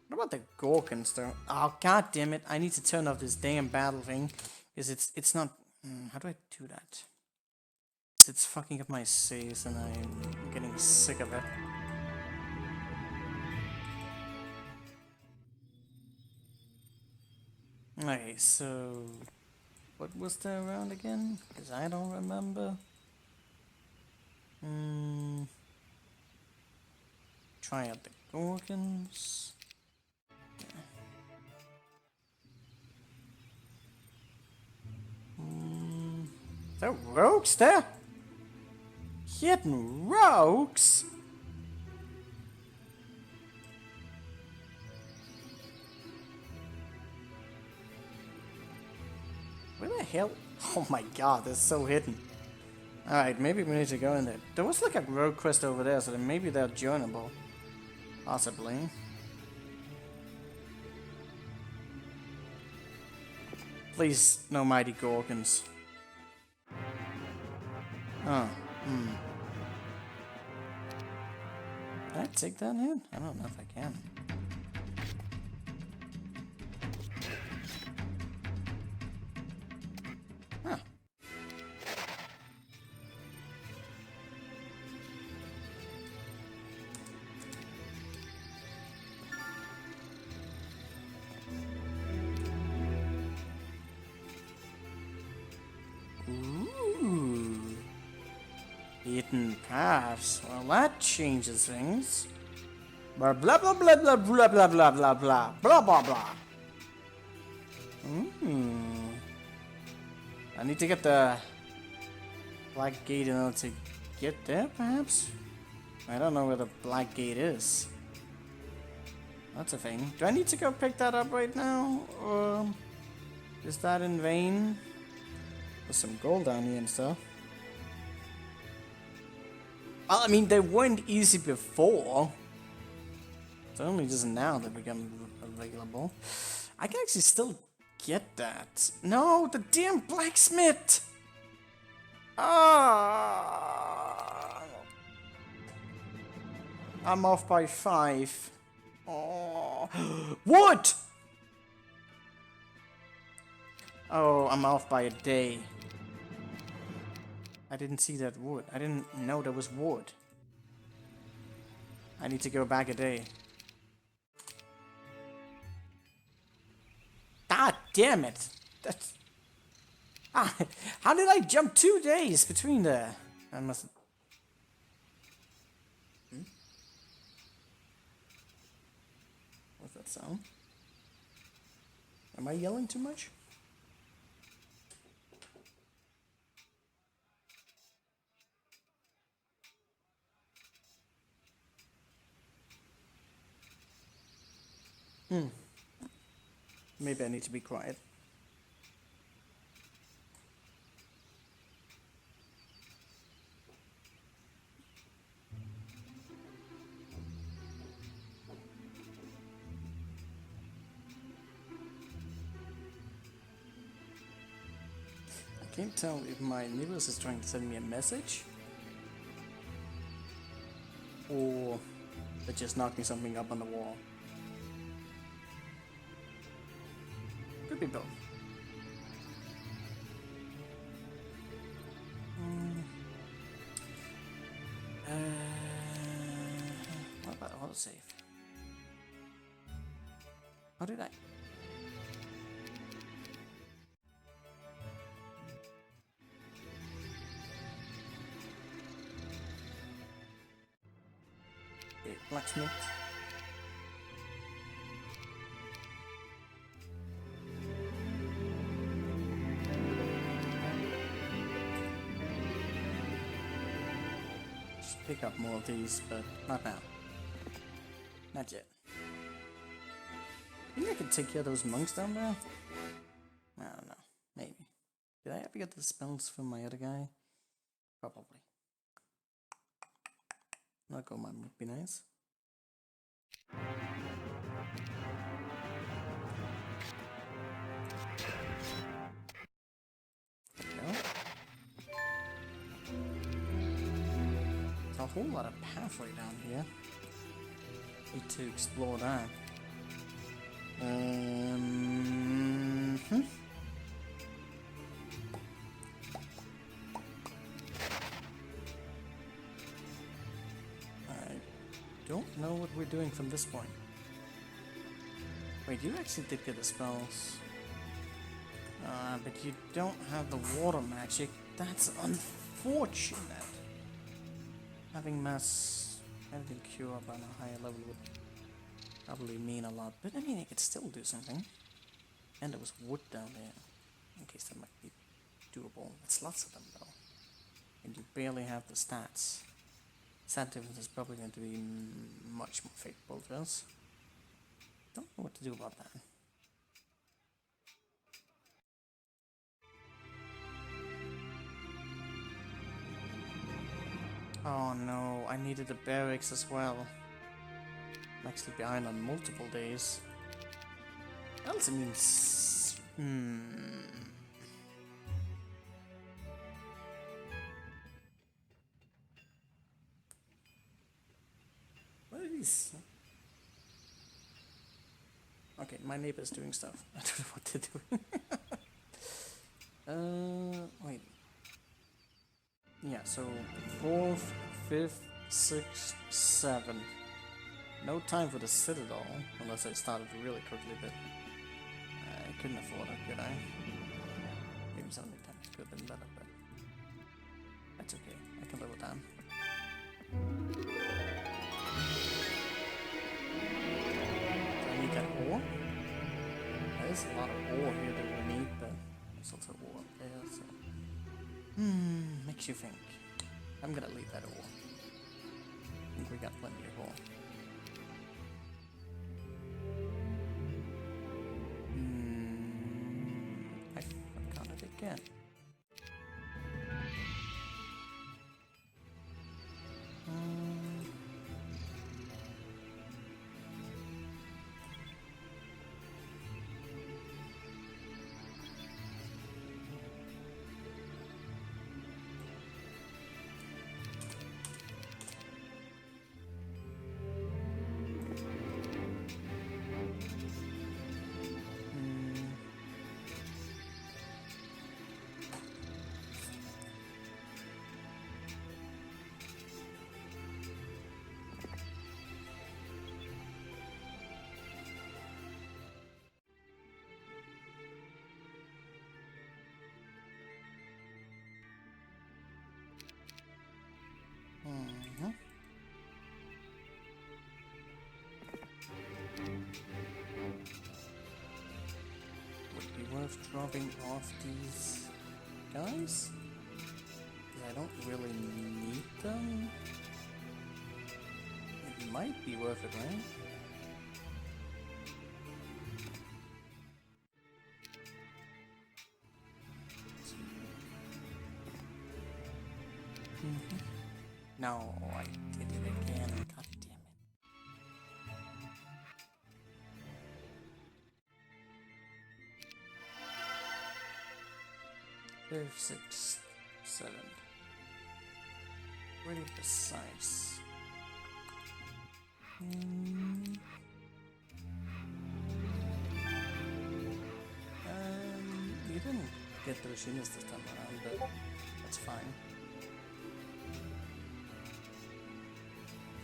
What about the Gorkons though? Oh god damn it! I need to turn off this damn battle thing, because it's not. How do I do that? It's fucking up my saves, and I'm getting sick of it. Okay, so what was there around again? Because I don't remember. Try out the Gorkons. There are rogues there? Hidden rogues? Where the hell? Oh my god, they're so hidden. Alright, maybe we need to go in there. There was like a rogue quest over there, so then maybe they're joinable. Possibly. Please, no mighty Gorkons. Oh, Can I take that hit? I don't know if I can. Huh. Hidden paths. Well, that changes things. Blah blah blah blah blah blah blah blah blah blah blah blah blah. I need to get the black gate in order to get there, perhaps? I don't know where the black gate is. That's a thing. Do I need to go pick that up right now? Or is that in vain? There's some gold down here and stuff. Well, I mean, they weren't easy before. It's only just now they become available. I can actually still get that. No, the damn blacksmith! Ah! I'm off by 5. Oh, wood! Oh, I'm off by a day. I didn't see that wood. I didn't know there was wood. I need to go back a day. God damn it! That's... Ah, how did I jump 2 days between there? I must... What's that sound? Am I yelling too much? Maybe I need to be quiet. I can't tell if my neighbors is trying to send me a message or they're just knocking something up on the wall. Could be both. What about autosave? How did I? Okay, blacksmith. Just pick up more of these, but not now. Not yet. Think I could take care of those monks down there? I don't know. Maybe. Did I ever get the spells from my other guy? Probably. Not go mine would be nice. There we go. There's a whole lot of pathway down here. Need to explore that. I don't know what we're doing from this point. Wait, you actually did get the spells. But you don't have the water magic. That's unfortunate. Having mass editing cure up on a higher level would probably mean a lot, but I mean, it could still do something. And there was wood down there. In case that might be doable. It's lots of them though. And you barely have the stats. Stat difference is probably going to be much more favorable to us. Don't know what to do about that. Oh no, I needed the barracks as well. I'm actually behind on multiple days. What else it means? What are these? Okay, my neighbor's doing stuff. I don't know what they're doing. Wait. Yeah, so 4th, 5th, 6th, 7th. No time for the Citadel, unless I started really quickly, but I couldn't afford it, could I? Maybe some times could have been better, but that's okay. I can live with that. Do I need that ore? There's a lot of ore here that we need, but there's also ore up there, so... makes you think. I'm gonna leave that ore. I think we got plenty of ore. I forgot it again. of dropping off these guys. I don't really need them. It might be worth it, right? No, I did it again. God damn it. 5, 6, 7. Really precise. You didn't get the machinists this time around, but that's fine.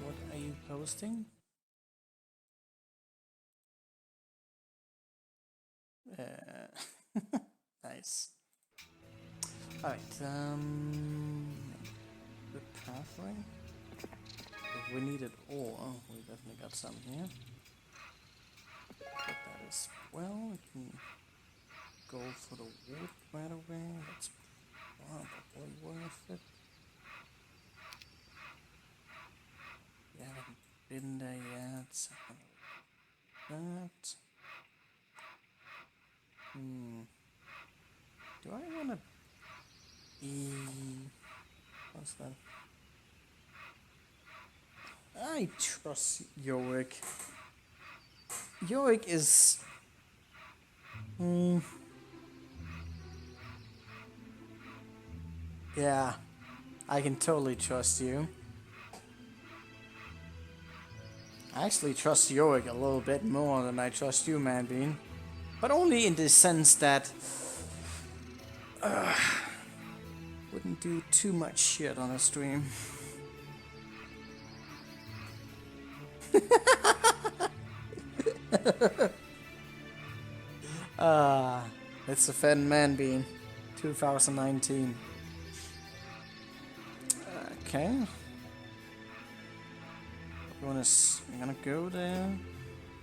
What are you posting? Nice. Alright, the pathway. If we needed ore, we definitely got some here. But that as well, we can go for the wood right away. That's probably worth it. We haven't been there yet, so that. Do I wanna be... What's that? I trust Yorick. Yorick is... Yeah, I can totally trust you. I actually trust Yorick a little bit more than I trust you, Manbean. But only in the sense that... wouldn't do too much shit on a stream. It's a Fen Manbean 2019. Okay. I'm gonna go there.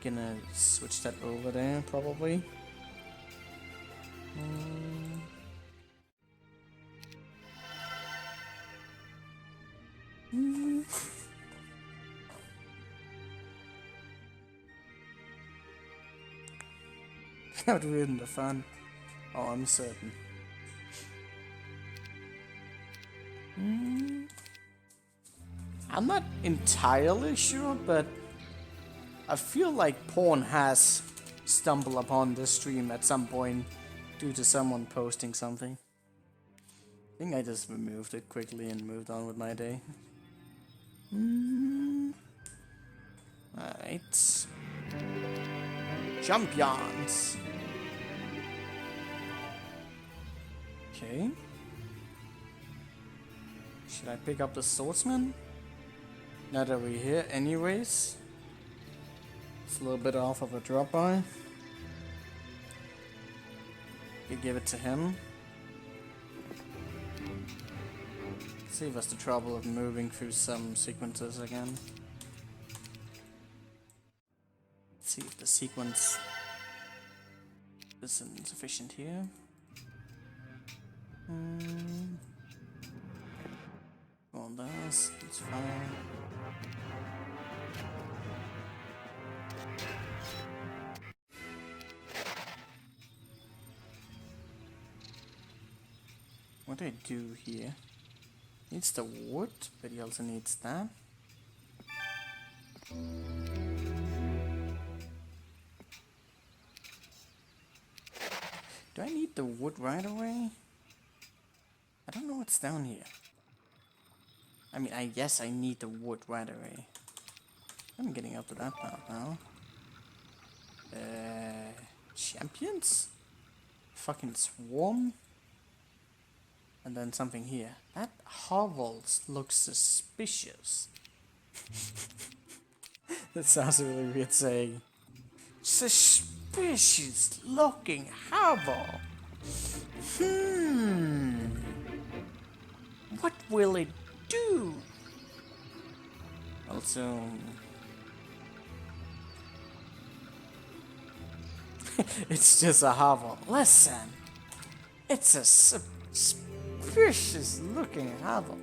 Gonna switch that over there, probably. That would ruin the fun. Oh, I'm certain. I'm not entirely sure, but I feel like porn has stumbled upon this stream at some point due to someone posting something. I think I just removed it quickly and moved on with my day. Alright. Champions! Okay. Should I pick up the swordsman? Now that we're here anyways. It's a little bit off of a drop by. You give it to him. Save us the trouble of moving through some sequences again. Let's see if the sequence is insufficient here. Well, that's fine. What do I do here? Needs the wood, but he also needs that. Do I need the wood right away? I don't know what's down here. I mean, I guess I need the wood right away. I'm getting up to that part now. Champions? Fucking swarm? And then something here. That hovel looks suspicious. That sounds really weird saying. Suspicious looking hovel. What will it do? Also... It's just a hovel. Listen, it's a suspicious looking hovel.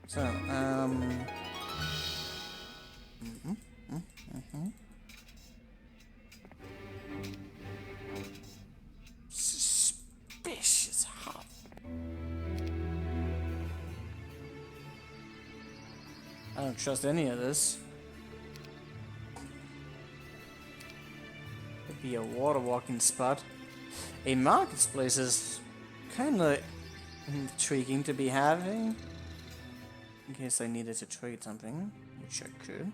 So, suspicious hovel. I don't trust any of this. Could be a water walking spot. A marketplace is kinda intriguing to be having. In case I needed to trade something, which I could.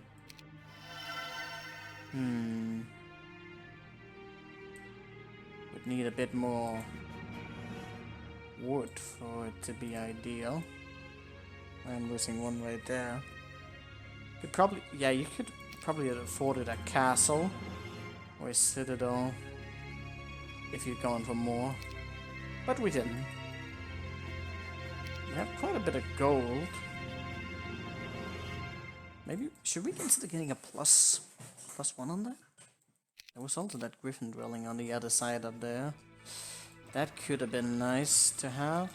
Would need a bit more wood for it to be ideal. I'm losing one right there. Could probably, yeah, you could probably have afforded a castle or a citadel if you'd gone for more, but we didn't. We have quite a bit of gold. Maybe should we consider getting a plus one on that? There was also that griffin dwelling on the other side up there. That could have been nice to have.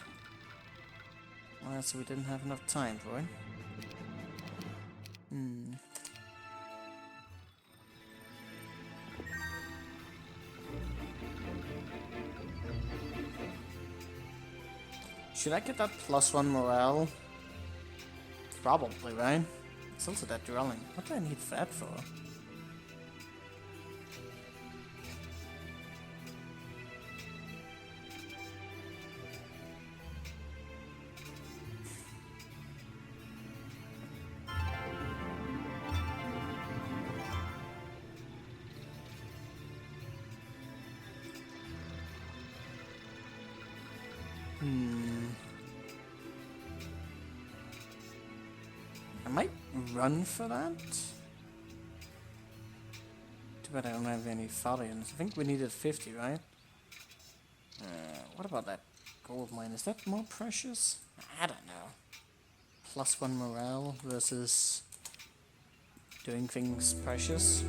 Well, so we didn't have enough time for it. Should I get that +1 morale? Probably, right? It's also that dwelling. What do I need that for? I might run for that. Too bad I don't have any Thalians. I think we needed 50, right? What about that gold mine? Is that more precious? I don't know. +1 morale versus doing things precious.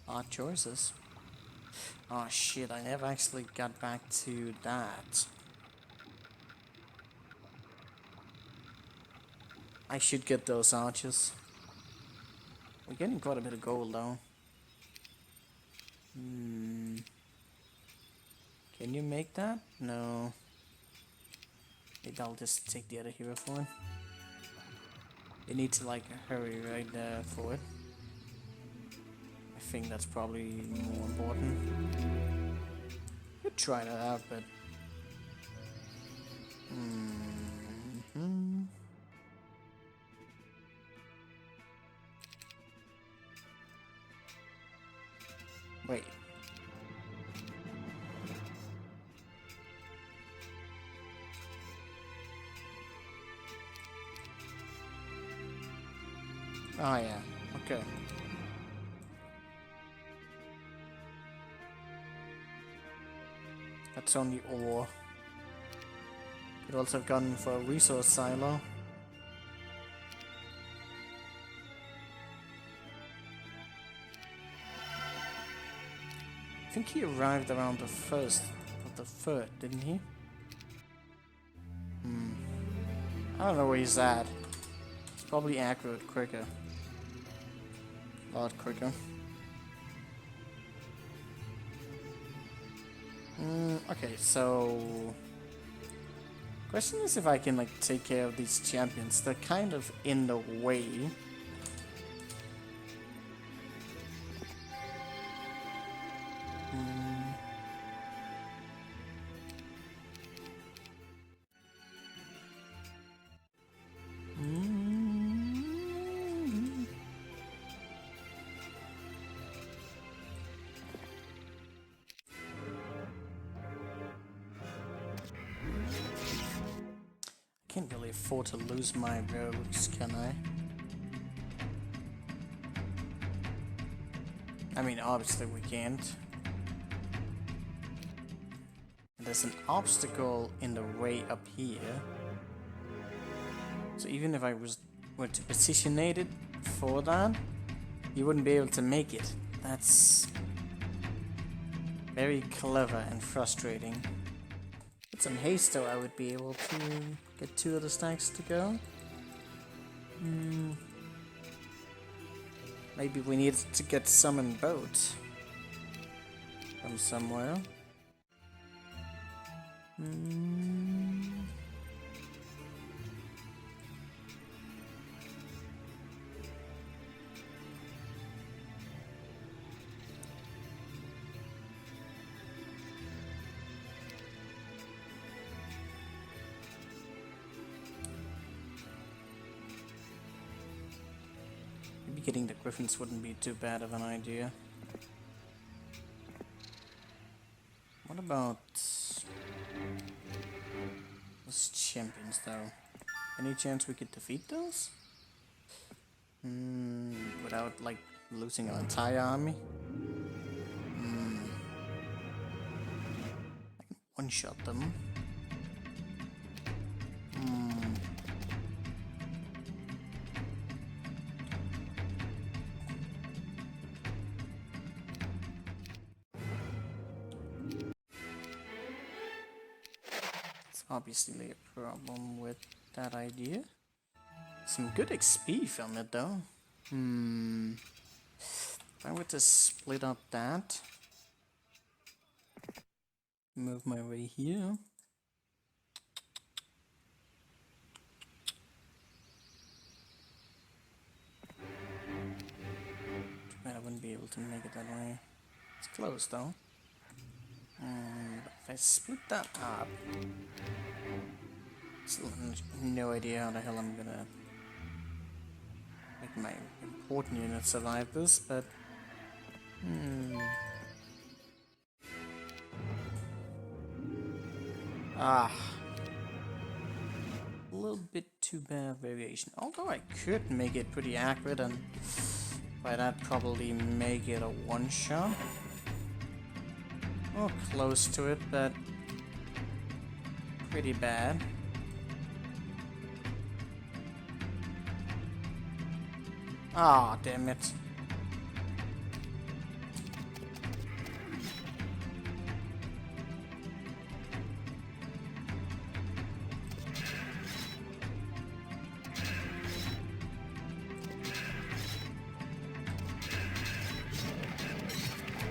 Odd choices. Oh shit, I never actually got back to that. I should get those archers. We're getting quite a bit of gold though. Can you make that? No. Maybe I'll just take the other hero for it. You need to like hurry right there for it. I think that's probably more important. Could try that out, but wait. Oh yeah, okay. That's only ore. Could also have gone for a resource silo. I think he arrived around the 1st of the 3rd, didn't he? I don't know where he's at. It's probably accurate quicker. A lot quicker. Okay, so question is if I can like take care of these champions. They're kind of in the way. Can't really afford to lose my rogues, can I? I mean, obviously we can't. And there's an obstacle in the way up here. So even if I were to positionate it for that, you wouldn't be able to make it. That's Very clever and frustrating. With some haste though, I would be able to get 2 of the stacks to go. Maybe we need to get summon boat from somewhere. Maybe getting the griffins wouldn't be too bad of an idea. What about those champions though? Any chance we could defeat those? Without like losing an entire army? I can one-shot them. Obviously a problem with that idea. Some good XP from it though. If I were to split up that, move my way here. I wouldn't be able to make it that way. It's close though. If I split that up, still no idea how the hell I'm gonna make my important unit survive this, but a little bit too bad variation. Although I could make it pretty accurate and by that probably make it a one-shot. Oh, close to it, but pretty bad. Ah, damn it.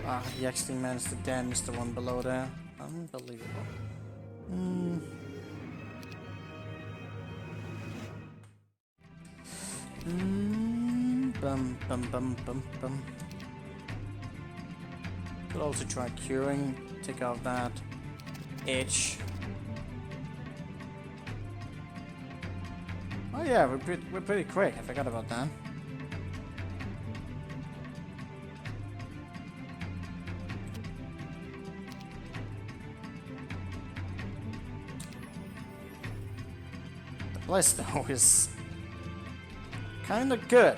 Ah, he actually managed to damage the one below there. Unbelievable. Bum. Could also try curing, take out that itch. Oh yeah, we're pretty quick. I forgot about that. The place though is kinda good.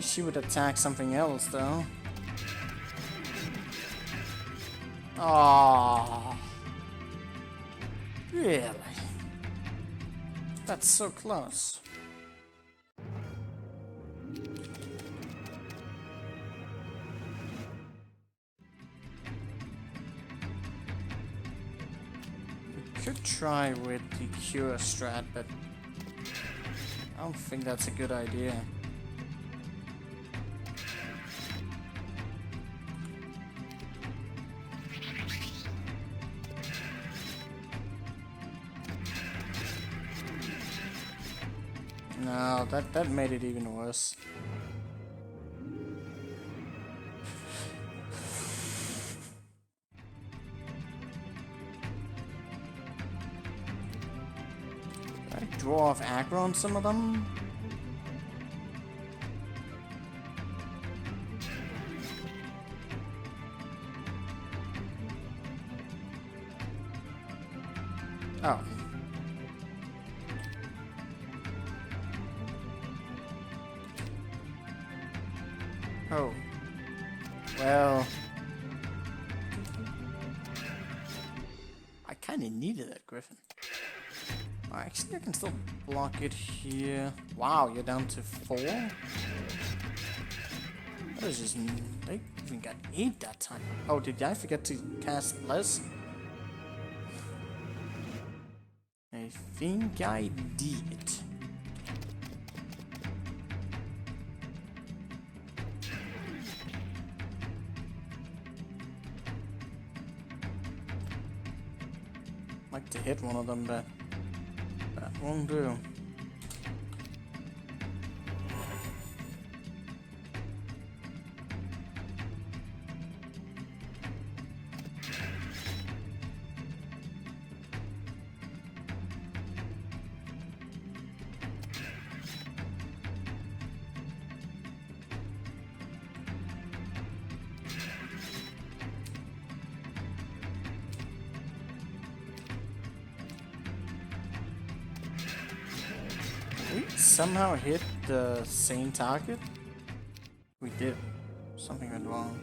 She would attack something else though. Oh, really? That's so close. We could try with the cure strat, but I don't think that's a good idea. No, that made it even worse. Did I draw off aggro on some of them? Oh. Oh. Well, Kinda needed that griffin. Oh, actually, I can still block it here. Wow, you're down to 4? That was just... They even got 8 that time. Oh, did I forget to cast less? I think I did. Like to hit one of them, but that won't do. We somehow hit the same target? We did. Something went wrong.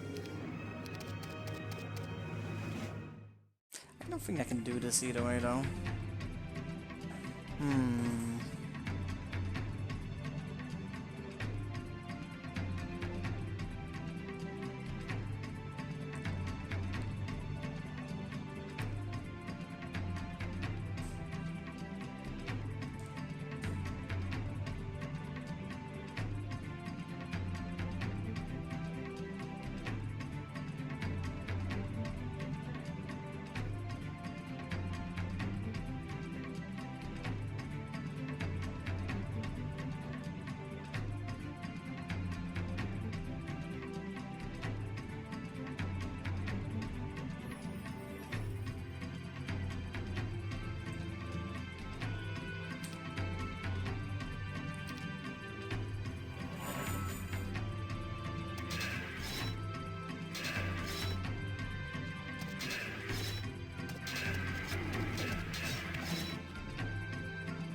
I don't think I can do this either way though.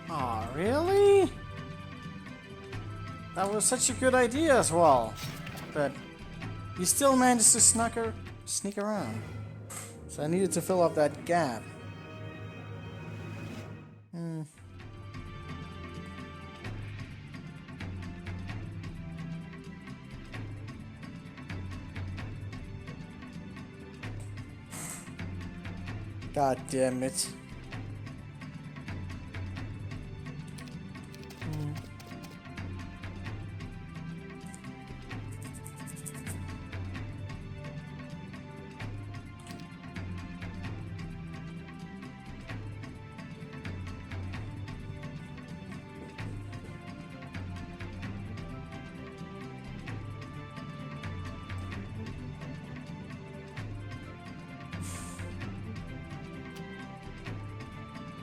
Aw, really? That was such a good idea as well. But you still managed to sneak around. So I needed to fill up that gap. God damn it.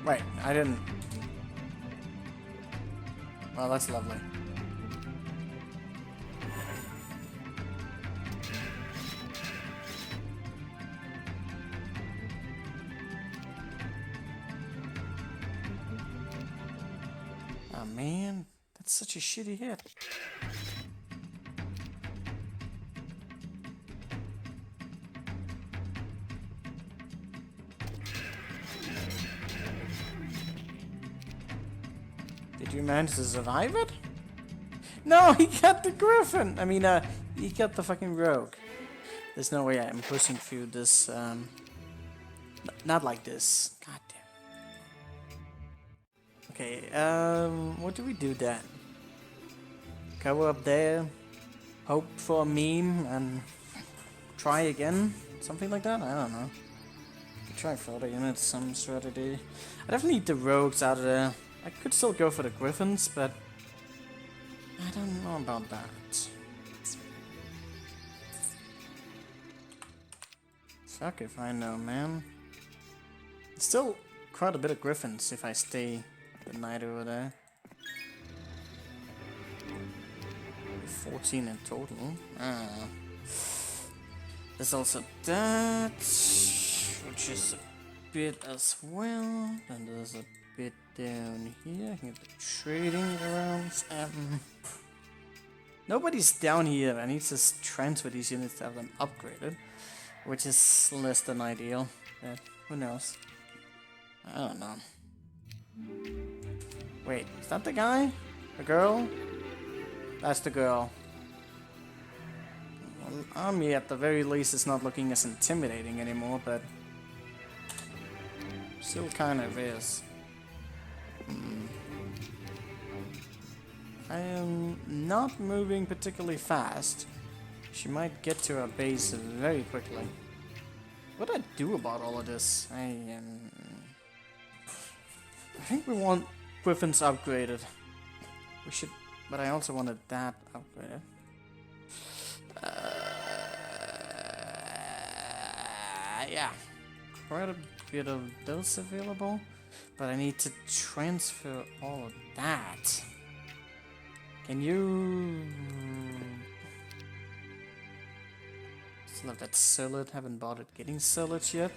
Right, I didn't. Well, that's lovely. Oh man, that's such a shitty hit. Did you manage to survive it? No, he got the griffin! I mean, he got the fucking rogue. There's no way I'm pushing through this, not like this. God damn. Okay, what do we do then? Go up there, hope for a meme, and try again? Something like that? I don't know. Could try further units, some strategy. I definitely need the rogues out of there. I could still go for the griffins, but I don't know about that. Fuck if I know, man. Still quite a bit of griffins if I stay the night over there. 14 in total. There's also that, which is a bit as well. And there's a bit down here. I can get the trading grounds. Nobody's down here. I need to transfer these units to have them upgraded, which is less than ideal. But who knows? I don't know. Wait, is that the guy? The girl? That's the girl. Well, army at the very least is not looking as intimidating anymore, but still kind of is. I am not moving particularly fast. She might get to her base very quickly. What do I do about all of this? I think we want Griffins upgraded. We should, but I also wanted that upgraded. Yeah, quite a bit of those available, but I need to transfer all of that. Can you? Still have that solid. Haven't bothered getting solid yet.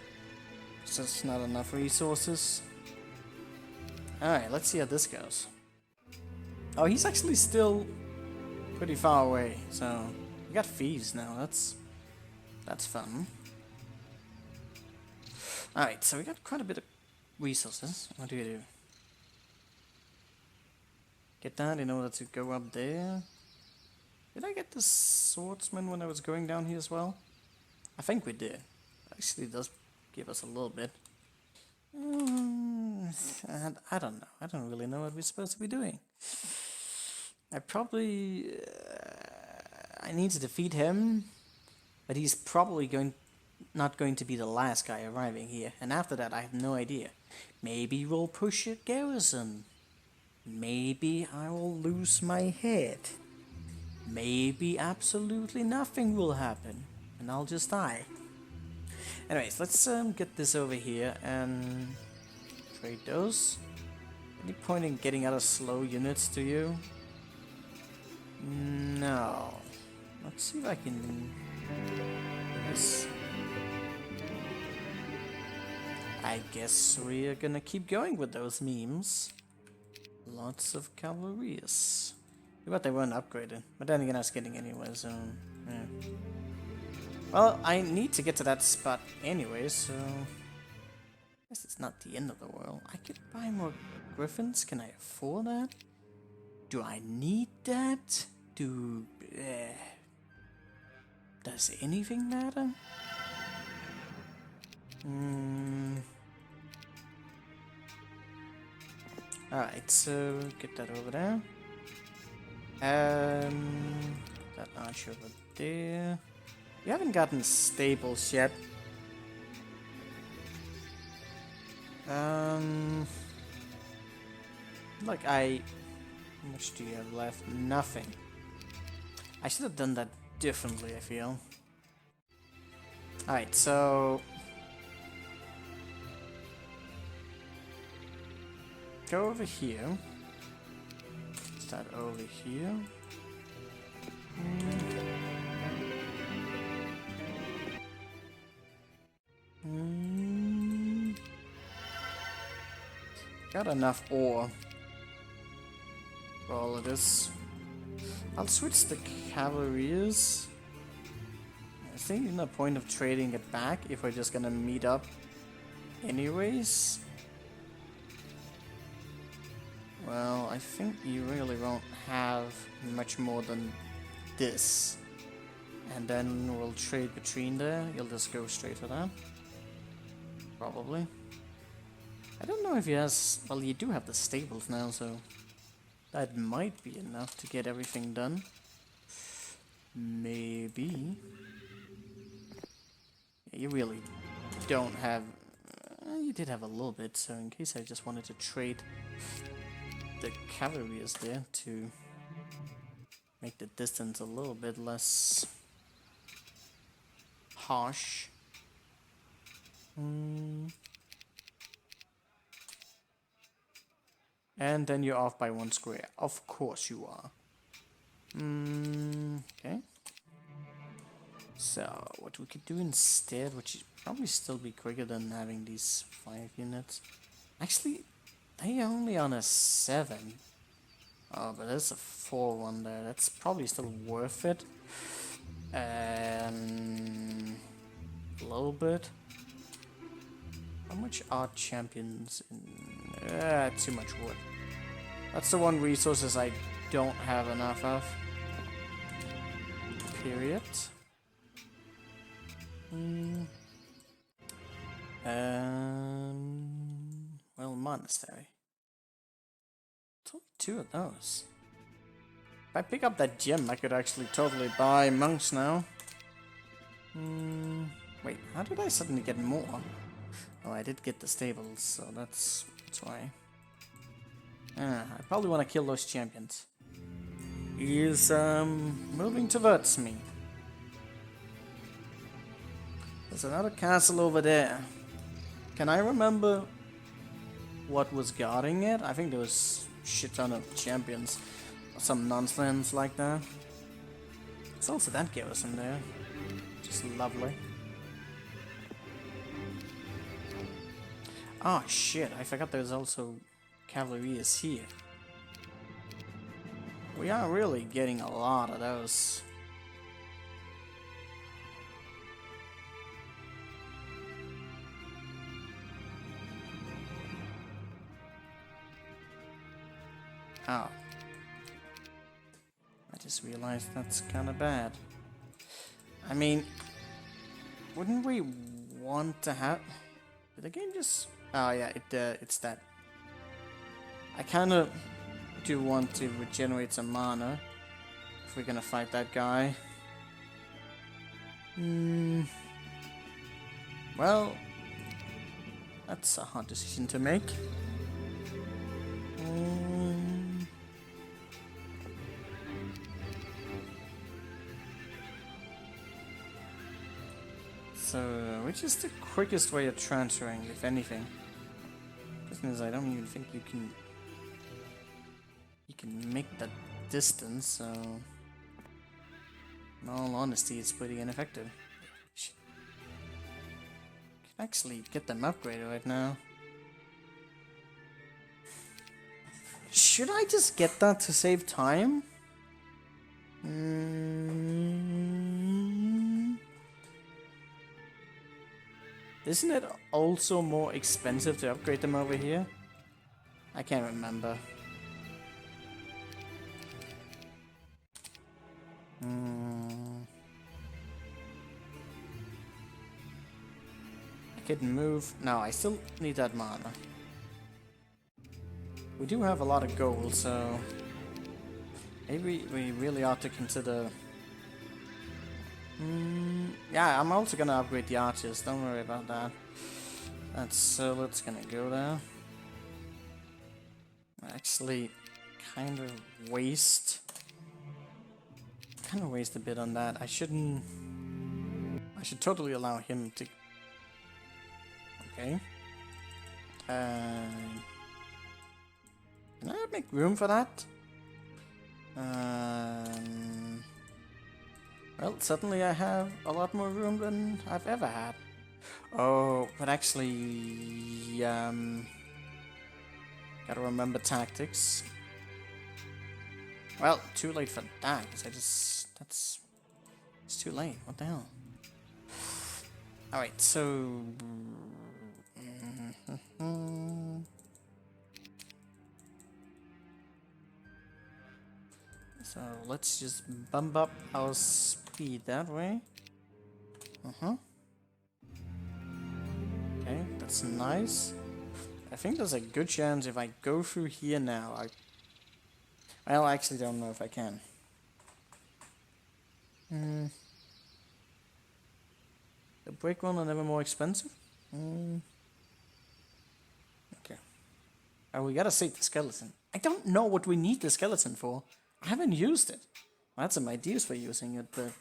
It's just not enough resources. Alright, let's see how this goes. Oh, he's actually still pretty far away, so we got thieves now. That's fun. Alright, so we got quite a bit of resources. What do you do? Get that in order to go up there. Did I get the swordsman when I was going down here as well? I think we did. Actually, it does give us a little bit. I don't know. I don't really know what we're supposed to be doing. I probably... I need to defeat him, but he's probably not going to be the last guy arriving here. And after that, I have no idea. Maybe we'll push a garrison. Maybe I will lose my head. Maybe absolutely nothing will happen, and I'll just die. Anyways, let's get this over here and trade those. Any point in getting other slow units to you? No. Let's see if I can do this. I guess we're gonna keep going with those memes. Lots of cavalries. But they weren't upgraded. But then again, I was getting anyway, so yeah. Well, I need to get to that spot anyway, so I guess it's not the end of the world. I could buy more griffins. Can I afford that? Do I need that? Does anything matter? Alright, so get that over there. That archer over there. We haven't gotten stables yet. Like how much do you have left? Nothing. I should have done that differently, I feel. Alright, so go over here. Start over here. Got enough ore for all of this. I'll switch the cavalries. I think there's no point of trading it back if we're just gonna meet up anyways. Well, I think you really won't have much more than this. And then we'll trade between there. You'll just go straight for that. Probably. I don't know if he has... Well, you do have the stables now, so... That might be enough to get everything done. Maybe. Yeah, you really don't have... you did have a little bit, so in case I just wanted to trade... The cavalry is there to make the distance a little bit less harsh. And then you're off by 1 square. Of course you are. Okay. So what we could do instead, which would probably still be quicker than having these 5 units. Actually, they only on a 7. Oh, but there's a 4 one there. That's probably still worth it. A little bit. How much are champions in... too much wood. That's the one resources I don't have enough of. Period. Well, monastery. It's only 2 of those. If I pick up that gem, I could actually totally buy monks now. Wait, how did I suddenly get more? Oh, I did get the stables, so that's why. I probably want to kill those champions. He is moving towards me. There's another castle over there. Can I remember what was guarding it? I think there was a shit ton of champions. Or some nonsense like that. There's also that garrison there. Just lovely. Oh shit, I forgot there's also cavalry is here. We are really getting a lot of those. Oh. I just realized that's kind of bad. I mean, wouldn't we want to have... Did the game just... Oh yeah, it's that. I kind of do want to regenerate some mana if we're gonna fight that guy. Well, that's a hard decision to make. So, which is the quickest way of transferring, if anything? The thing is, I don't even think you can make that distance, so in all honesty, it's pretty ineffective. Can actually get them upgraded right now. Should I just get that to save time? Isn't it also more expensive to upgrade them over here? I can't remember. I could move. No, I still need that mana. We do have a lot of gold, so maybe we really ought to consider... yeah, I'm also gonna upgrade the archers, don't worry about that. That's let's gonna go there. Actually, kind of waste a bit on that. I should totally allow him to... Okay. Can I make room for that? Well, suddenly I have a lot more room than I've ever had. Oh, but actually, gotta remember tactics. Well, too late for that, because it's too late. What the hell? Alright, so... So let's just bump up our speed that way. Okay, that's nice. I think there's a good chance if I go through here now, well, I actually don't know if I can. The break one are never more expensive? Okay. Oh, we gotta save the skeleton. I don't know what we need the skeleton for. I haven't used it. I had some ideas for using it, but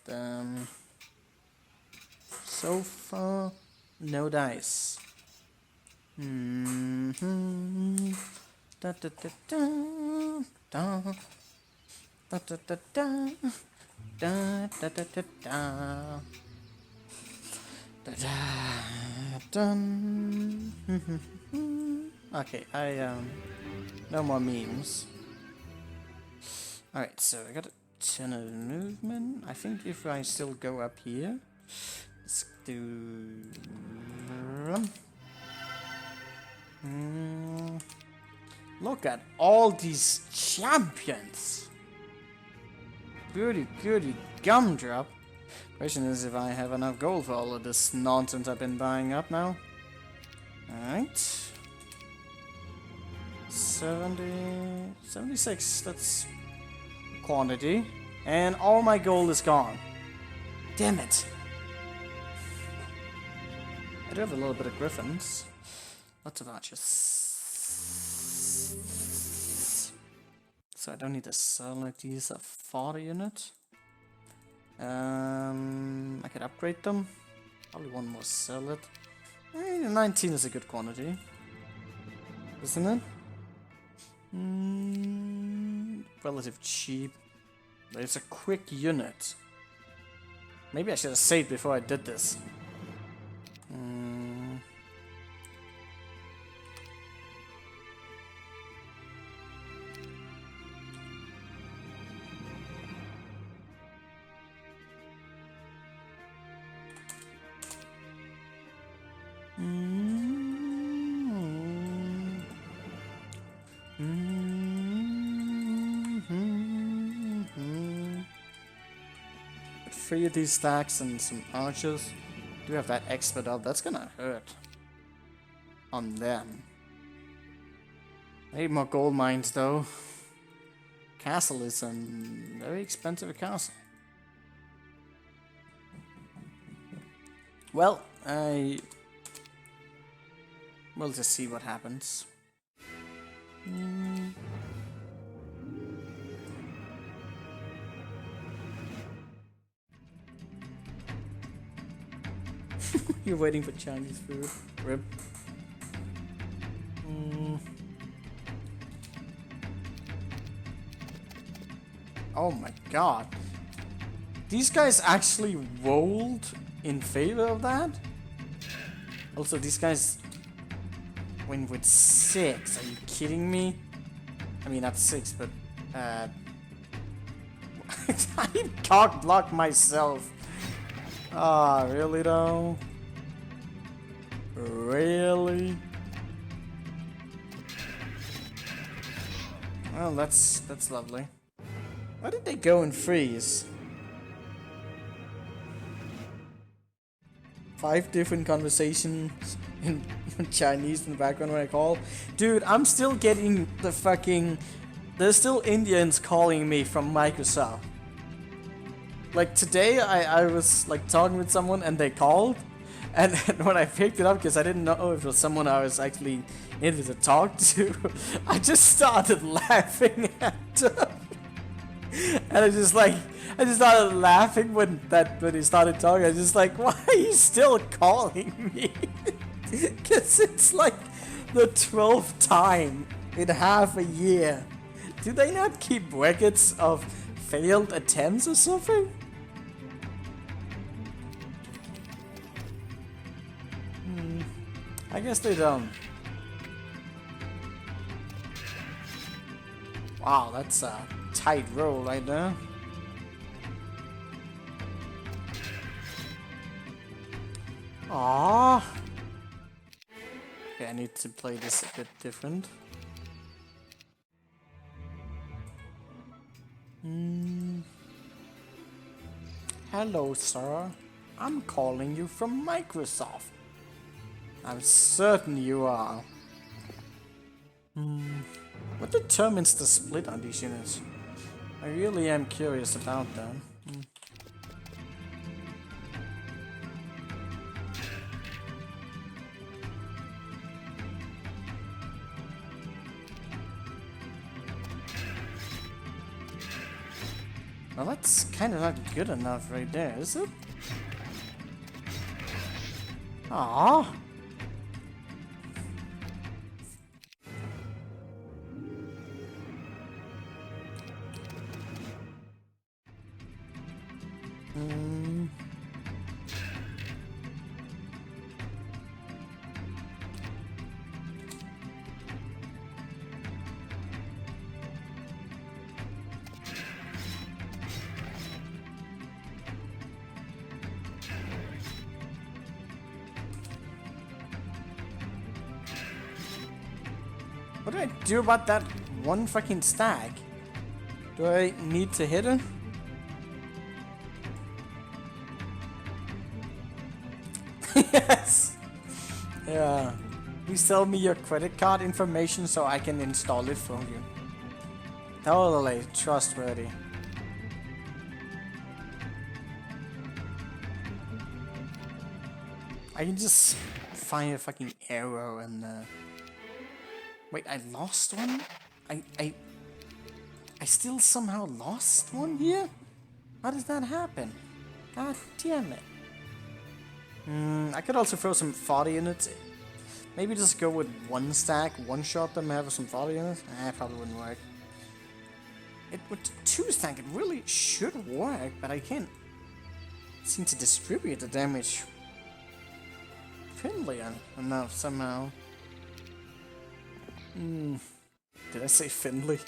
so far, no dice. Da da da da da da da da da da da da da da. Okay, no more memes. Alright, so I got a ton of movement. I think if I still go up here, let's do... Look at all these champions. Goody goody gumdrop. Question is if I have enough gold for all of this nonsense I've been buying up now. Alright. 76, that's quantity. And all my gold is gone. Damn it. I do have a little bit of griffins. Lots of archers. So I don't need to sell like these a 40 unit. I could upgrade them. Probably one more sell it. 19 is a good quantity. Isn't it? Relative cheap. But it's a quick unit. Maybe I should have saved before I did this. Three of these stacks and some archers. Do have that expert up. That's gonna hurt on them. I need more gold mines though. Castle is a very expensive castle. Well, we'll just see what happens. You're waiting for Chinese food. Rip. Oh my god. These guys actually rolled in favor of that? Also, these guys win with 6. Are you kidding me? I mean, not 6, but I cock blocked myself. Ah, really though? Really? Well, that's lovely. Why did they go and freeze? 5 different conversations in Chinese in the background when I call. Dude, I'm still getting the fucking... There's still Indians calling me from Microsoft. Like today, I was like talking with someone and they called, and when I picked it up because I didn't know if it was someone I was actually able to talk to, I just started laughing at them. And I just started laughing when he started talking. I was just like, why are you still calling me? Because it's like the 12th time in half a year. Do they not keep records of failed attempts or something? I guess they don't. Wow, that's a tight roll right there. Aww. Okay, I need to play this a bit different. Hello, sir. I'm calling you from Microsoft. I'm certain you are. What determines the split on these units? I really am curious about that. Well, that's kind of not good enough right there, is it? Aww. do I do about that one fucking stag? Do I need to hit it? Yes! Yeah. Please tell me your credit card information so I can install it for you. Totally trustworthy. I can just find a fucking arrow and wait, I lost one? I still somehow lost one here? How does that happen? God damn it. I could also throw some fodder units. Maybe just go with one stack, one shot them, have some fodder units. Probably wouldn't work. With two stack, it really should work, but I can't seem to distribute the damage friendly enough somehow. Did I say Finley?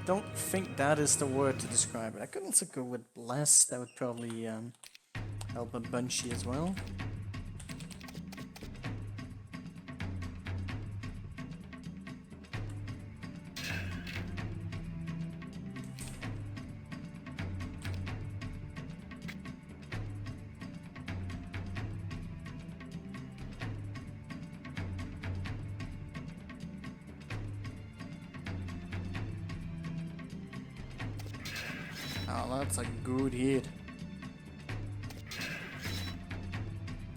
Don't think that is the word to describe it. I could also go with Bless. That would probably help a bunchy as well. Oh, that's a good hit.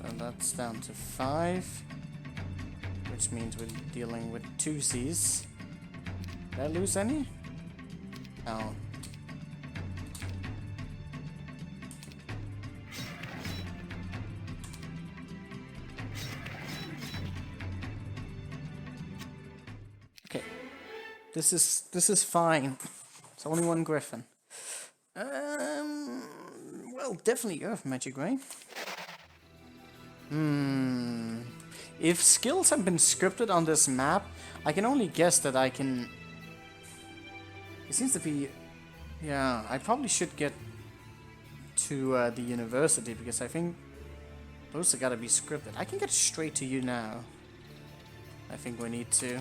And that's down to 5. Which means we're dealing with 2 C's. Did I lose any? No. Okay. This is fine. It's only one Griffin. Well, definitely Earth Magic, right? If skills have been scripted on this map, I can only guess that I can... It seems to be... Yeah, I probably should get to the university, because I think those have got to be scripted. I can get straight to you now. I think we need to.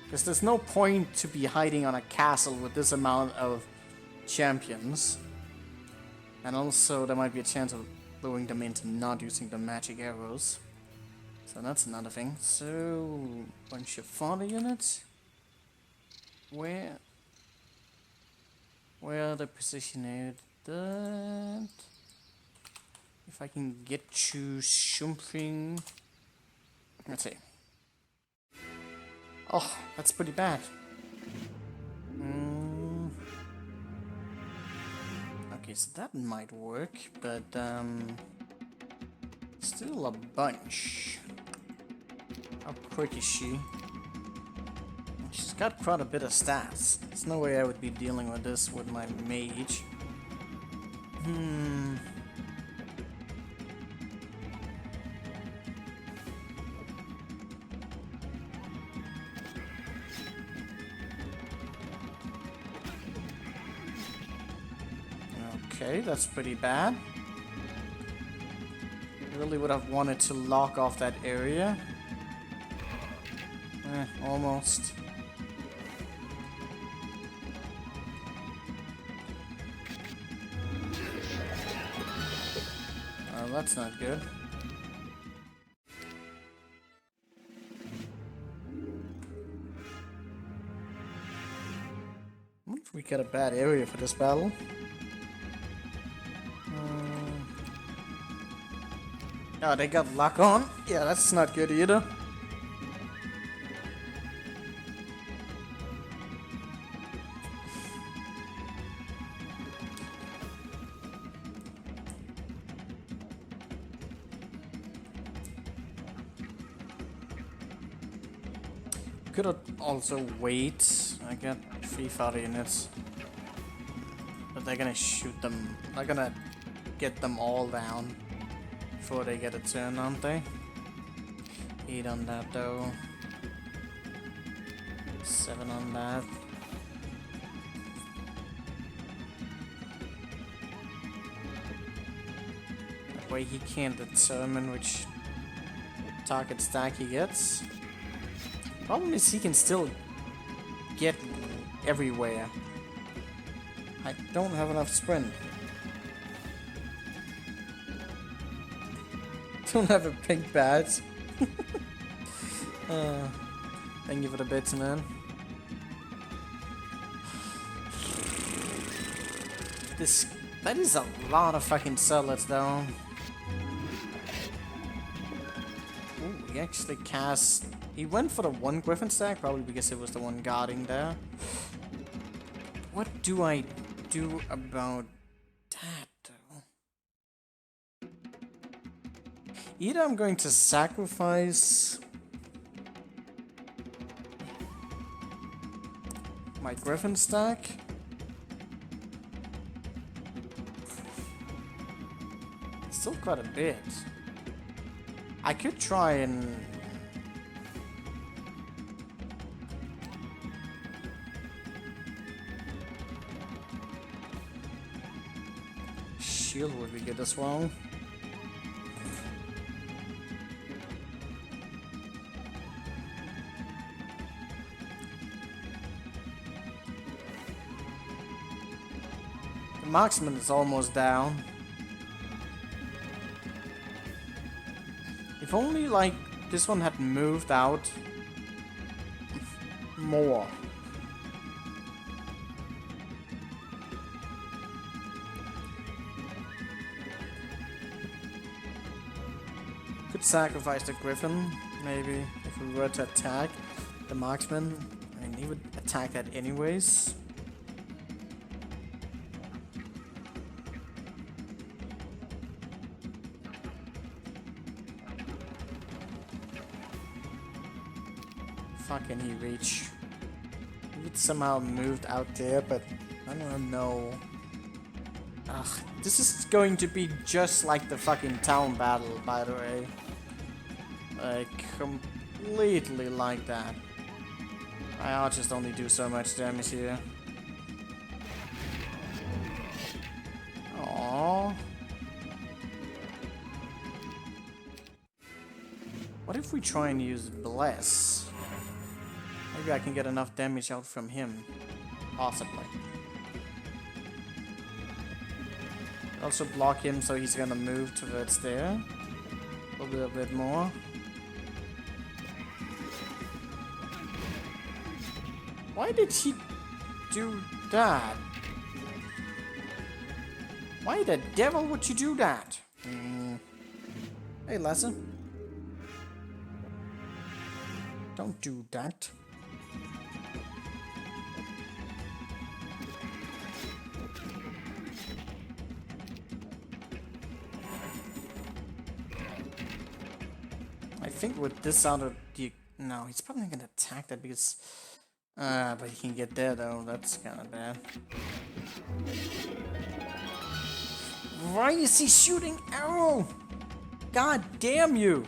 Because there's no point to be hiding on a castle with this amount of champions. And also there might be a chance of luring them into not using the magic arrows. So that's another thing. So, bunch of fodder units. Where are they positioned? That. If I can get you something. Let's see. Oh, that's pretty bad. Okay, so that might work, but still a bunch. How quick is she? She's got quite a bit of stats. There's no way I would be dealing with this with my mage. Okay, that's pretty bad. I really would have wanted to lock off that area. Almost. Oh, that's not good. What if we get a bad area for this battle? Oh, they got lock on? Yeah, that's not good either. Could also wait. I got 3 fodder units. But they're gonna shoot them. They're gonna get them all down before they get a turn, aren't they? 8 on that though. 7 on that. That way he can't determine which target stack he gets. Problem is he can still get everywhere. I don't have enough sprint. Don't have a pink badge. Thank you for the bits, man. That is a lot of fucking solids, though. Ooh, he actually cast. He went for the one Griffin stack, probably because it was the one guarding there. What do I do about that, though? Either I'm going to sacrifice my Griffin stack. Still quite a bit. I could try and shield would be good as well. The marksman is almost down. If only, like, this one had moved out more. Could sacrifice the Griffin, maybe, if we were to attack the marksman. I mean, he would attack that anyways. Can he reach? It somehow moved out there, but I don't know. Ugh, this is going to be just like the fucking town battle, by the way. Like, completely like that. My archers only do so much damage here. Aww. What if we try and use Bless? Maybe I can get enough damage out from him. Possibly. Also block him so he's gonna move towards there. A little bit more. Why did he do that? Why the devil would you do that? Hey, Lesser. Don't do that. I think with this out of the... No, he's probably gonna attack that because... but he can get there though, that's kinda bad. Why is he shooting arrow? God damn you!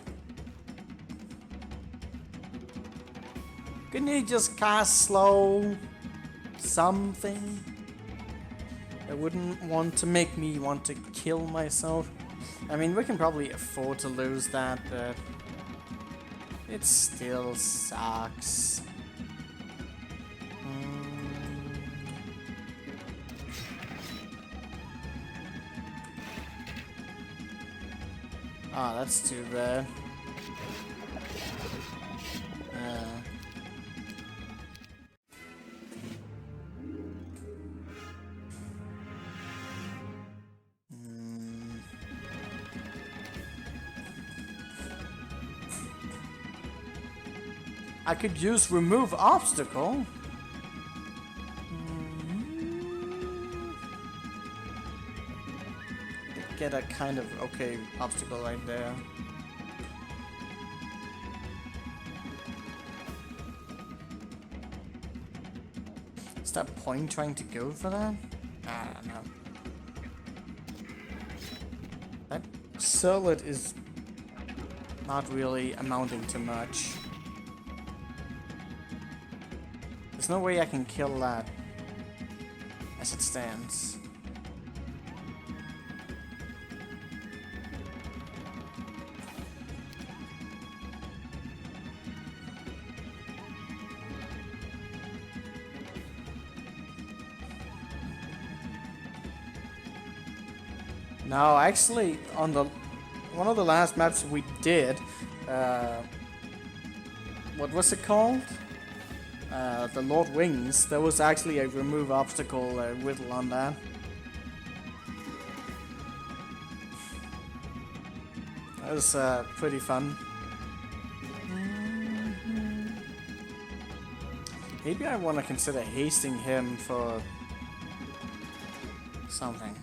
Couldn't he just cast slow something? I wouldn't want to make me want to kill myself. I mean, we can probably afford to lose that, but it still sucks. Ah, that's too bad. I could use remove obstacle. Get a kind of okay obstacle right there. Is that point trying to go for that? I don't know. That solid is not really amounting to much. There's no way I can kill that as it stands. No, actually, on the one of the last maps we did, what was it called? The Lord Wings. There was actually a remove obstacle riddle on that. That was pretty fun. Maybe I want to consider hasting him for something.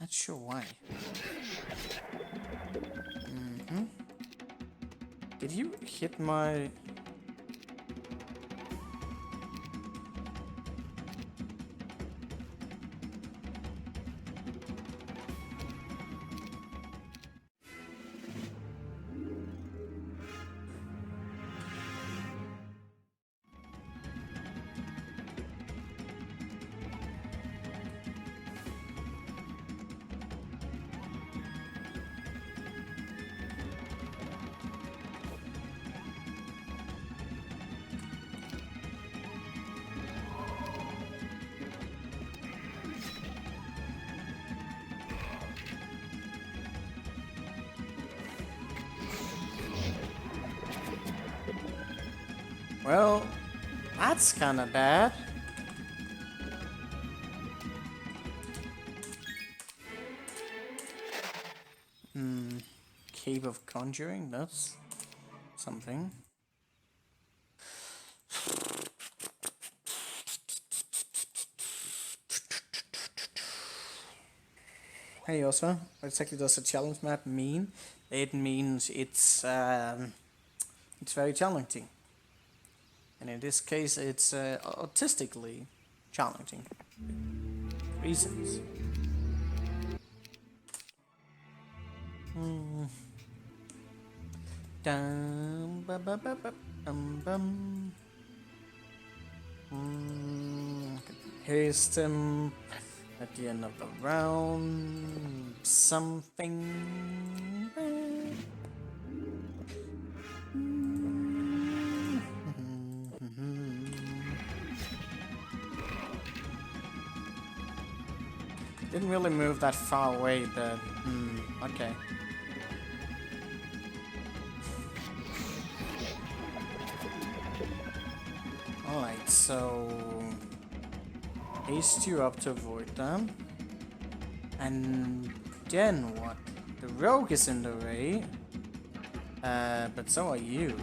Not sure why. Did you hit my... Well, that's kind of bad. Cave of Conjuring, that's something. Hey Oscar, what exactly does a challenge map mean? It means it's very challenging. And in this case, it's autistically challenging. Reasons. Dum, ba, ba, ba, ba, bum. Haste him at the end of the round. Something. Didn't really move that far away, but okay. Alright, so haste you up to avoid them. And then what? The rogue is in the way. But so are you.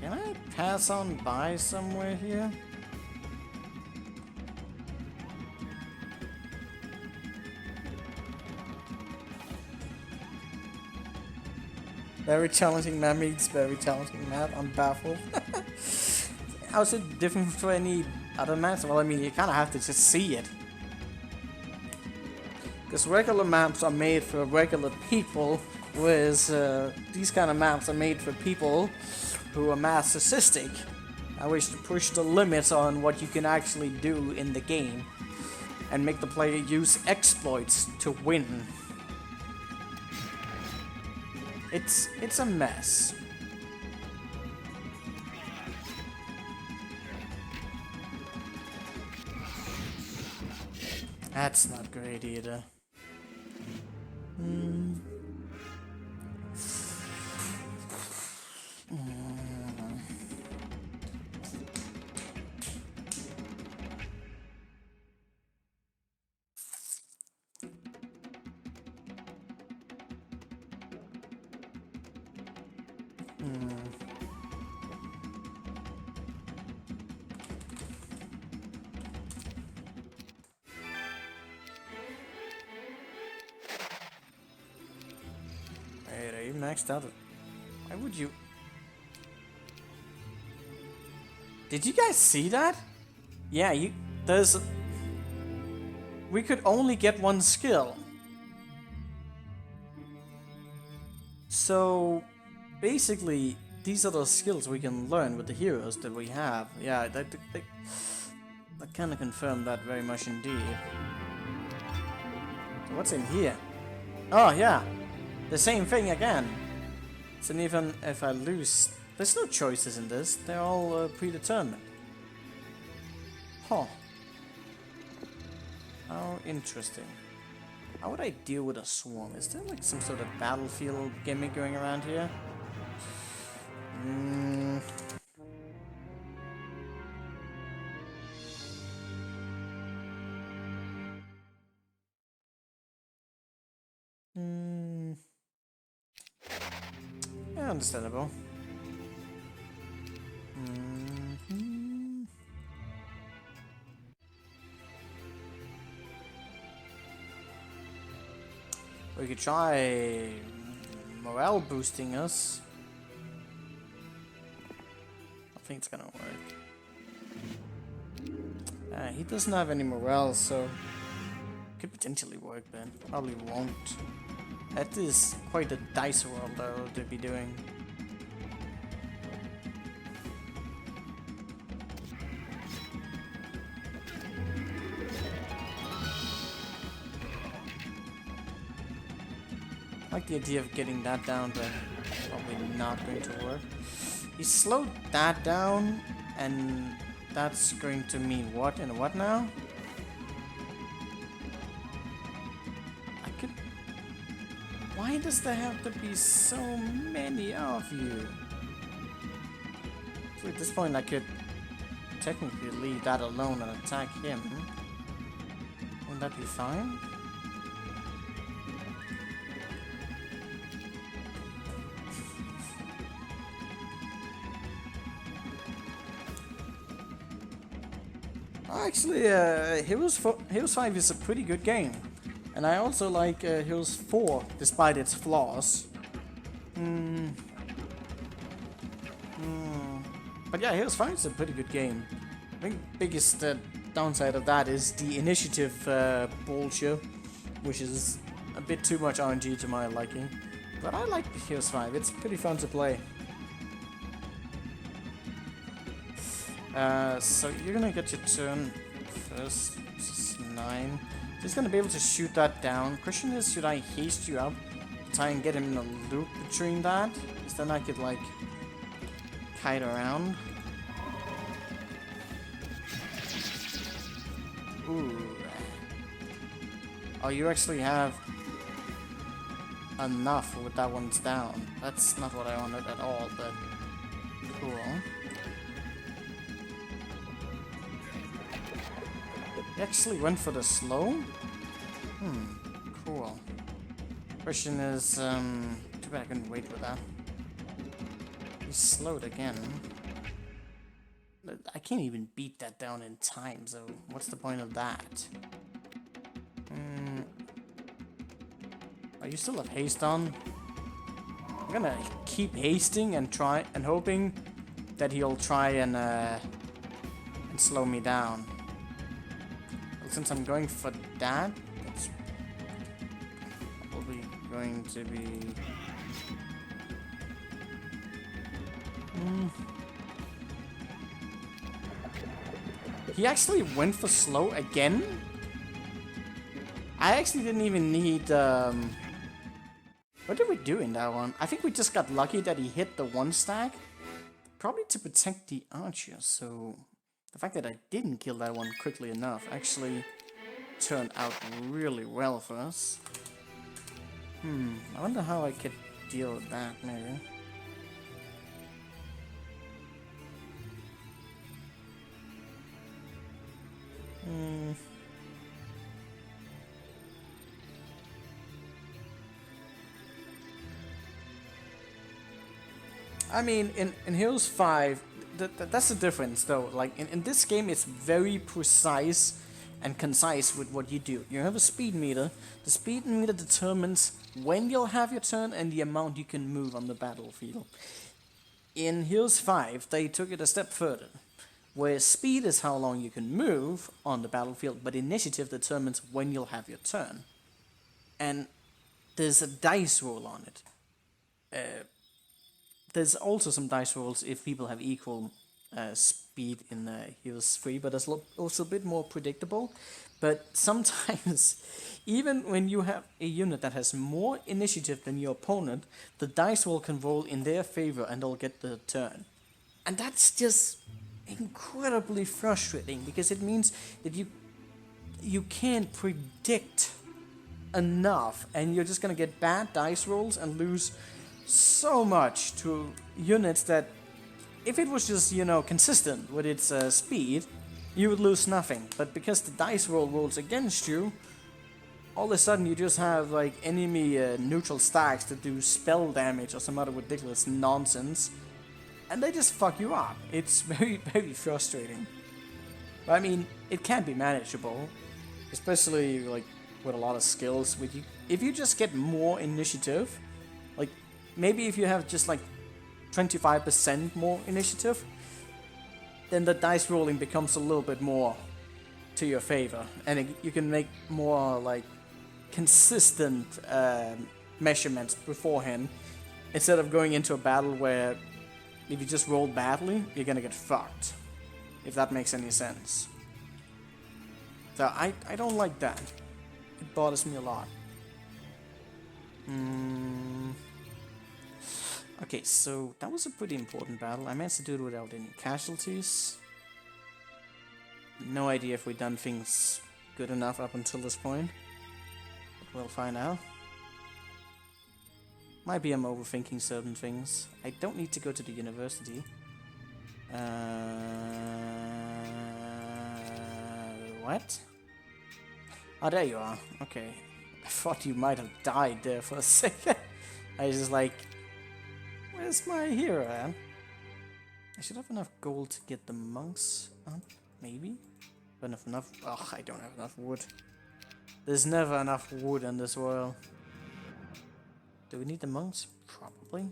Can I pass on by somewhere here? Very challenging map meets very challenging map. I'm baffled. How is it different from any other maps? Well, I mean, you kind of have to just see it. Because regular maps are made for regular people, whereas these kind of maps are made for people who are narcissistic. I wish to push the limits on what you can actually do in the game and make the player use exploits to win. It's a mess. That's not great either. Wait, are you maxed out? Why would you? Did you guys see that? Yeah, there's... We could only get one skill. So, basically, these are the skills we can learn with the heroes that we have. Yeah, that kind of confirmed that very much indeed. So what's in here? Oh, yeah. the same thing again. So even if I lose, there's no choices in this. They're all predetermined. Huh. How interesting. How would I deal with a swarm? Is there like some sort of battlefield gimmick going around here? Yeah, understandable. We could try morale boosting us. I think it's gonna work. He doesn't have any morale, so could potentially work, but probably won't. That is quite a dice roll though to be doing. I like the idea of getting that down, but probably not going to work. He slowed that down, and that's going to mean what and what now? I could... Why does there have to be so many of you? So at this point I could technically leave that alone and attack him. Wouldn't that be fine? Actually, Heroes 5 is a pretty good game. And I also like Heroes 4, despite its flaws. But yeah, Heroes 5 is a pretty good game. I think the biggest downside of that is the initiative bullshit, which is a bit too much RNG to my liking. But I like Heroes 5, it's pretty fun to play. So you're gonna get your turn first. This is 9. So he's gonna be able to shoot that down. Question is, should I haste you up? Try and get him in a loop between that? Because then I could like kite around. Ooh. Oh, you actually have enough with that one's down. That's not what I wanted at all, but cool. He actually went for the slow? Cool. Question is, too bad I couldn't wait for that. He slowed again. I can't even beat that down in time, so what's the point of that? Oh, you still have haste on? I'm gonna keep hasting and try and hoping that he'll try and slow me down. Since I'm going for that, that's probably going to be... He actually went for slow again? I actually didn't even need... What did we do in that one? I think we just got lucky that he hit the one stack. Probably to protect the archer, so... The fact that I didn't kill that one quickly enough actually turned out really well for us. I wonder how I could deal with that, maybe. I mean, in Heroes 5, that's the difference, though. Like, in this game, it's very precise and concise with what you do. You have a speed meter. The speed meter determines when you'll have your turn and the amount you can move on the battlefield. In Heroes 5, they took it a step further, where speed is how long you can move on the battlefield, but initiative determines when you'll have your turn. And there's a dice roll on it. There's also some dice rolls if people have equal speed in Heroes 3, but it's also a bit more predictable. But sometimes, even when you have a unit that has more initiative than your opponent, the dice roll can roll in their favor and they'll get the turn. And that's just incredibly frustrating, because it means that you can't predict enough, and you're just gonna get bad dice rolls and lose so much to units that, if it was just, consistent with its speed, you would lose nothing. But because the dice roll rolls against you, all of a sudden you just have like enemy neutral stacks that do spell damage or some other ridiculous nonsense, and they just fuck you up. It's very, very frustrating. But I mean, it can be manageable, especially like with a lot of skills. If you just get more initiative, like maybe if you have just like 25% more initiative, then the dice rolling becomes a little bit more to your favor, and you can make more like consistent measurements beforehand, instead of going into a battle where if you just roll badly, you're gonna get fucked, if that makes any sense. So I don't like that. It bothers me a lot. Okay, so that was a pretty important battle. I managed to do it without any casualties. No idea if we've done things good enough up until this point. But we'll find out. Might be I'm overthinking certain things. I don't need to go to the university. What? Oh, there you are. Okay. I thought you might have died there for a second. I was just like, where's my hero, man? I should have enough gold to get the monks up, maybe? Don't have enough. Ugh, I don't have enough wood. There's never enough wood in this world. Do we need the monks? Probably.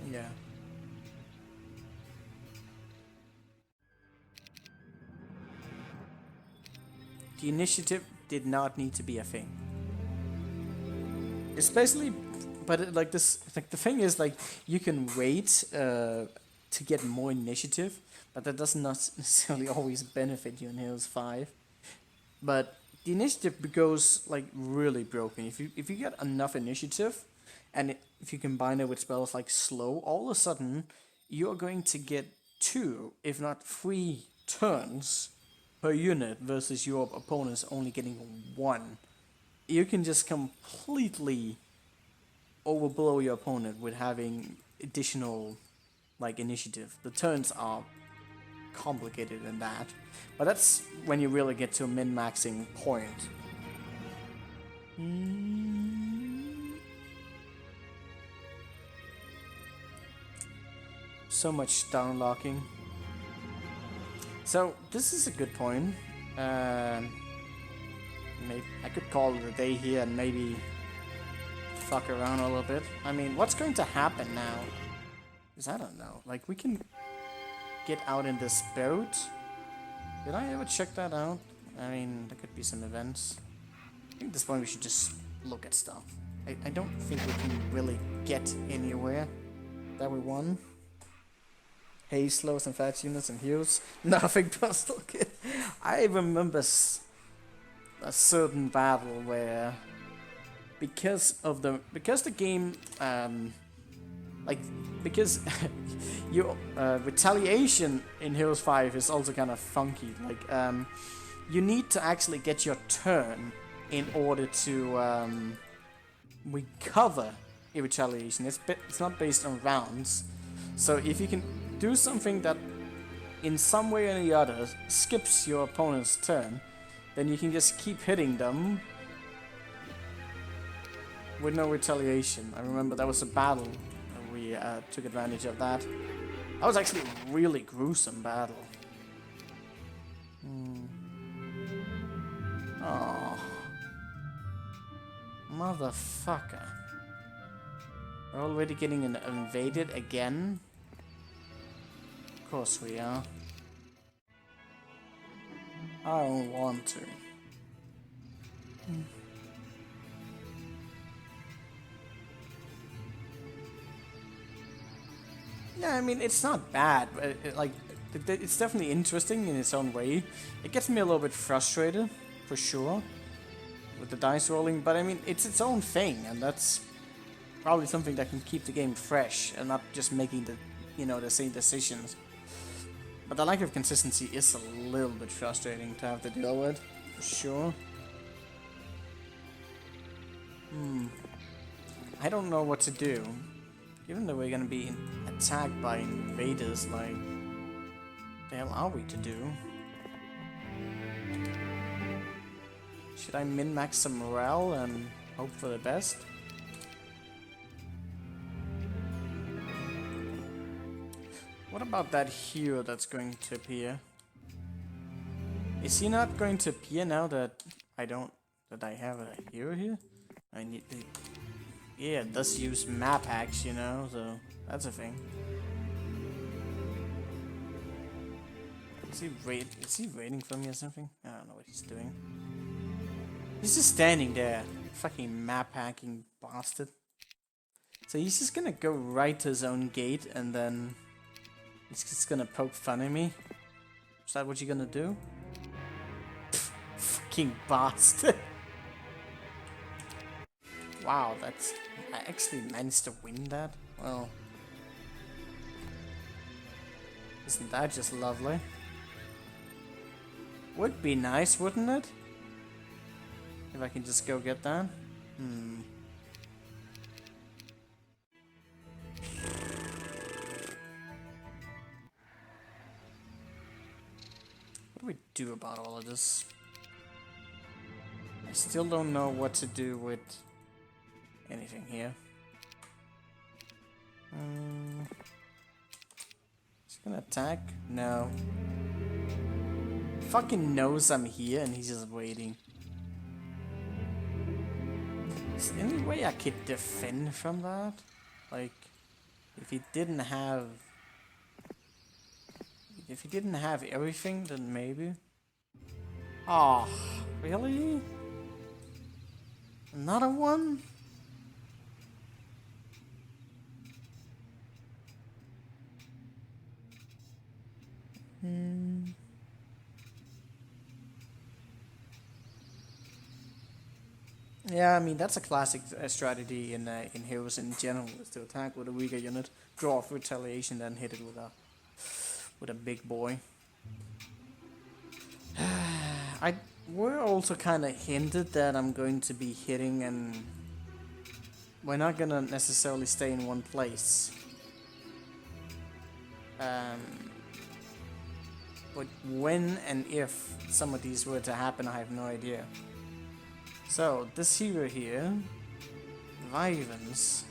Yeah. The initiative did not need to be a thing. Especially, but like this, like the thing is, like you can wait to get more initiative, but that does not necessarily always benefit you in Heroes 5. But the initiative goes like really broken. If you get enough initiative, and if you combine it with spells like slow, all of a sudden you're going to get 2, if not 3 turns per unit versus your opponent's only getting 1. You can just completely overblow your opponent with having additional like initiative. The turns are complicated in that, but that's when you really get to a min-maxing point. So much downlocking. So this is a good point. Maybe I could call it a day here and maybe fuck around a little bit. I mean, what's going to happen now? Because I don't know. Like, we can get out in this boat. Did I ever check that out? I mean, there could be some events. I think at this point we should just look at stuff. I don't think we can really get anywhere that we won. Haze, slows, and fast units and heals. Nothing personal kit. I remember a certain battle where because the game because your retaliation in Heroes 5 is also kind of funky. Like you need to actually get your turn in order to recover a retaliation. It's not based on rounds. So if you can do something that in some way or the other skips your opponent's turn, then you can just keep hitting them with no retaliation. I remember that was a battle and we took advantage of that. That was actually a really gruesome battle. Oh, motherfucker. We're already getting invaded again? Of course we are. I don't want to. Yeah, I mean, it's not bad, but it's definitely interesting in its own way. It gets me a little bit frustrated, for sure, with the dice rolling, but I mean, it's its own thing, and that's probably something that can keep the game fresh and not just making the same decisions. But the lack of consistency is a little bit frustrating to have to deal with, for sure. I don't know what to do. Given that we're gonna be attacked by invaders, like, the hell are we to do? Should I min-max some morale and hope for the best? What about that hero that's going to appear? Is he not going to appear now that I have a hero here? I need to... Yeah, it does use map hacks, so that's a thing. Is he waiting for me or something? I don't know what he's doing. He's just standing there. Fucking map hacking bastard. So he's just gonna go right to his own gate and then he's just gonna poke fun at me? Is that what you're gonna do? Pfft, fucking bastard. Wow, I actually managed to win that? Well, isn't that just lovely? Would be nice, wouldn't it? If I can just go get that. What do we do about all of this? I still don't know what to do with anything here. Is he gonna attack? No. Fucking knows I'm here and he's just waiting. Is there any way I could defend from that? Like, if he didn't have everything, then maybe. Oh, really? Another one? Yeah, I mean that's a classic strategy in heroes in general, is to attack with a weaker unit, draw off retaliation, then hit it with a big boy. We're also kind of hinted that I'm going to be hitting, and we're not gonna necessarily stay in one place. But when and if some of these were to happen, I have no idea. So, this hero here, Vivens,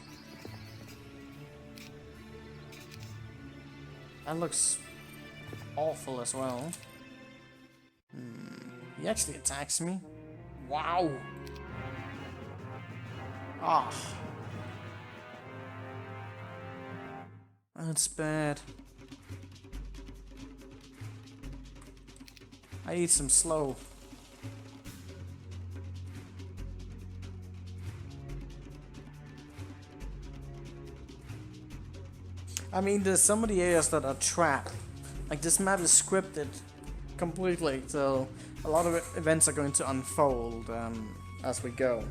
that looks awful as well. He actually attacks me. Wow! Ah. That's bad. I need some slow. I mean, there's some of the areas that are trapped. Like, this map is scripted completely, so a lot of events are going to unfold as we go.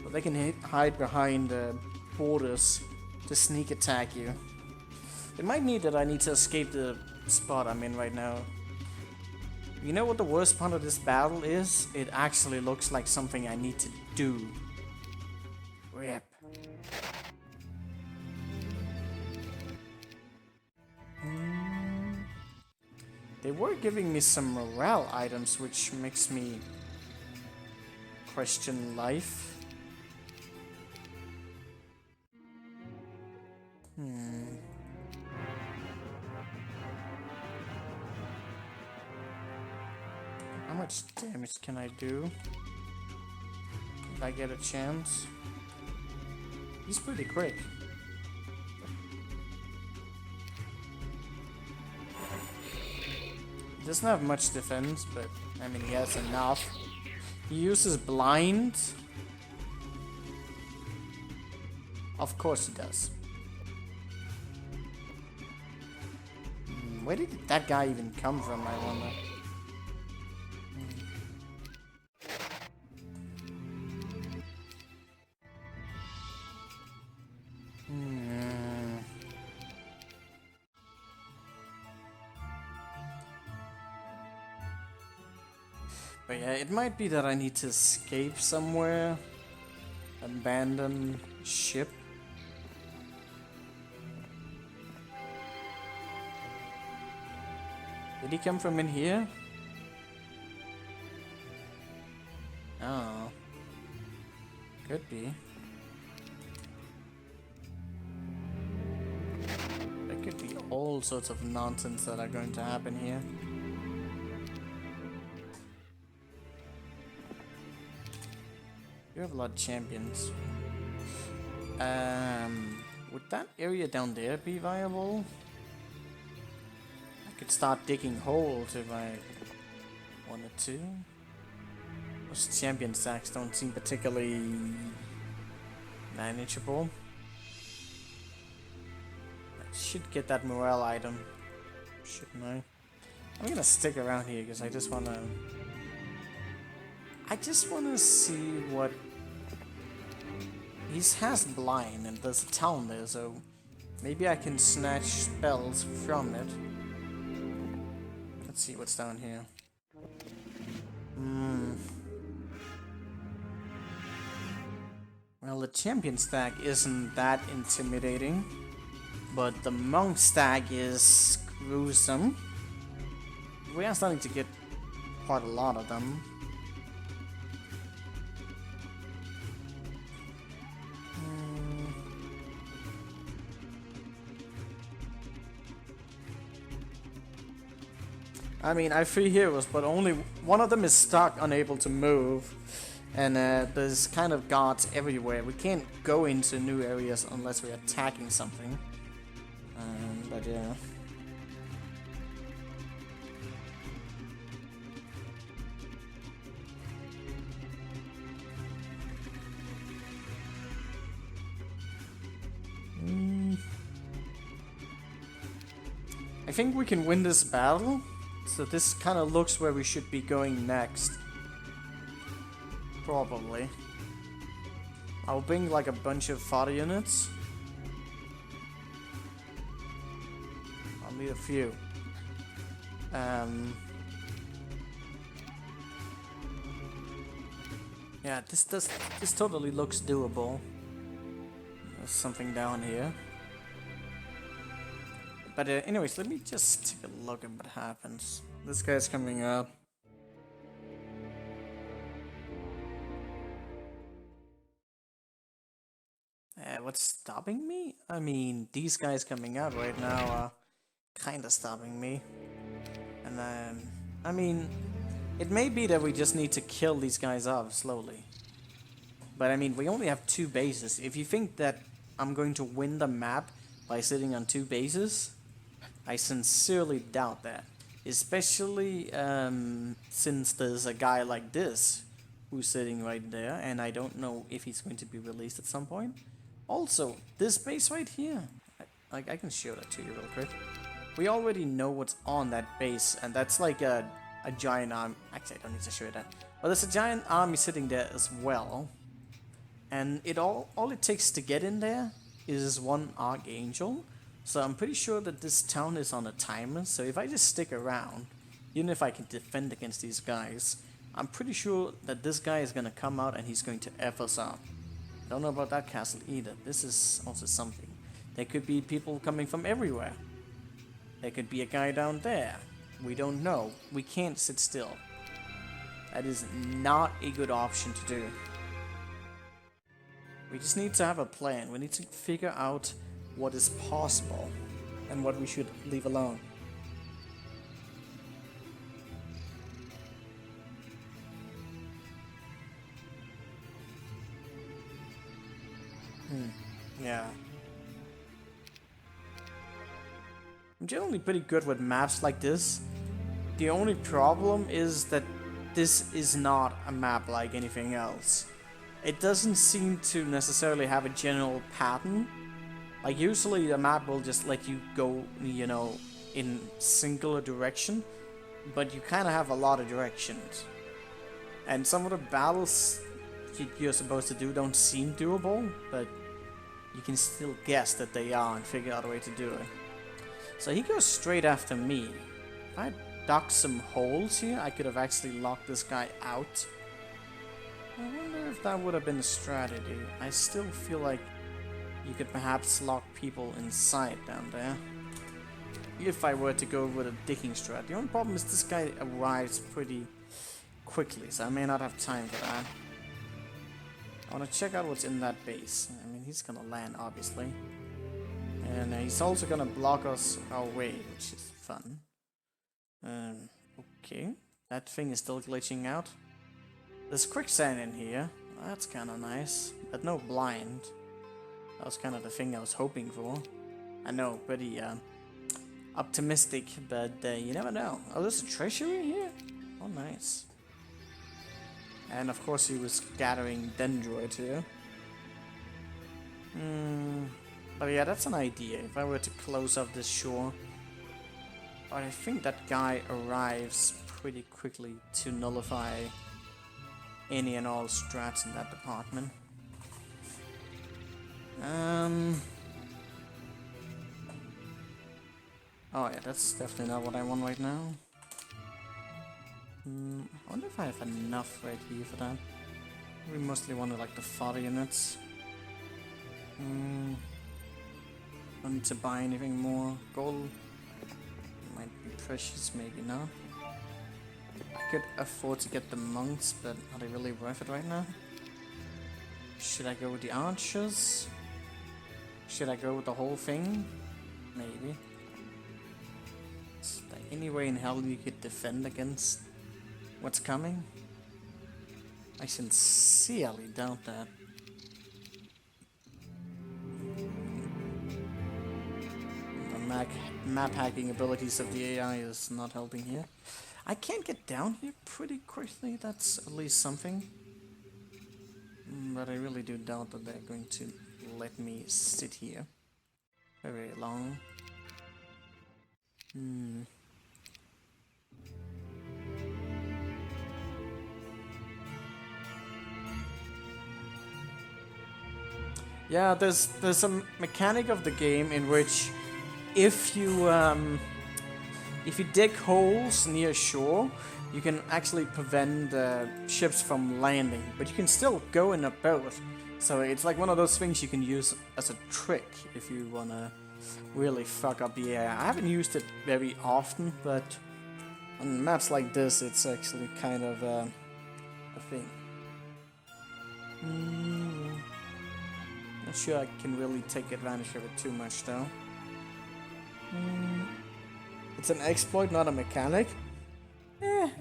But they can hide behind borders to sneak attack you. It might mean that I need to escape the spot I'm in right now. You know what the worst part of this battle is? It actually looks like something I need to do. Rip. They were giving me some morale items, which makes me question life. How much damage can I do if I get a chance? He's pretty quick. doesn't have much defense, but I mean he has enough. He uses blind. Of course he does. Where did that guy even come from, I wonder? But yeah, it might be that I need to escape somewhere. Abandon ship. Did he come from in here? Oh. Could be. There could be all sorts of nonsense that are going to happen here. You have a lot of champions. Would that area down there be viable? I could start digging holes if I wanted to. Those champion stacks don't seem particularly manageable. I should get that morale item, shouldn't I? I'm gonna stick around here because I just wanna see what he has blind and there's a town there, so maybe I can snatch spells from it. Let's see what's down here. Well, the champion stack isn't that intimidating, but the monk stack is gruesome. We are starting to get quite a lot of them. I mean, I have 3 heroes, but only one of them is stuck, unable to move. And there's kind of guards everywhere. We can't go into new areas unless we're attacking something. But yeah. I think we can win this battle. So this kind of looks where we should be going next. Probably. I'll bring like a bunch of fodder units. I'll need a few. Yeah, this totally looks doable. There's something down here. But anyways, let me just take a look at what happens. This guy's coming up. What's stopping me? I mean, these guys coming out right now are kinda stopping me. And then, I mean, it may be that we just need to kill these guys off slowly. But I mean, we only have 2 bases. If you think that I'm going to win the map by sitting on 2 bases, I sincerely doubt that. Especially since there's a guy like this who's sitting right there, and I don't know if he's going to be released at some point. Also, this base right here, I can show that to you real quick. We already know what's on that base, and that's like a giant army. Actually, I don't need to show you that. But there's a giant army sitting there as well. And all it takes to get in there is 1 Archangel. So I'm pretty sure that this town is on a timer. So if I just stick around, even if I can defend against these guys, I'm pretty sure that this guy is gonna come out and he's going to F us up. Don't know about that castle either. This is also something. There could be people coming from everywhere. There could be a guy down there. We don't know. We can't sit still. That is not a good option to do. We just need to have a plan. We need to figure out what is possible and what we should leave alone. Yeah. I'm generally pretty good with maps like this, The only problem is that this is not a map like anything else. It doesn't seem to necessarily have a general pattern. Like usually a map will just let you go, you know, in singular direction, but you kind of have a lot of directions. And some of the battles you're supposed to do don't seem doable, but you can still guess that they are and figure out a way to do it. So he goes straight after me. If I dug some holes here, I could have actually locked this guy out. I wonder if that would have been a strategy. I still feel like you could perhaps lock people inside down there. If I were to go with a digging strat. The only problem is this guy arrives pretty quickly, so I may not have time for that. I want to check out what's in that base. I mean, he's gonna land, obviously. And he's also gonna block us our way, which is fun. Okay. That thing is still glitching out. There's quicksand in here. That's kind of nice. But no blind. That was kind of the thing I was hoping for. I know, pretty optimistic, but you never know. Oh, there's a treasury here? Oh, nice. And of course he was gathering dendroids here. But yeah, that's an idea. If I were to close up this shore. But I think that guy arrives pretty quickly to nullify any and all strats in that department. Oh yeah, that's definitely not what I want right now. I wonder if I have enough right here for that. We mostly wanted like the fodder units. Don't need to buy anything more. Gold might be precious, maybe not. I could afford to get the monks, but are they really worth it right now? Should I go with the archers? Should I go with the whole thing? Maybe. Is there any way in hell you could defend against what's coming? I sincerely doubt that. The map hacking abilities of the AI is not helping here. I can't get down here pretty quickly, that's at least something. But I really do doubt that they're going to let me sit here very long. Yeah, there's a mechanic of the game in which if you dig holes near shore, you can actually prevent ships from landing, but you can still go in a boat. So it's like one of those things you can use as a trick if you wanna really fuck up the air. I haven't used it very often, but on maps like this, it's actually kind of a thing. Not sure I can really take advantage of it too much though. It's an exploit, not a mechanic.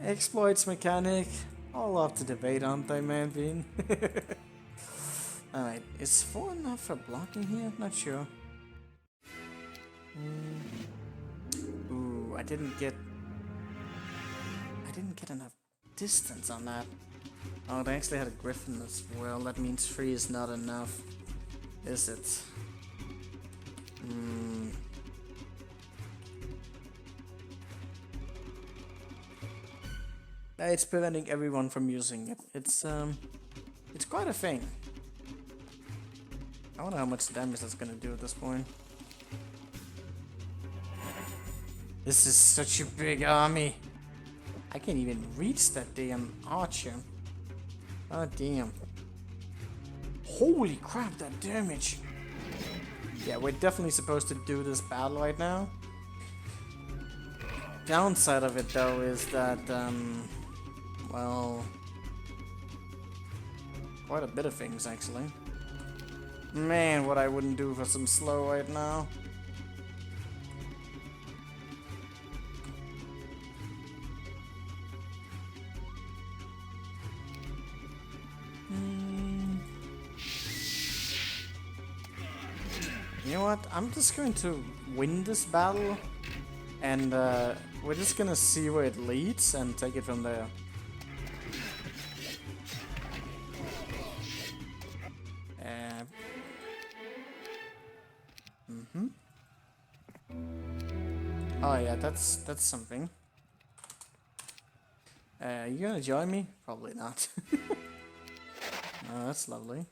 Exploits, mechanic, all up to debate, aren't they, man, Bean? Alright, is 4 enough for blocking here? Not sure. Ooh, I didn't get enough distance on that. Oh, they actually had a griffin as well. That means 3 is not enough. Is it? It's preventing everyone from using it. It's quite a thing. I wonder how much damage that's gonna do at this point. This is such a big army. I can't even reach that damn archer. Oh damn. Holy crap, that damage. Yeah, we're definitely supposed to do this battle right now. Downside of it though is that well, quite a bit of things actually. Man, what I wouldn't do for some slow right now. You know what? I'm just going to win this battle and we're just gonna see where it leads and take it from there. Oh yeah, that's something. You gonna join me? Probably not. Oh, that's lovely.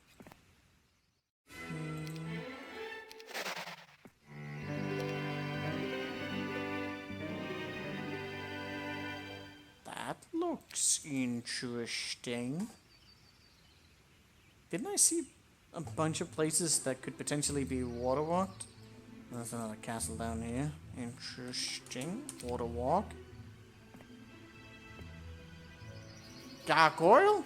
That looks interesting. Didn't I see a bunch of places that could potentially be waterwalked? There's another castle down here. Interesting. Waterwalk. Gargoyle?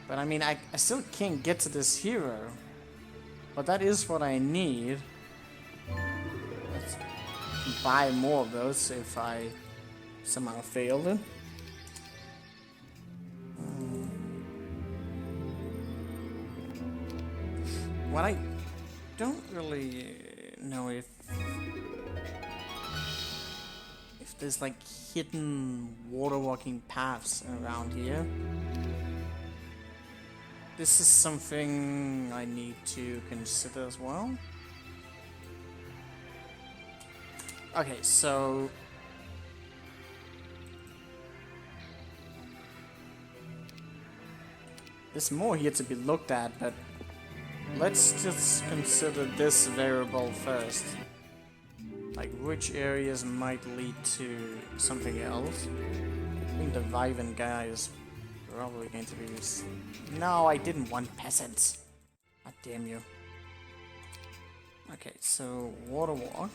But I mean, I still can't get to this hero. But that is what I need. Let's buy more of those if I somehow failed it. What I don't really know if there's like hidden water walking paths around here. This is something I need to consider as well. Okay, so there's more here to be looked at, but let's just consider this variable first. Like, which areas might lead to something else? I think the Vivan guy is probably going to be... No, I didn't want peasants. God damn you. Okay, so Waterwalk.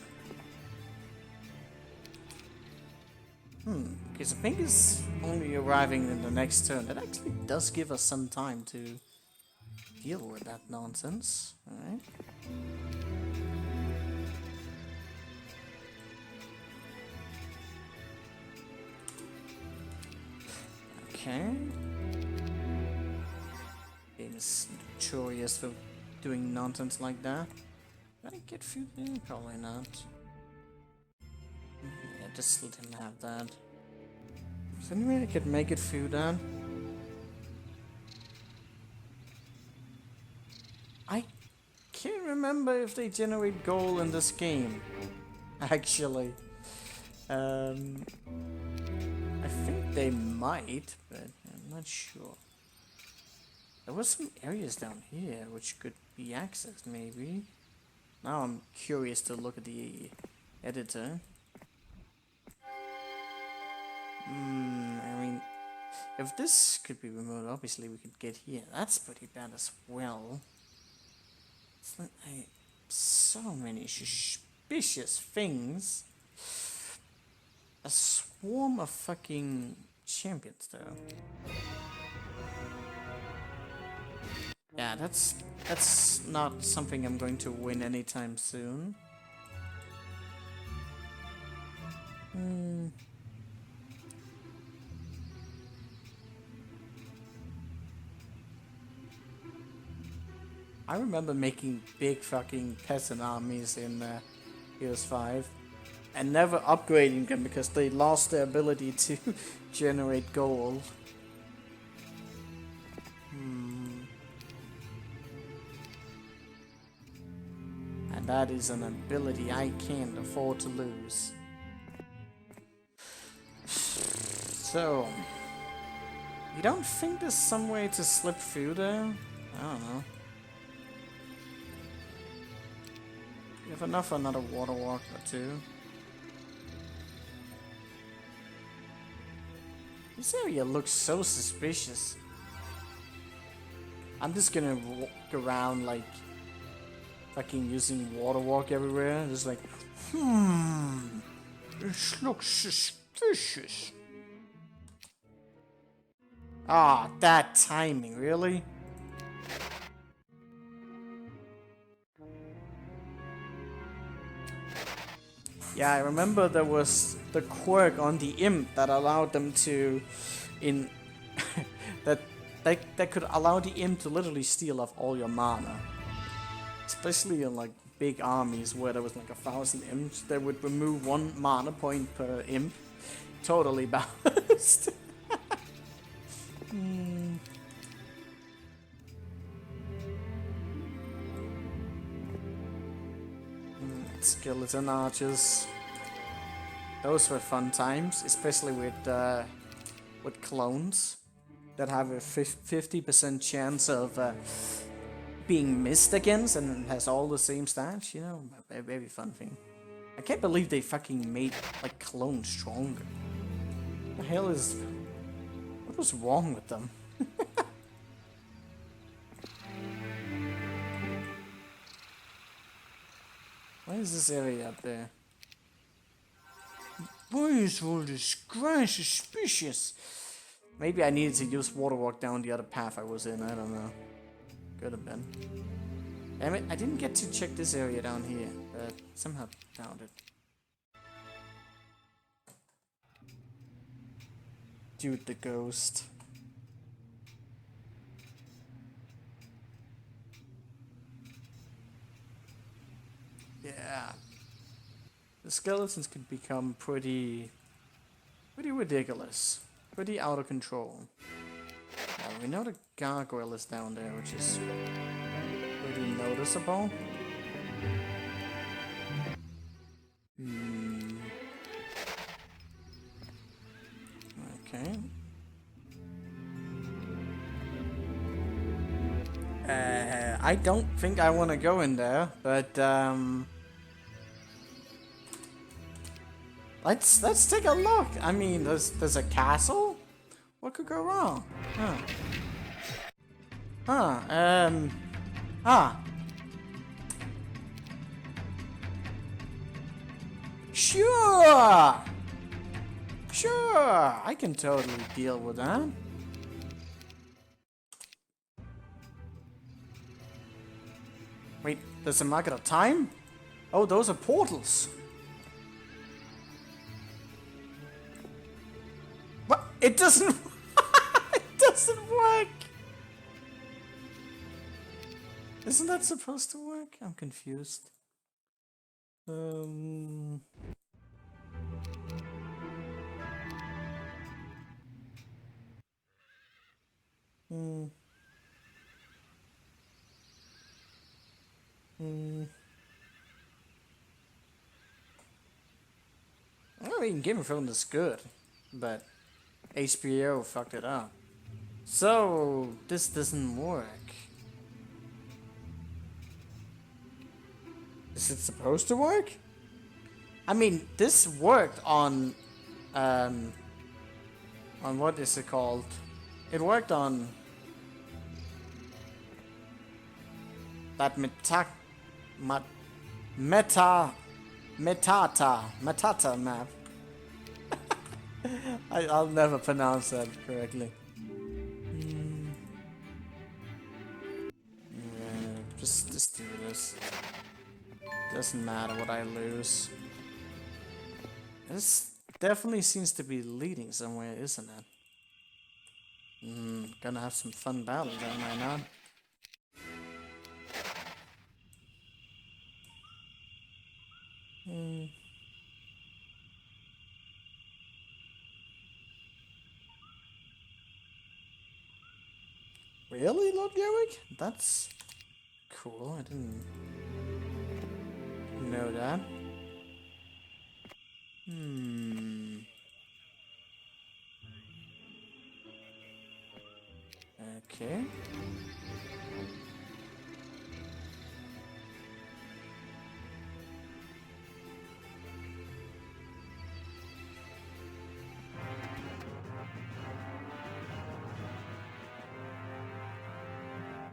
Because the pink is only arriving in the next turn. That actually does give us some time to deal with that nonsense. Alright. Okay. Game is notorious for doing nonsense like that. Did I get food there? Probably not. Yeah, just let him have that. Is there any way I could make it food on? I can't remember if they generate gold in this game. Actually. I think they might, but I'm not sure. There were some areas down here which could be accessed, maybe. Now I'm curious to look at the editor. I mean, if this could be removed, obviously we could get here. That's pretty bad as well. It's like so many suspicious things. A swarm of fucking champions, though. Yeah, that's not something I'm going to win anytime soon. I remember making big fucking peasant armies in Heroes 5 and never upgrading them because they lost their ability to generate gold. And that is an ability I can't afford to lose. So, you don't think there's some way to slip through there? I don't know. You have enough for another water walk or two. This area looks so suspicious. I'm just gonna walk around like fucking using water walk everywhere. Just like, this looks suspicious. Ah, that timing, really? Yeah, I remember there was the quirk on the imp that allowed them to, that that could allow the imp to literally steal off all your mana. Especially in like big armies where there was like 1,000 imps, they would remove 1 mana point per imp. Totally balanced. Skeleton archers. Those were fun times, especially with clones that have a 50% chance of being missed against and has all the same stats. You know, a very fun thing. I can't believe they fucking made like clones stronger. What the hell is? What was wrong with them? Why is this area up there? Why is all this grass suspicious? Maybe I needed to use water walk down the other path I was in, I don't know. Could have been. Damn it, I didn't get to check this area down here, but somehow found it. Dude the ghost. Yeah. The skeletons can become pretty ridiculous. Pretty out of control. We know the gargoyle is down there, which is pretty noticeable. Okay. I don't think I want to go in there, but let's take a look. I mean, there's a castle. What could go wrong? Sure, I can totally deal with that. Wait, there's a market of time? Oh, those are portals. What? It doesn't... it doesn't work! Isn't that supposed to work? I'm confused. I mean, Game of Thrones is good, but HBO fucked it up. So, this doesn't work. Is it supposed to work? I mean, this worked on what is it called? It worked on that Metata map. I'll never pronounce that correctly. Yeah, just do this. Doesn't matter what I lose. This definitely seems to be leading somewhere, isn't it? Gonna have some fun battles, am I not? Really, Lord Garrick? That's cool. I didn't know that. Okay.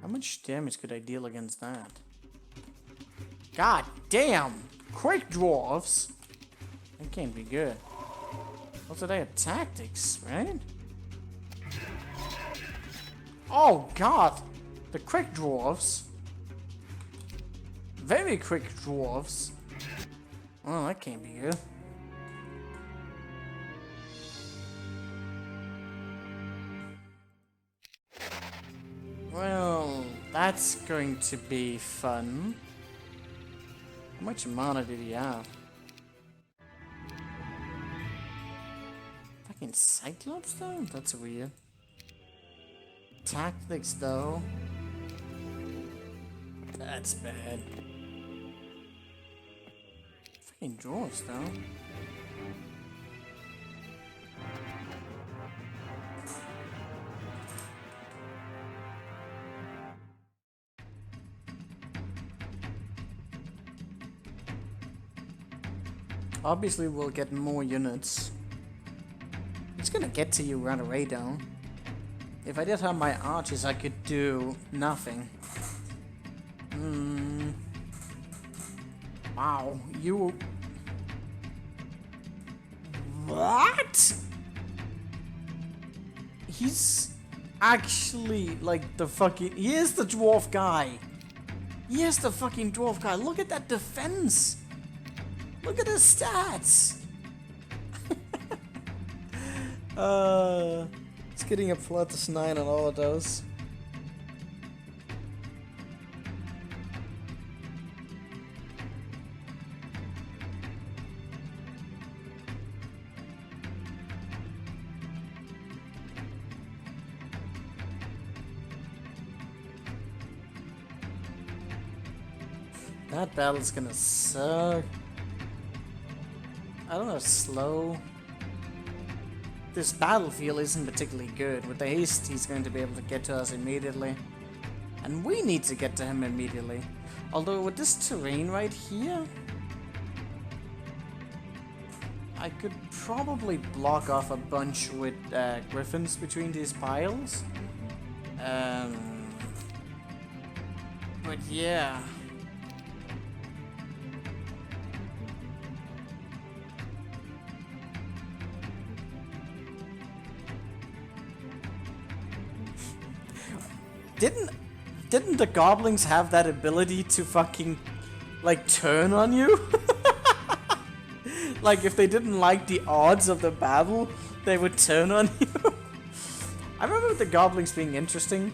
How much damage could I deal against that? God damn! Quick dwarves! That can't be good. Also, they have tactics, right? Oh god! The quick dwarves. Very quick dwarves. Oh, that can't be good. Well, that's going to be fun. How much mana did he have? Fucking Cyclops though? That's weird. Tactics though. That's bad. Fucking dwarves though. Obviously we'll get more units. It's gonna get to you right away though. If I did have my archers, I could do nothing. Wow, you... What? He's actually like the fucking... He is the dwarf guy. He is the fucking dwarf guy. Look at that defense. Look at his stats. It's getting a +9 on all of those. That battle's gonna suck. I don't know, slow. This battlefield isn't particularly good. With the haste, he's going to be able to get to us immediately. And we need to get to him immediately. Although with this terrain right here, I could probably block off a bunch with griffins between these piles. But yeah. Didn't the goblins have that ability to fucking like turn on you? Like if they didn't like the odds of the battle, they would turn on you. I remember the goblins being interesting.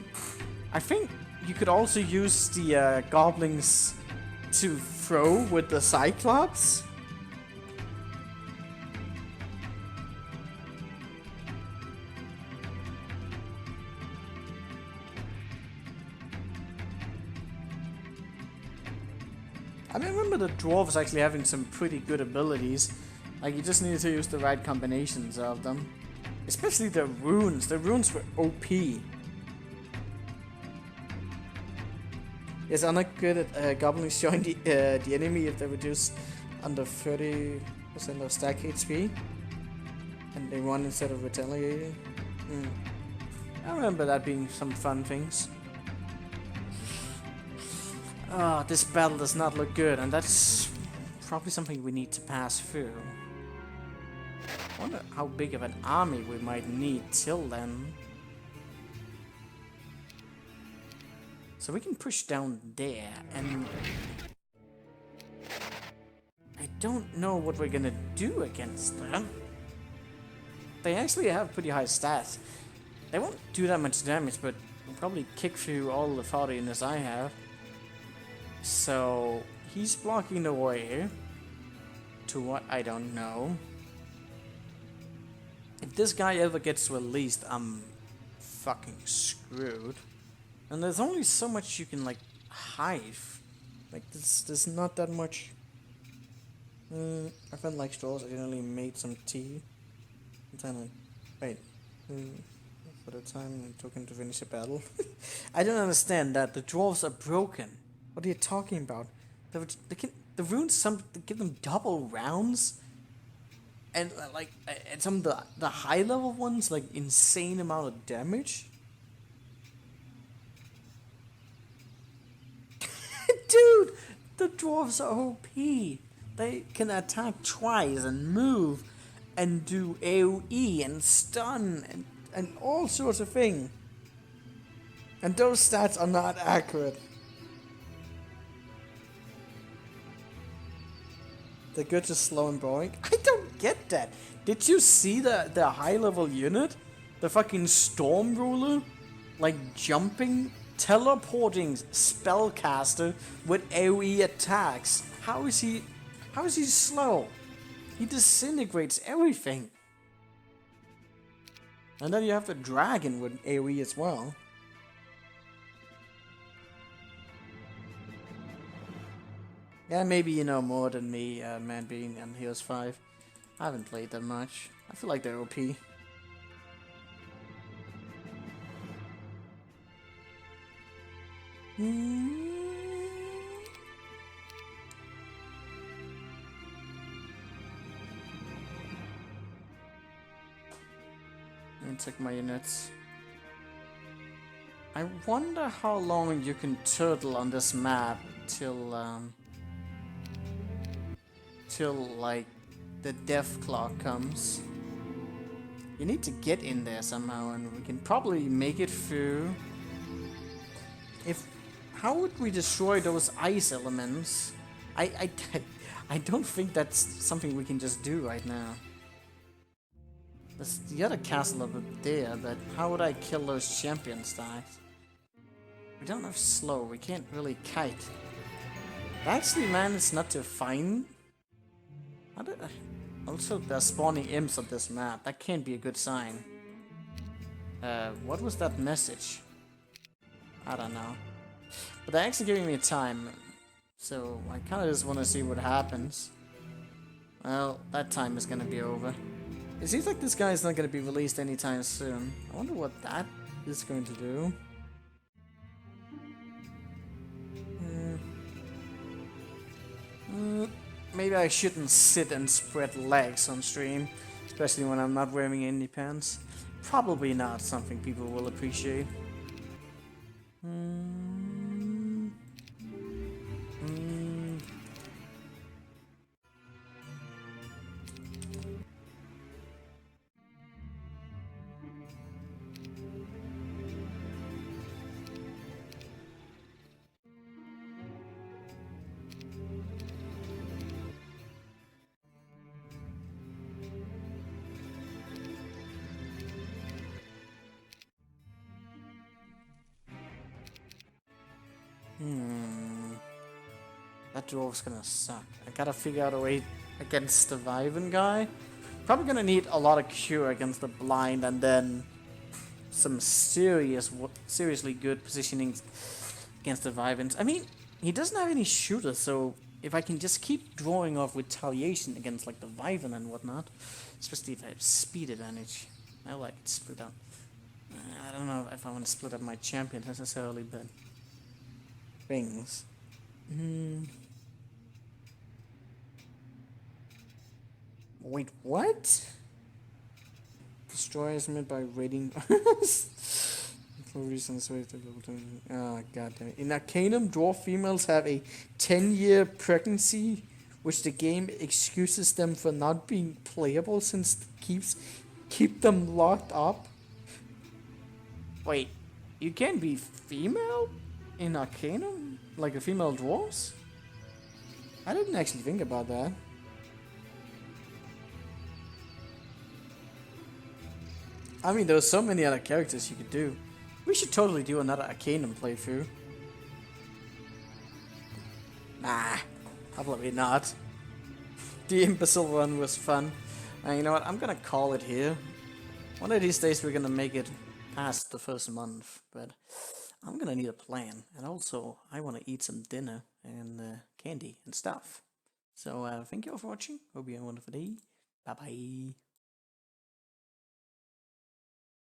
I think you could also use the goblins to throw with the Cyclops. I remember the dwarves actually having some pretty good abilities. Like, you just needed to use the right combinations of them. Especially the runes. The runes were OP. Yes, I'm not good at goblins showing the enemy if they reduce under 30% of stack HP. And they run instead of retaliating. I remember that being some fun things. Oh, this battle does not look good, and that's probably something we need to pass through. I wonder how big of an army we might need till then. So we can push down there, and I don't know what we're gonna do against them. They actually have pretty high stats. They won't do that much damage, but we'll probably kick through all the fodder units I have. So he's blocking the way to what I don't know. If this guy ever gets released, I'm fucking screwed. And there's only so much you can like hide. Like there's not that much. I felt like straws. I generally made some tea. Wait. For the time it took him to finish the battle. I don't understand that. The dwarves are broken. What are you talking about? The runes give them double rounds, and like and some of the high level ones like insane amount of damage. Dude, the dwarves are OP. They can attack twice and move, and do AOE and stun and all sorts of things. And those stats are not accurate. They're good, just slow and boring. I don't get that. Did you see the high level unit? The fucking Storm Ruler? Like jumping, teleporting spellcaster with AoE attacks. How is he slow? He disintegrates everything. And then you have the dragon with AoE as well. Yeah, maybe you know more than me, Man Being and Heroes 5. I haven't played that much. I feel like they're OP. And take my units. I wonder how long you can turtle on this map till like the death clock comes. You need to get in there somehow, and we can probably make it through. How would we destroy those ice elements? I don't think that's something we can just do right now. There's the other castle over there, but how would I kill those champion stacks? We don't have slow, we can't really kite. I actually managed not to find... Also, they're spawning imps on this map. That can't be a good sign. What was that message? I don't know. But they're actually giving me time, so I kind of just want to see what happens. Well, that time is going to be over. It seems like this guy is not going to be released anytime soon. I wonder what that is going to do. Maybe I shouldn't sit and spread legs on stream, especially when I'm not wearing any pants. Probably not something people will appreciate. That dwarf's gonna suck. I gotta figure out a way against the Wyvern guy. Probably gonna need a lot of cure against the blind, and then some seriously good positioning against the Wyverns. I mean, he doesn't have any shooters, so if I can just keep drawing off retaliation against like the Wyvern and whatnot, especially if I have speed advantage, I like to split up. I don't know if I want to split up my champion necessarily, but things. Wait, what? Destroy is made by raiding. Oh, god damn it. In Arcanum, dwarf females have a 10-year pregnancy, which the game excuses them for not being playable since it keep them locked up. Wait, you can be female in Arcanum? Like a female dwarves? I didn't actually think about that. I mean, there were so many other characters you could do. We should totally do another Arcanum playthrough. Nah, probably not. The imbecile one was fun. And you know what, I'm gonna call it here. One of these days we're gonna make it past the first month, but I'm gonna need a plan. And also, I wanna eat some dinner and candy and stuff. So, thank you all for watching. Hope you have a wonderful day. Bye bye.